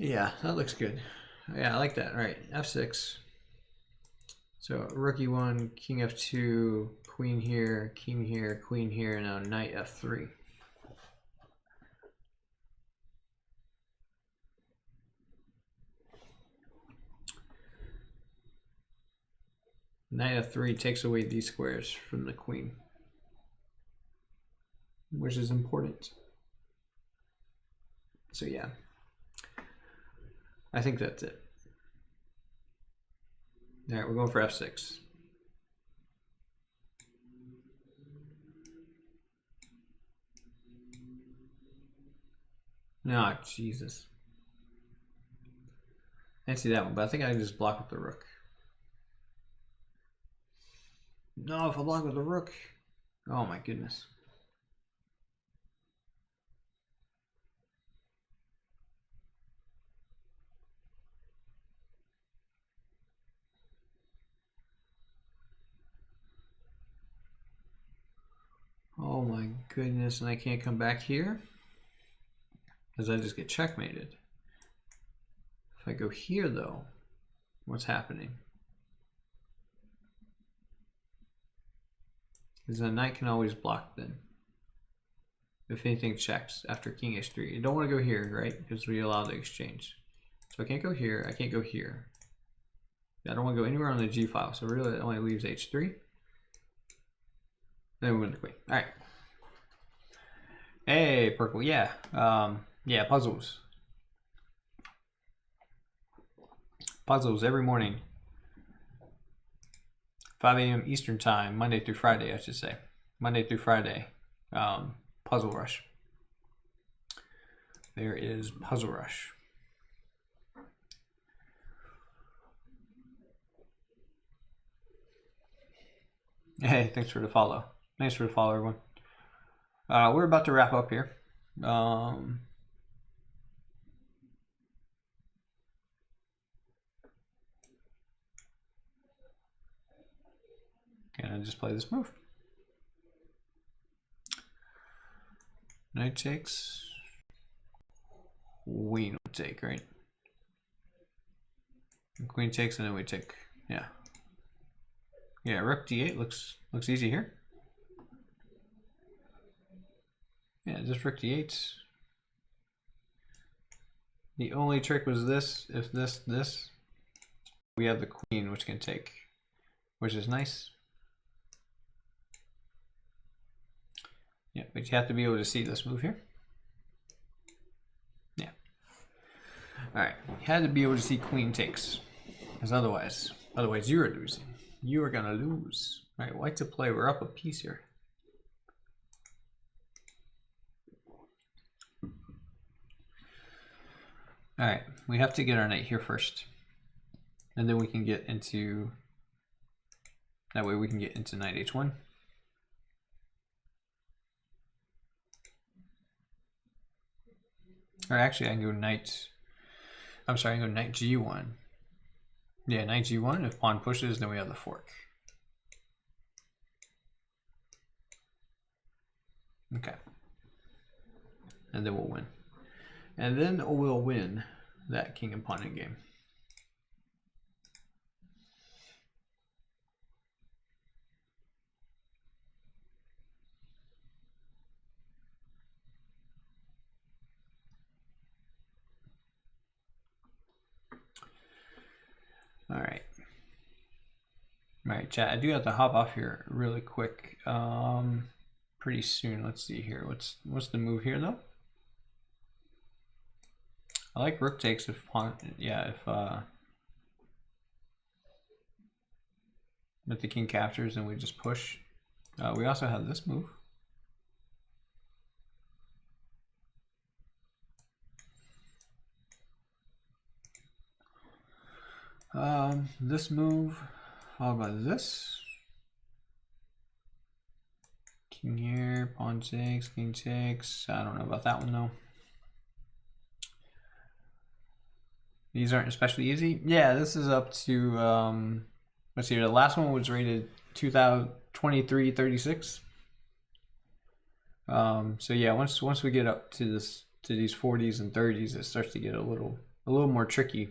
Yeah, that looks good. Yeah, I like that. All right, f6. So rook e1, king f2, queen here, king here, queen here, now knight f3. Knight f3 takes away these squares from the queen, which is important. So yeah, I think that's it. All right, we're going for f6. No, Jesus. I didn't see that one, but I think I can just block with the rook. No, if I block with the rook, oh my goodness. Oh my goodness, and I can't come back here because I just get checkmated. If I go here though, what's happening. Because the knight can always block then. If anything checks after king h3. You don't want to go here, right? Because we allow the exchange. So I can't go here, I can't go here. I don't want to go anywhere on the g file, so really it only leaves h3. Then we win the queen. Alright. Hey, purple, yeah. Yeah, puzzles. Puzzles every morning. 5 a.m. Eastern time, Monday through Friday, I should say. Monday through Friday. Puzzle Rush. There is Puzzle Rush. Hey, thanks for the follow. Thanks for the follow, everyone. We're about to wrap up here. Can I just play this move? Knight takes. Queen will take, right? And queen takes, and then we take. Yeah. Yeah, rook d8 looks easy here. Yeah, just rook d8. The only trick was this. If this, we have the queen, which can take, which is nice. Yeah, but you have to be able to see this move here. Yeah. All right, you had to be able to see queen takes, because otherwise you are losing. You are gonna lose. All right, white to play. We're up a piece here. All right, we have to get our knight here first, and then we can get into. That way we can get into knight h1. Or actually, I can go knight. I'm sorry, I can go knight g1. Yeah, knight g1. If pawn pushes, then we have the fork. Okay. And then we'll win. And then we'll win that king and pawn in game. All right. All right, chat. I do have to hop off here really quick. Pretty soon. Let's see here. What's the move here though? I like rook takes if pawn. Yeah, if the king captures and we just push. We also have this move. This move followed by this. King here, pawn takes, king takes. I don't know about that one though. These aren't especially easy. Yeah, this is up to let's see. The last one was rated 2023-36. So yeah, once we get up to these 40s and 30s, it starts to get a little more tricky.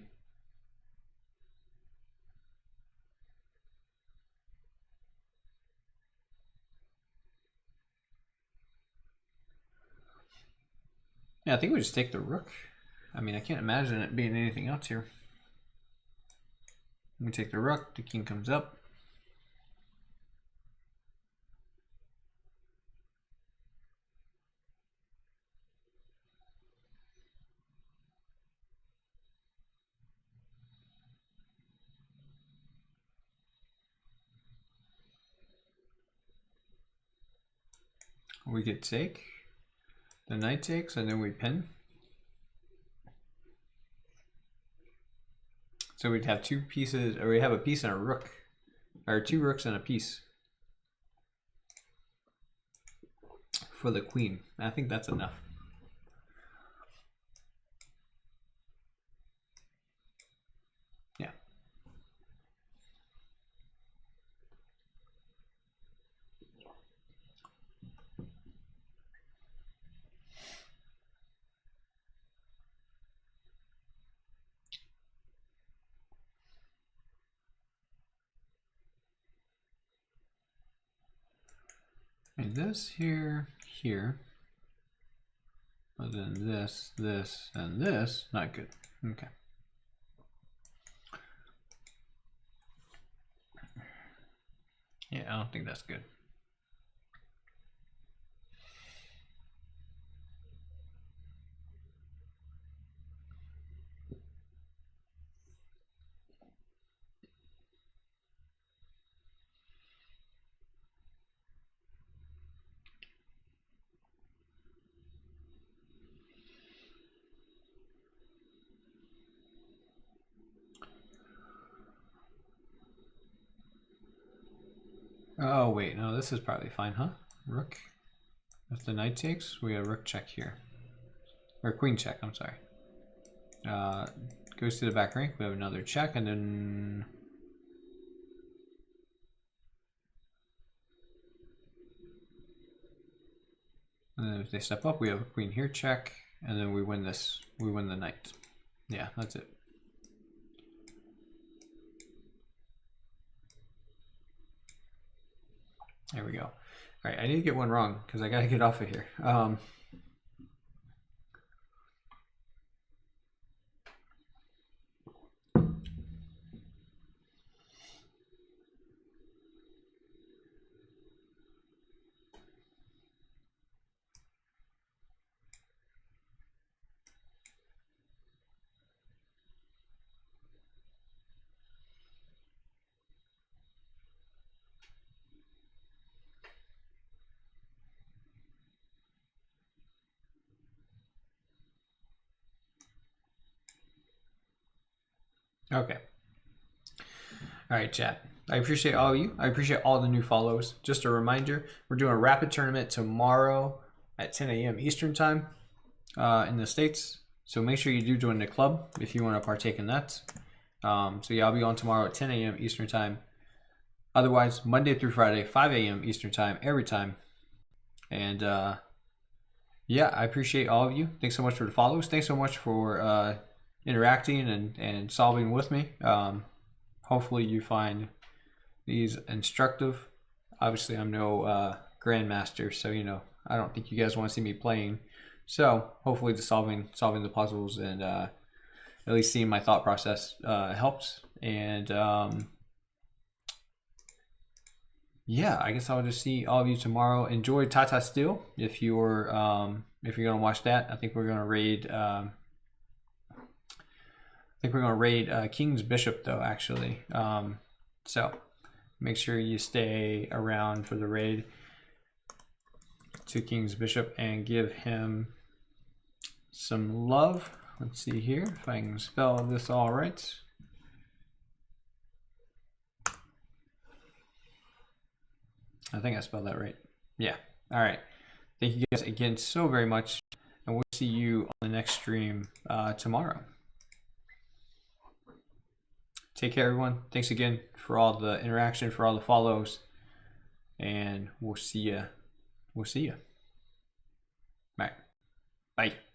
Yeah, I think we just take the rook. I mean, I can't imagine it being anything else here. We take the rook, the king comes up. We could take, the knight takes, and then we pin. So we'd have two pieces, or we have a piece and a rook, or two rooks and a piece for the queen. I think that's enough. Yeah. And this here, here. But then this, and this, not good. Okay. Yeah, I don't think that's good. Oh wait, no, this is probably fine, huh? Rook. If the knight takes, we have rook check here. Or queen check, I'm sorry. Goes to the back rank, we have another check, and then... And then if they step up, we have a queen here check, and then we win this, we win the knight. Yeah, that's it. There we go. All right, I need to get one wrong because I got to get off of here. Okay. All right, chat. I appreciate all of you. I appreciate all the new follows. Just a reminder, we're doing a rapid tournament tomorrow at 10 a.m. Eastern time in the States. So make sure you do join the club if you want to partake in that. So yeah, I'll be on tomorrow at 10 a.m. Eastern time. Otherwise, Monday through Friday, 5 a.m. Eastern time, every time. And yeah, I appreciate all of you. Thanks so much for the follows. Thanks so much for interacting and solving with me. Hopefully you find these instructive. Obviously, I'm no grandmaster, so you know I don't think you guys want to see me playing. So hopefully, the solving the puzzles and at least seeing my thought process helps. And yeah, I guess I'll just see all of you tomorrow. Enjoy Tata Steel if you're gonna watch that. I think we're gonna raid. King's Bishop though, actually. So make sure you stay around for the raid to King's Bishop and give him some love. Let's see here if I can spell this all right. I think I spelled that right. Yeah. All right. Thank you guys again so very much, and we'll see you on the next stream tomorrow. Take care, everyone. Thanks again for all the interaction, for all the follows, and we'll see you. We'll see you. All right. Bye.